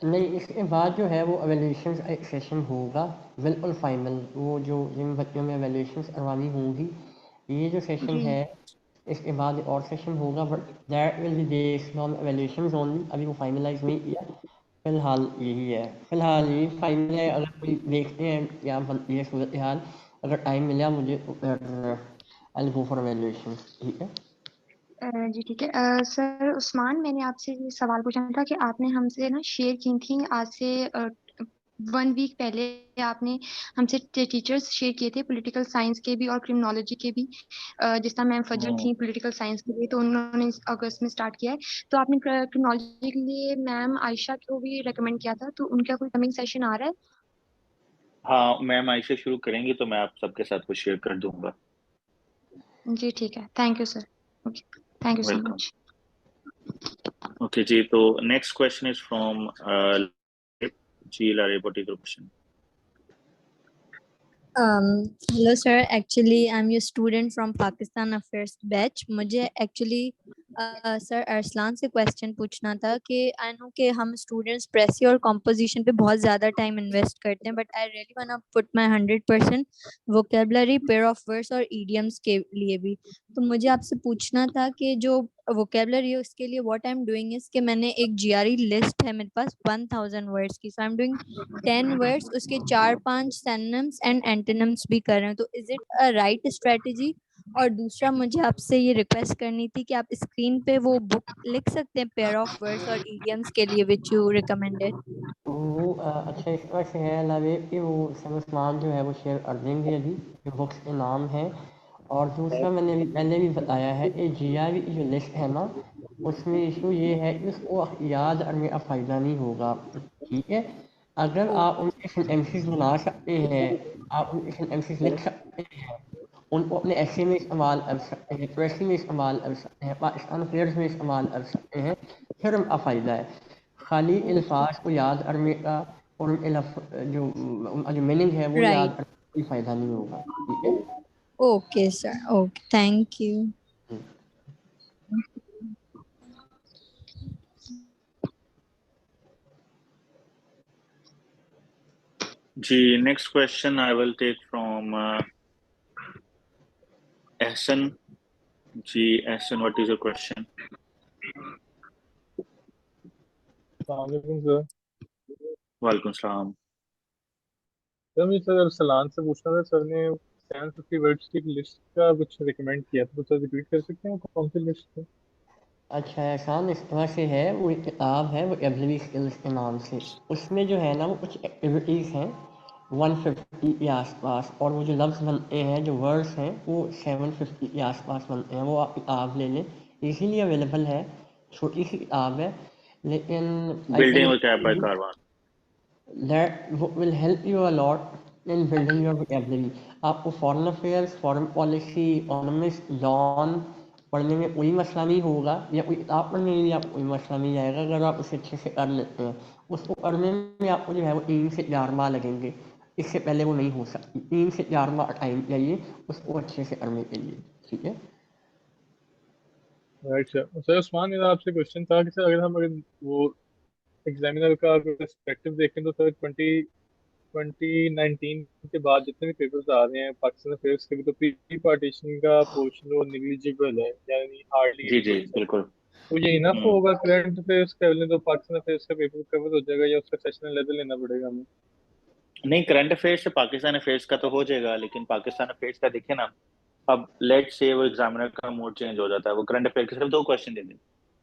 नहीं, इसके बाद जो है वो एवेल्यूशन सेशन होगा, बिल्कुल फाइनल। वो जो जिन बच्चों में एवेल्यूशन करवानी होंगी, ये जो सेशन जी है इसके बाद और सेशन होगा, but that will be based on evaluation only. अभी वो फाइनलाइज नहीं किया। फिलहाल यही है, फिलहाल यही फाइनल है। अगर कोई देखते हैं क्या बनती है सूरत हाल, अगर टाइम मिला मुझे तो फिर आई गो फॉर एवेल्यूशन, ठीक है। जी ठीक है। सर उस्मान, मैंने आपसे ये सवाल पूछना था कि आपने हमसे ना शेयर की थी आज से 1 वीक पहले आपने हमसे टीचर्स शेयर किए थे पॉलिटिकल साइंस के भी और क्रिमिनोलॉजी के भी। जिस तरह मैम फजल थी पॉलिटिकल साइंस के लिए, तो उन्होंने इस अगस्त में स्टार्ट किया है। तो आपने क्रिमिनोलॉजी के लिए मैम आयशा को भी रेकमेंड किया था, तो उनका कोई कमिंग सेशन आ रहा है? हाँ, मैम आई से शुरू करेंगी तो मैं आप सबके साथ कुछ शेयर कर दूंगा। जी ठीक है, thank you sir. Okay, thank you so welcome. Much. Okay जी, तो नेक्स्ट क्वेश्चन इज फ्रॉम जी लारे, what is your question? Hello sir, actually I'm your student from Pakistan Affairs batch. मुझे actually सर अरसलान से क्वेश्चन पूछना था कि आई know कि हम स्टूडेंट्स प्रेसी और कॉम्पोजिशन पे बहुत ज़्यादा टाइम इन्वेस्ट करते हैं, but I really want put my 100% vocabulary, pair of words और ईडियम्स के लिए भी। तो मुझे आपसे पूछना था कि जो वोकेबलरी है उसके लिए what I am doing is कि मैंने एक जीआरई लिस्ट है मेरे पास 1000 वर्ड्स की, सो आई एम डूइंग 10 वर्ड्स, उसके 4-5 सिनोनिम्स एंड एंटोनिम्स भी कर रहे हैं। तो is it a right strategy? और दूसरा मुझे आपसे ये रिक्वेस्ट करनी थी कि आप स्क्रीन पे वो बुक लिख सकते हैं पेयर ऑफ वर्ड्स और इडियम्स के लिए विच यू रिकमेंडेड। वो अच्छा, इस वजह से है लवे कि वो सब उस्मान जो है वो शेयर कर देंगे अभी, जो बुक्स के नाम है। और दूसरा मैंने भी पहले भी बताया है कि जीआरई की जो लिस्ट है ना, उसमें इशू ये है कि उसको याद करने का फ़ायदा नहीं होगा, ठीक है। अगर आप उनके सेंटेंसेस बना सकते हैं, आप उनके सेंटेंसेस लिख सकते हैं, उनको अपने ऐसे में इस्तेमाल कर सकते हैं, प्रेसी में इस्तेमाल कर सकते हैं, पाकिस्तान अफेयर्स में इस्तेमाल कर सकते हैं, फिर उनका फ़ायदा है। खाली अल्फाज को याद करने का और उनके जो उनका जो मीनिंग है वो याद राइट, करने का कोई फ़ायदा नहीं होगा, ठीक है। Okay sir, okay, thank you. Hmm. जी, next question I will take from Ahsan. जी Ahsan, what is your question? वालेकुम सर। वालेकुम सलाम। सर मैं सर सलान से पूछना था, सर ने 750 वर्ड्स की लिस्ट का कुछ रिकमेंड किया था, तो सर रिपीट कर सकते हैं वो कौन सी लिस्ट है? अच्छा, एहसान इस तरह से है, वो एक किताब है वोकेबलरी स्किल्स के नाम से। उसमें जो है ना वो कुछ एक्टिविटीज़ हैं 150 के आसपास, और वो जो लफ्ज़ बनते हैं, जो वर्ड्स हैं, वो 750 के आसपास बनते हैं। वो आप किताब ले लें, इजीली अवेलेबल है, छोटी सी किताब है, लेकिन I building think with cap by Caravan. that will help you a lot in building your vocabulary। आपको foreign affairs, foreign policy, economics, lawn पढ़ने में कोई मसला नहीं होगा, या कोई किताब पढ़ने में भी आपको कोई मसला नहीं आएगा अगर आप उसे अच्छे से कर लेते हैं। उसको करने में आपको जो है वो 3 से 4 माह लगेंगे, इससे पहले वो नहीं हो सकती। 3 से 4 माह टाइम चाहिए उसको अच्छे से करने के लिए, ठीक है। Right sir. सर उस्मान, मेरा आपसे क्वेश्चन था कि सर अगर वो एग्जामिनर का पर्सपेक्टिव देखें तो सर 2019 के बाद जितने भी पेपर्स आ रहे हैं पाकिस्तान अफेयर्स के भी, तो प्री पार्टीशन का पोर्शन वो निग्लिजिबल है, यानी हार्डली जी एनी जी बचा है। बिल्कुल। तो ये इनफ हम्म। होगा करंट अफेयर्स का लें तो पाकिस्तान अफेयर्स का पेपर कवर हो जाएगा, या उसका सेशनल लेवल लेना पड़ेगा हमें? नहीं, करंट अफेयर्स से पाकिस्तान अफेयर्स का तो हो जाएगा, लेकिन पाकिस्तान अफेयर्स का देखिए ना, अब लेट से वो एग्जामिनर का मूड चेंज हो जाता है, वो करंट अफेयर के सिर्फ 2 क्वेश्चन दे दें,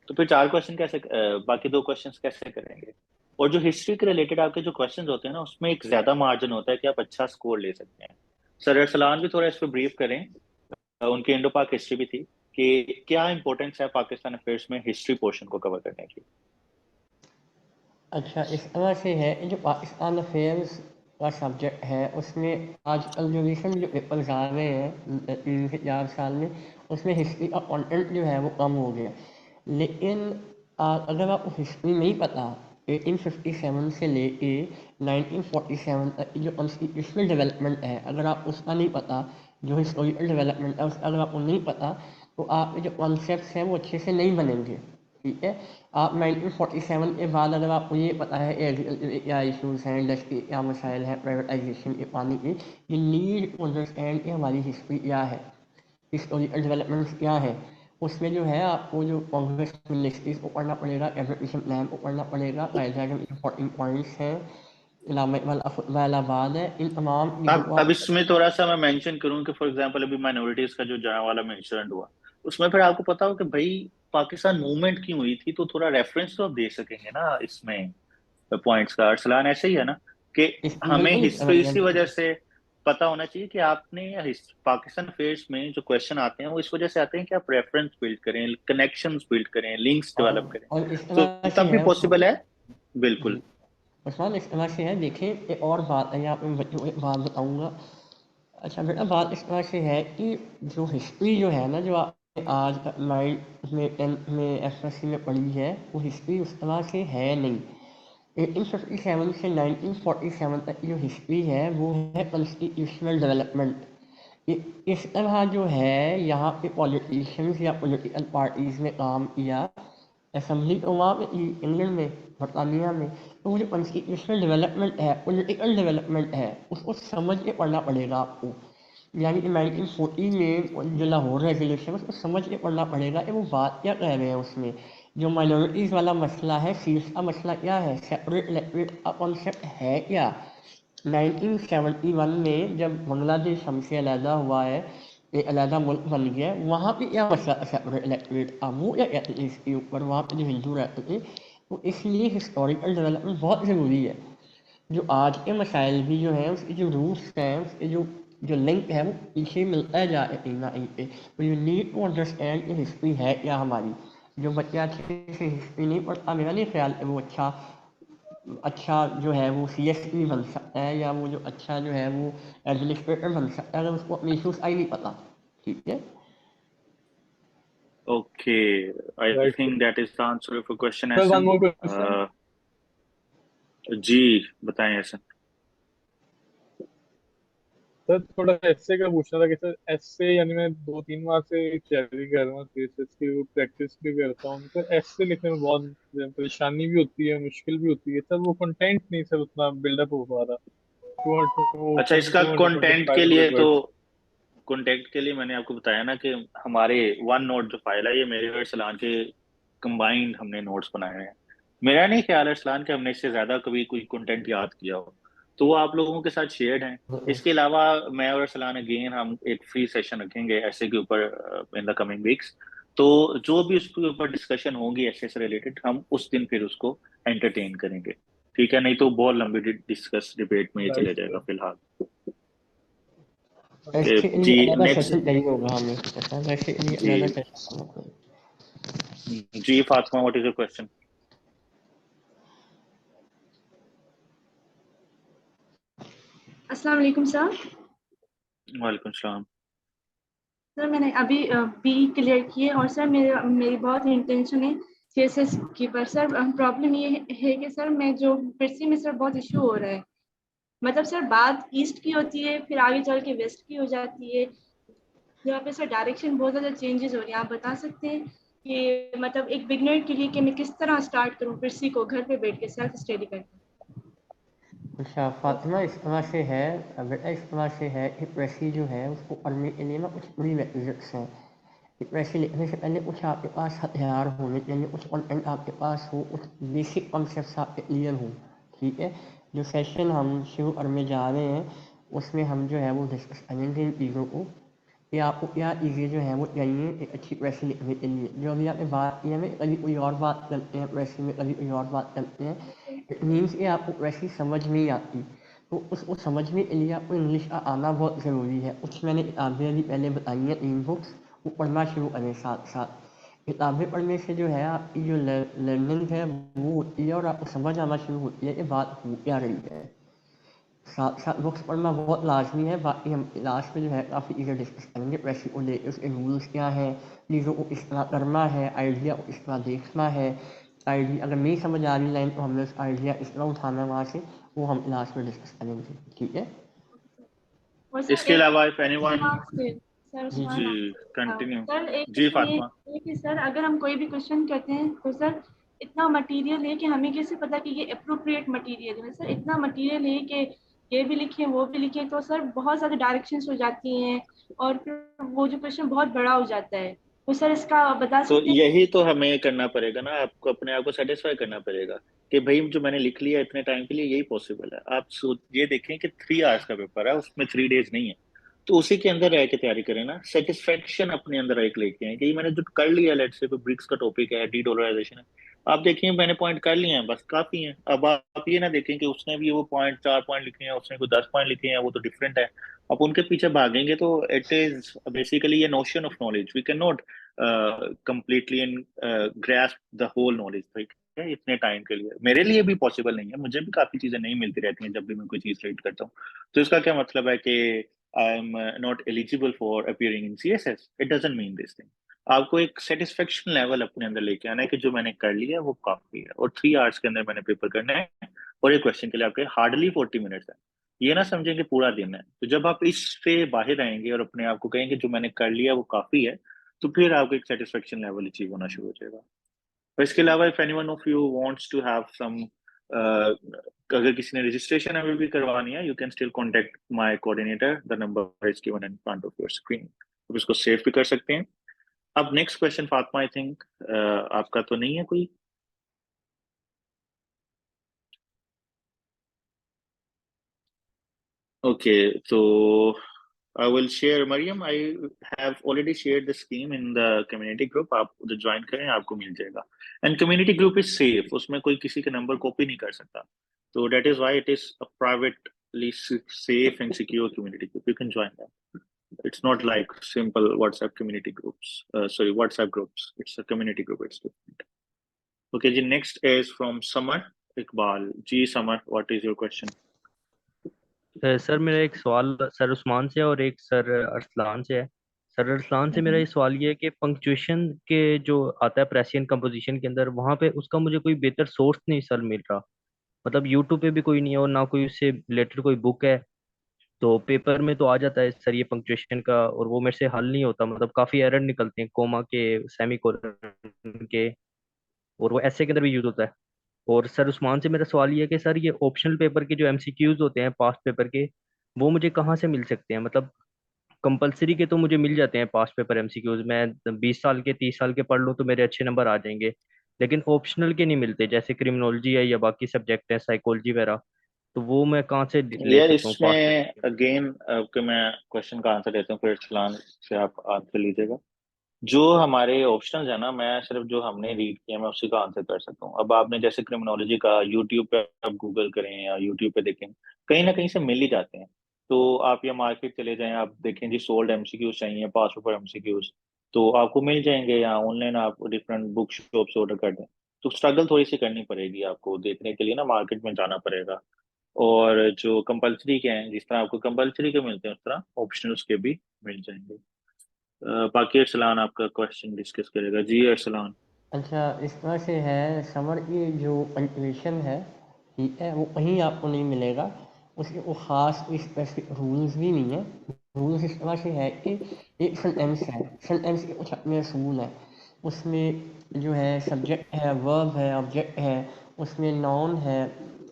तो फिर 4 क्वेश्चन कैसे, बाकी 2 क्वेश्चन कैसे करेंगे? और जो हिस्ट्री के रिलेटेड आपके जो क्वेश्चन होते हैं ना, उसमें एक ज्यादा मार्जिन होता है कि आप अच्छा स्कोर ले सकते हैं। सर अरसलान भी थोड़ा इस पर ब्रीफ करें, उनकी इंडो पाक हिस्ट्री भी थी, कि क्या इंपॉर्टेंस है पाकिस्तान अफेयर्स में हिस्ट्री पोर्शन को कवर करने की। अच्छा, इस तरह से है, ये जो पाकिस्तान अफेयर्स का सब्जेक्ट है उसमें आजकल जो रिसेंट जो पेपर्स आ रहे हैं 3 से 4 साल में, उसमें हिस्ट्री का कंटेंट जो है वो कम हो गया। लेकिन अगर आपको हिस्ट्री नहीं पता, 1857 से लेके 1947 तक की जो कॉन्स्टिट्यूशनल डेवलपमेंट है, अगर आप उसका नहीं पता, जो हिस्टोरिकल डेवलपमेंट है उसका अगर आपको नहीं पता, तो आपके जो कॉन्सेप्ट हैं वो अच्छे से नहीं बनेंगे। ठीक है, आप 1947 के बाद अगर आपको ये पता है एग्रीकल्चर क्या इशूज़ हैं, इंडस्ट्री क्या मसाइल हैं, प्राइवेटाइजेशन के पानी की, ये नीड टू अंडरस्टैंड कि हमारी हिस्ट्री क्या है, हिस्टोरिकल डेवलपमेंट्स क्या है। उसमें जो है आपको जो कांग्रेस मिनिस्ट्रीज को पढ़ना पड़ेगा, एजुकेशन प्लान को पढ़ना पड़ेगा, कायदा के इंपॉर्टेंट पॉइंट्स हैं, इलामा इकबाल इलाहाबाद है, इन तमाम चीज़ों को अब आप। इसमें थोड़ा सा मैं मेंशन करूं कि फॉर एग्जांपल अभी माइनॉरिटीज का जो जहाँ वाला मेंशन हुआ, उसमें फिर आपको पता हो कि भाई पाकिस्तान मूवमेंट क्यों हुई थी, तो थोड़ा रेफरेंस तो आप दे सकेंगे ना इसमें पॉइंट्स का। अरसलान ऐसे ही है ना, कि हमें बिल्कुल इस तरह हिस्ट्री से इसी वजह से पता होना चाहिए कि आपने पाकिस्तान अफेयर्स में जो क्वेश्चन आते हैं वो इस वजह से आते हैं कि आप रेफरेंस बिल्ड करें, कनेक्शंस बिल्ड करें, लिंक्स और डेवलप करें, और इस तो तरह से तब भी है पॉसिबल है। बिल्कुल। जी, उस्मान इस तरह से है, देखिए एक और बात है, यहाँ पे मैं बच्चों को एक बात बताऊँगा। अच्छा बेटा, बात इस तरह से है कि जो हिस्ट्री जो है ना, जो आपने आज 9th में 10th में एसएससी में पढ़ी है, वो हिस्ट्री उस तरह से है नहीं। 1857 से 1947 तक की जो हिस्ट्री है वो है कॉन्स्टिट्यूशनल डेवलपमेंट। इस तरह जो है यहाँ पे पॉलिटिशियंस या पॉलिटिकल पार्टीज ने काम किया। असेंबली तो वहाँ पे थी इंग्लैंड में, बरतानिया में। तो वो जो कॉन्स्टिट्यूशनल डेवलपमेंट है, पॉलिटिकल डेवलपमेंट है, उसको समझ के पढ़ना पड़ेगा आपको। यानी कि 1940 में जो लाहौर रेजोल्यूशन है उसको समझ के पढ़ना पड़ेगा कि वो बात क्या कह रहे हैं उसमें। जो माइनॉरिटीज़ वाला मसला है, सीट्स का मसला क्या है, सेपरेट इलेक्टोरेट का कॉन्सेप्ट है क्या। 1971 में जब बांग्लादेश हमसे अलहदा हुआ है, एक अलहदा मुल्क बन गया है, वहाँ पे क्या मसला था सेपरेट इलेक्टोरेट का, वो क्या कहते थे इसके ऊपर, वहाँ पे जो हिंदू रहते थे। तो इसलिए हिस्टोरिकल डेवलपमेंट बहुत ज़रूरी है। जो आज के मसाइल भी जो हैं उसके जो रूट्स हैं, उसके जो लिंक है वो पीछे मिलता है जा रहा है कहीं ना कहीं पे। तो यू नीड टू अंडरस्टैंड कि हिस्ट्री है क्या हमारी। जो बच्चा अच्छे से हिस्ट्री नहीं पढ़ता, मेरा नहीं ख्याल है वो अच्छा अच्छा जो है वो सीएसपी बन सकता है, या वो जो अच्छा जो है वो एडमिनिस्ट्रेटर बन सकता है, अगर उसको अपनी इशूज आई नहीं पता। ठीक है। Okay, I right think that is the answer for question sir, one Ahsan. More question. जी बताएं एसन। सर थोड़ा एसए का पूछना था कि सर एसए, यानी मैं 2-3 माह से तैयारी कर रहा हूँ सीएसएस की, प्रैक्टिस भी करता हूँ, तो एसए लिखने में बहुत परेशानी भी होती है, मुश्किल भी होती है सर। वो कंटेंट नहीं सर उतना बिल्डअप हो पा रहा। 200 अच्छा, इसका 225 तो वर्ड्स। कंटेंट के लिए मैंने आपको बताया ना कि हमारे वन नोट जो फाइल है, ये मेरे और सलान के कंबाइंड हमने नोट्स बनाए हैं। मेरा नहीं ख्याल है सलान कि हमने इससे ज्यादा कभी कोई कंटेंट याद किया हो, तो वो आप लोगों के साथ शेयर्ड है। इसके अलावा मैं और सलान अगेन हम एक फ्री सेशन रखेंगे ऐसे के ऊपर इन द कमिंग वीक्स। तो जो भी उसके ऊपर डिस्कशन होगी ऐसे से रिलेटेड, हम उस दिन फिर उसको एंटरटेन करेंगे। ठीक है, नहीं तो बहुत लंबी डिस्कस डिबेट में ये चले राइट जाएगा सर। फिलहाल। इसके लिए जी अलग नेक्स्ट। सेशन चाहिए होगा हमें, ऐसा इसके लिए जी अलग सेशन होगा। जी Fatima, what is your question? अस्सलाम वालेकुम सर। वालेकुम सलाम। सर मैंने अभी बी क्लियर की है, और सर मेरी बहुत इंटेंशन है सीएसएस की, पर सर प्रॉब्लम ये है कि सर मैं जो कृषि में सर बहुत इशू हो रहा है। मतलब सर बात ईस्ट की होती है, फिर आगे चल के वेस्ट की हो जाती है, जहाँ पे सर डायरेक्शन बहुत ज़्यादा चेंजेस हो रही है। आप बता सकते हैं कि मतलब एक बिगनर के लिए कि मैं किस तरह स्टार्ट करूँ कृषि को घर पे बैठ के सेल्फ स्टडी करके। अच्छा फातिमा, इस तरह से है बेटा, इस तरह से है कि कृषि जो है उसको पढ़ने के लिए ना कुछ प्री रेक्विजिट्स हैं। वैसे लिखने से पहले कुछ आपके पास हथियार होने चाहिए, कुछ कंटेंट आपके पास हो, कुछ बेसिक कॉन्सेप्ट आपके क्लियर हो, ठीक है। जो सेशन हम शुरू करने जा रहे हैं उसमें हम जो है वो डिस्कस करेंगे इन चीज़ों को कि आपको क्या चीज़ें जो है वो चाहिए एक अच्छी प्रेसी लिखने के लिए। जो अभी आपने बात की है में कभी कोई और बात करते हैं प्रेसी में, कभी कोई और बात करते हैं, इट मीन्स कि आपको प्रेसी समझ नहीं आती, तो उसको समझने के लिए आपको इंग्लिश का आना बहुत ज़रूरी है। कुछ मैंने किताबें अभी पहले बताई हैं 3 बुक्स, वो पढ़ना शुरू करें साथ साथ। किताबें पढ़ने से जो है आपकी जो लर्निंग है वो होती है और आपको समझ आना शुरू होती है कि बात हो क्या रही है। साथ साथ बुक्स पढ़ना बहुत लाजमी है। बाकी हम लास्ट में जो है काफ़ी चीज़ें डिस्कस करेंगे प्रेसी को लेकर, उसके रूल्स क्या है, चीज़ों को किस तरह करना है, आइडिया को किस तरह देखना है। आइडिया अगर नहीं समझ आ रही लाइन तो हमने उस आइडिया किस तरह उठाना है वहाँ से, वो हम लास्ट में डिस्कस करेंगे, ठीक है। और सर इसके एक अलावा इफ एनीवन उस्मान आपसे सर जी उस्मान जी आपसे कंटिन्यू। सर एक जी क्वेश्चन ये फातिमा। है कि सर अगर हम कोई भी क्वेश्चन करते हैं तो सर इतना मटेरियल है कि हमें कैसे पता कि ये अप्रोप्रिएट मटेरियल है। सर इतना मटेरियल है कि ये भी लिखे वो भी लिखे, तो सर बहुत ज़्यादा डायरेक्शंस हो जाती हैं और फिर वो जो क्वेश्चन बहुत बड़ा हो जाता है। तो सर इसका आप बता तो सकते हैं? यही तो हमें करना पड़ेगा ना, आपको अपने आप को सेटिस्फाई करना पड़ेगा कि भाई जो मैंने लिख लिया इतने टाइम के लिए यही पॉसिबल है। आप सोच ये देखें कि 3 आवर्स का पेपर है, उसमें 3 डेज नहीं है, तो उसी के अंदर रह के तैयारी करें ना। सेटिस्फेक्शन अपने अंदर एक लेके हैं कि मैंने जो कर लिया, लेट्स से ब्रिक्स का टॉपिक है, डी डॉलराइजेशन है, आप देखिए मैंने पॉइंट कर लिए हैं, बस काफी हैं। अब आप ये ना देखें कि उसने भी वो पॉइंट 4 पॉइंट लिखे हैं, उसने कोई 10 पॉइंट लिखे हैं, वो तो डिफरेंट है। आप उनके पीछे भागेंगे तो इट इज बेसिकली ये notion of knowledge, we can not completely in grasp the whole knowledge, ठीक है, इतने टाइम के लिए। मेरे लिए भी पॉसिबल नहीं है, मुझे भी काफी चीजें नहीं मिलती रहती हैं जब भी मैं कोई चीज रीड करता हूँ। तो इसका क्या मतलब है कि आई am not eligible for appearing in CSS? It doesn't mean this thing. आपको एक सेटिस्फेक्शन लेवल अपने अंदर लेके आना है कि जो मैंने कर लिया वो काफी है, और 3 आवर्स के अंदर मैंने पेपर करना है, और एक क्वेश्चन के लिए आपके हार्डली 40 मिनट्स है। ये ना समझेंगे पूरा दिन है। तो जब आप इससे बाहर आएंगे और अपने आप को कहेंगे जो मैंने कर लिया वो काफी है, तो फिर आपको एक सेटिस्फेक्शन लेवल अचीव होना शुरू हो जाएगा। और इसके अलावा if anyone of you wants to have some, अगर किसी ने रजिस्ट्रेशन अभी भी करवानी है, you can still contact my coordinator, the number is given in front of your screen. आप इसको सेव भी कर सकते हैं। अब next question Fatima, I think आपका तो नहीं है कोई? ओके, तो I will share, Mariam, I have already shared the scheme in the community group, आप उधर ज्वाइन करें, आपको मिल जाएगा। And community group is safe, उसमें कोई किसी के नंबर कॉपी नहीं कर सकता, तो that is why it is a privately safe and secure community group. You can join that. It's not like simple WhatsApp community groups, sorry, WhatsApp groups. It's a community group, it's different. Okay ji, next is from Samar Iqbal ji. Samar, what is your question? Sir मेरा एक सवाल sir Usman से और एक sir Arsalan से है। Sir Arsalan से मेरा ये सवाल ये है कि पंक्चुएशन के जो आता है प्रेसियन कंपोजिशन के अंदर, वहाँ पे उसका मुझे कोई बेहतर सोर्स नहीं सर मिल रहा। मतलब यूट्यूब पे भी कोई नहीं है और ना कोई उससे रिलेटेड कोई बुक है। तो पेपर में तो आ जाता है सर ये पंक्चुएशन का, और वो मेरे से हल नहीं होता। मतलब काफ़ी एरर निकलते हैं कोमा के, सेमी कोलन के, और वो ऐसे के अंदर भी यूज होता है। और सर उस्मान से मेरा सवाल ये है कि सर ये ऑप्शनल पेपर के जो एमसीक्यूज होते हैं पास्ट पेपर के, वो मुझे कहाँ से मिल सकते हैं? मतलब कंपलसरी के तो मुझे मिल जाते हैं पास्ट पेपर एमसीक्यूज, मैं 20 साल के 30 साल के पढ़ लूँ तो मेरे अच्छे नंबर आ जाएंगे। लेकिन ऑप्शनल के नहीं मिलते, जैसे क्रिमिनोलॉजी है या बाकी सब्जेक्ट है, साइकोलॉजी वगैरह, तो वो मैं कहाँ से ले यार सकता हूँ पास्ट इसमें पेपर? अगेन आपके मैं क्वेश्चन का आंसर देता हूँ, फिर सलाम से आप आंसर लीजिएगा। जो हमारे ऑप्शनल है ना, मैं सिर्फ जो हमने रीड किया मैं उसी का आंसर कर सकता हूँ। अब आपने जैसे क्रिमिनोलॉजी का यूट्यूब पे आप गूगल करें या यूट्यूब पे देखें, कहीं ना कहीं से मिल ही जाते हैं। तो आप या मार्केट चले जाएं, आप देखें जी सोल्ड एमसीक्यूज चाहिए, पास पेपर एमसीक्यूज, तो आपको मिल जाएंगे। या ऑनलाइन आप डिफरेंट बुक शॉप से ऑर्डर कर दें। तो स्ट्रगल थोड़ी सी करनी पड़ेगी आपको, देखने के लिए ना मार्केट में जाना पड़ेगा। और जो कंपलसरी के हैं, जिस तरह आपको कंपलसरी के मिलते हैं उस तरह ऑप्शनल्स के भी मिल जाएंगे। बाकी अरसलान आपका क्वेश्चन डिस्कस करेगा जी। अरसलान। अच्छा, इस तरह से है समर की जो पंक्चुएशन है, ठीक है, वो कहीं आपको नहीं मिलेगा। उसके वो ख़ास कोई स्पेसिफिक रूल्स भी नहीं है। रूल्स इस तरह से है कि एक सेंटेंस है, सेंटेंस के कुछ अपने असूल हैं। उसमें जो है सब्जेक्ट है, वर्ब है, ऑब्जेक्ट है, उसमें नाउन है,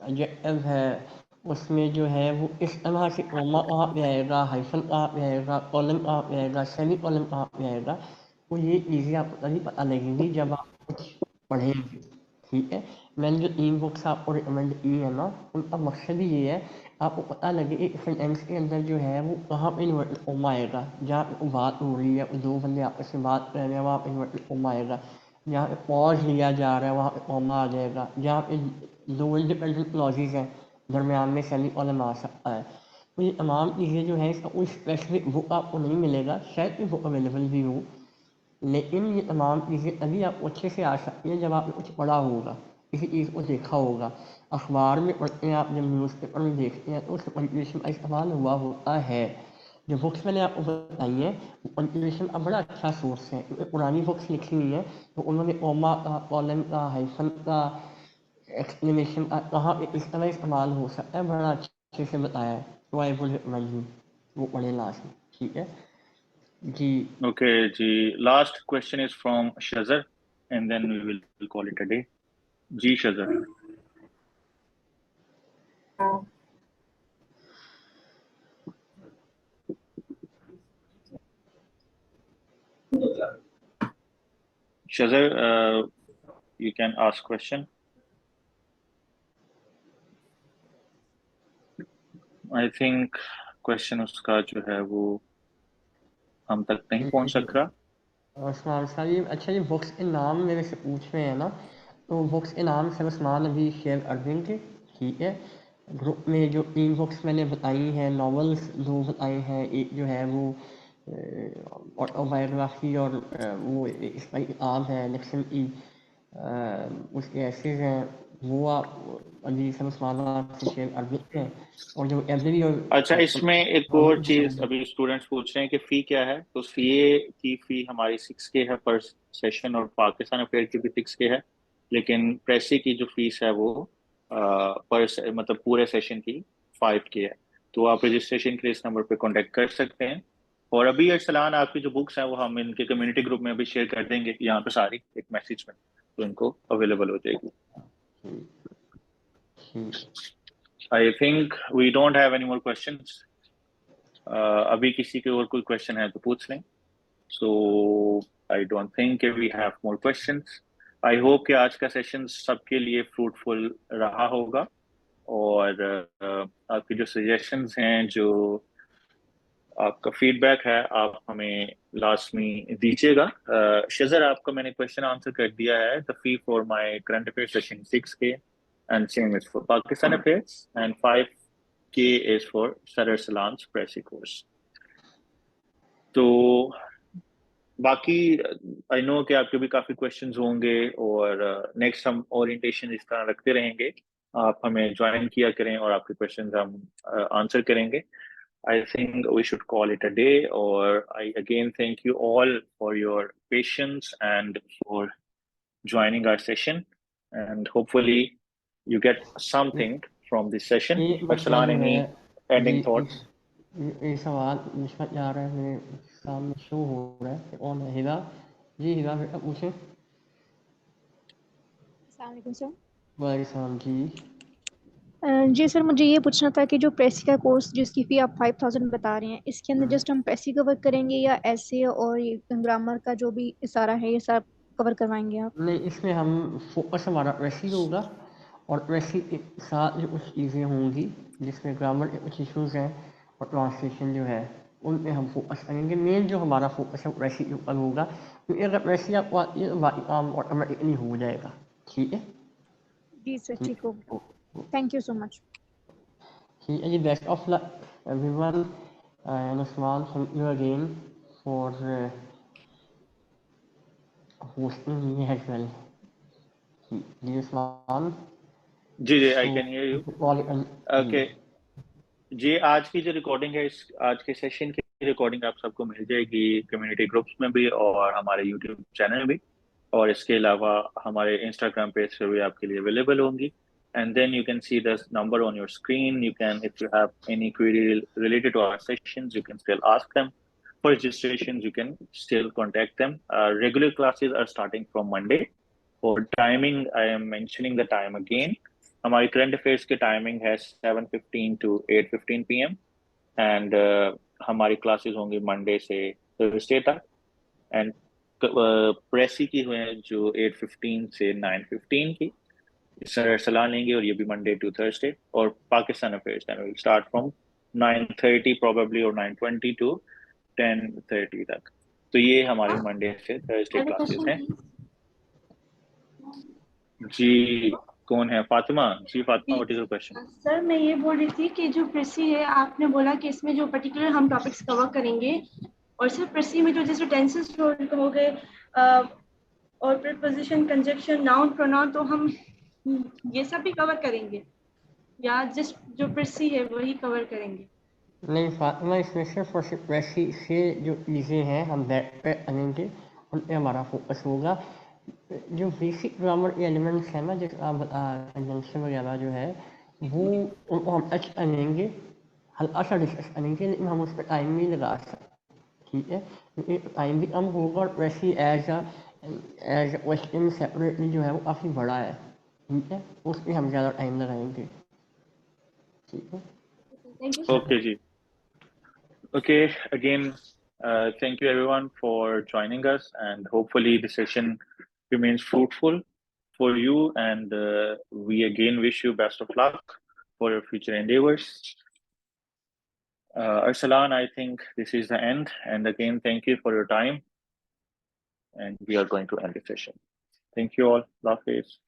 एडजेक्टिव है, उसमें जो है वो इस तरह से कोमा कहाँ पे आएगा, हाइफन कहाँ पे आएगा, कॉलन कहाँ पे आएगा, सेमी कॉलन कहाँ पे आएगा, आपको ये चीज़ें आपको तभी पता लगेंगी जब आप कुछ पढ़ेंगे, ठीक है। मैंने जो 3 बुक्स आपको रिकमेंड की है ना, उनका मकसद ही ये है आपको पता लगे एक सेंटेंस के अंदर जो है वो कहाँ पे इन्वर्टेड कॉमा आएगा, जहाँ पे बात हो रही है, दो बंदे आपस में बात कर रहे हैं वहाँ पे इन्वर्टेड कॉमा आएगा, जहाँ पे पॉज लिया जा रहा है वहाँ पे कॉमा आ जाएगा, जहाँ पे दो इंडिपेंडेंट क्लॉजेज हैं दरमियान में सेमीकोलन आ सकता है। तो ये तमाम चीज़ें जो है इसका कोई स्पेसिफिक बुक आपको नहीं मिलेगा, शायद कोई बुक अवेलेबल भी हो, लेकिन ये तमाम चीज़ें तभी आपको अच्छे से आ सकती हैं जब आपने कुछ पढ़ा होगा, किसी चीज़ को देखा होगा। अखबार में पढ़ते हैं आप, जब न्यूज़पेपर में देखते हैं तो उसमें पंक्चुएशन का इस्तेमाल हुआ होता है। जो बुक्स मैंने आपको बताई हैं वो पंक्चुएशन का बड़ा अच्छा सोर्स है, क्योंकि पुरानी बुक्स लिखी हुई हैं तो उन्होंने कॉमा का, कॉलन का, हाइफन का, एक्सक्लेमेशन का कहाँ पे इस तरह इस्तेमाल हो सकता है बड़ा अच्छे से बताया है। तो आई वुड रिकमेंड यू वो पढ़े लास्ट में, ठीक है जी। Okay, ji. Last question is from Shazar, and then we will call it a day. Ji Shazar. Shazar, you can ask question. I think question उसका जो है वो हम तक नहीं पहुंच सक रहा। उस्मान साहब ये अच्छा, ये बुक्स के नाम मेरे से पूछ रहे हैं ना, तो बुक्स के नाम से उस्मान अभी शेयर कर देंगे, ठीक है। ग्रुप में जो 3 बुक्स मैंने बताई हैं, नॉवेल्स 2 बताए हैं, एक जो है वो ऑटोबायोग्राफी और वो इसका किताब है निक्सन की, उसके ऐसेज हैं, वो आप अभी सब उस्मान आपसे शेयर कर देते हैं। और जो एवरी और अच्छा, इसमें एक और चीज अभी स्टूडेंट्स पूछ रहे हैं कि फी क्या है, तो सीए की फी हमारी 6K है पर सेशन, और पाकिस्तान अफेयर की भी 6K है, लेकिन प्रेसी की जो फीस है वो मतलब पूरे सेशन की 5K है। तो आप रजिस्ट्रेशन के लिए इस नंबर पे कांटेक्ट कर सकते हैं। और अभी अरसलान आपकी जो बुक्स हैं वो हम इनके कम्युनिटी ग्रुप में अभी शेयर कर देंगे यहाँ पे सारी एक मैसेज में, तो इनको अवेलेबल हो जाएगी। I think we don't have any more questions. अभी किसी के और कोई क्वेश्चन है तो पूछ लें। So I don't think we have more questions. I hope कि आज का सेशन सबके लिए फ्रूटफुल रहा होगा, और आपकी जो सजेशंस हैं, जो आपका फीडबैक है, आप हमें लास्ट में दीजिएगा। शजर, आपका मैंने क्वेश्चन आंसर कर दिया है। The fee for my current affair session 6K and same is for Pakistan affairs, and 5K is for Sir Arsalan's Pressy course. तो बाकी आई नो कि आपके भी काफी क्वेश्चंस होंगे, और नेक्स्ट हम ओरिएंटेशन इस तरह रखते रहेंगे। आप हमें ज्वाइन किया करें और आपके क्वेश्चंस हम आंसर करेंगे। I think we should call it a day, or I again thank you all for your patience and for joining our session, and hopefully you get something from this session. एक बच्चा Arsalan, जो any है जी, ending thoughts? ये सवाल पूछना चाह रहा है, मेरे सामने शो हो रहा है कि कौन है। हिदा जी, हिदा बेटा पूछे। अस्सलाम वालेकुम सर। वालेकुम जी। जी सर, मुझे ये पूछना था कि जो प्रेसी का कोर्स जिसकी फ़ी आप 5000 बता रहे हैं, इसके अंदर जस्ट हम प्रेसी कवर करेंगे या ऐसे और ये ग्रामर का जो भी सारा है ये सब कवर करवाएंगे आप? नहीं, इसमें हम फोकस हमारा प्रेसी होगा, और प्रेसी के साथ जो कुछ चीज़ें होंगी जिसमें ग्रामर के कुछ इशूज़ हैं और ट्रांसलेशन जो है उन पे हम फोकस करेंगे। मेन जो हमारा फोकस है प्रेसी के ऊपर होगा, क्योंकि अगर प्रेसी आपको आती है तो बाकी काम ऑटोमेटिकली हो जाएगा, ठीक है। जी सर, ठीक हो। Thank you so much. ठीक है जी, best of luck everyone, and Usman thank you again for hosting me as well. जी उस्मान। जी, I can hear you. Okay. जी, आज की जो रिकॉर्डिंग है, इस आज के सेशन की रिकॉर्डिंग आप सबको मिल जाएगी कम्युनिटी ग्रुप्स में भी और हमारे यूट्यूब चैनल में भी, और इसके अलावा हमारे इंस्टाग्राम पेज पे भी आपके लिए अवेलेबल होंगी। And then you can see the number on your screen. You can, if you have any query related to our sessions, you can still ask them. For registrations, you can still contact them. Regular classes are starting from Monday. For timing, I am mentioning the time again. हमारी current affairs की timing है 7:15 to 8:15 PM, and हमारी classes होंगी Monday से Thursday तक, and प्रेसी की हुए हैं जो 8:15 से 9:15 की, सर अरसलान लेंगे और ये भी मंडे टू थर्सडे, और Pakistan affairs then will start from 9:30 probably और 9:20 टू 10:30 तक। तो ये हमारी मंडे से थर्सडे क्लासेस हैं। जी कौन है? फातिमा। जी Fatima, what is your question? Sir मैं ये बोल रही थी कि जो प्रेसी है आपने बोला कि इसमें जो पर्टिकुलर हम टॉपिक्स कवर करेंगे, और सर प्रेसी में जो जैसे टेंसेस हो गए और प्रीपोजिशन, कंजक्शन, नाउन, प्रोनाउन, तो हम ये सब भी कवर करेंगे या जस्ट जो प्रेसी है वही कवर करेंगे? नहीं फातिमा, इसमें सिर्फ और सिर्फ वैसी से जो चीज़ें हैं हम बैक पे आनेंगे, उन पे हमारा फोकस होगा। जो बेसिक ग्रामर के एलिमेंट्स हैं ना, जैसे आप कंजंक्शन वगैरह जो है वो उनको हम टच करेंगे, हल्का सा डिस्कस करेंगे, लेकिन हम उस पर टाइम नहीं लगा सकते, ठीक है, क्योंकि टाइम भी कम होगा और वैसे एज अ क्वेश्चन सेपरेटली जो है वो काफ़ी बड़ा है, ठीक है, उस पर हम ज़्यादा टाइम लगाएंगे, ठीक है। Okay ji. Okay, again, thank you everyone for joining us, and hopefully the session remains fruitful for you, and we again wish you best of luck for your future endeavors. Arsalan, I think this is the end, and again, thank you for your time, and we are going to end the session. Thank you all. Allah Hafiz.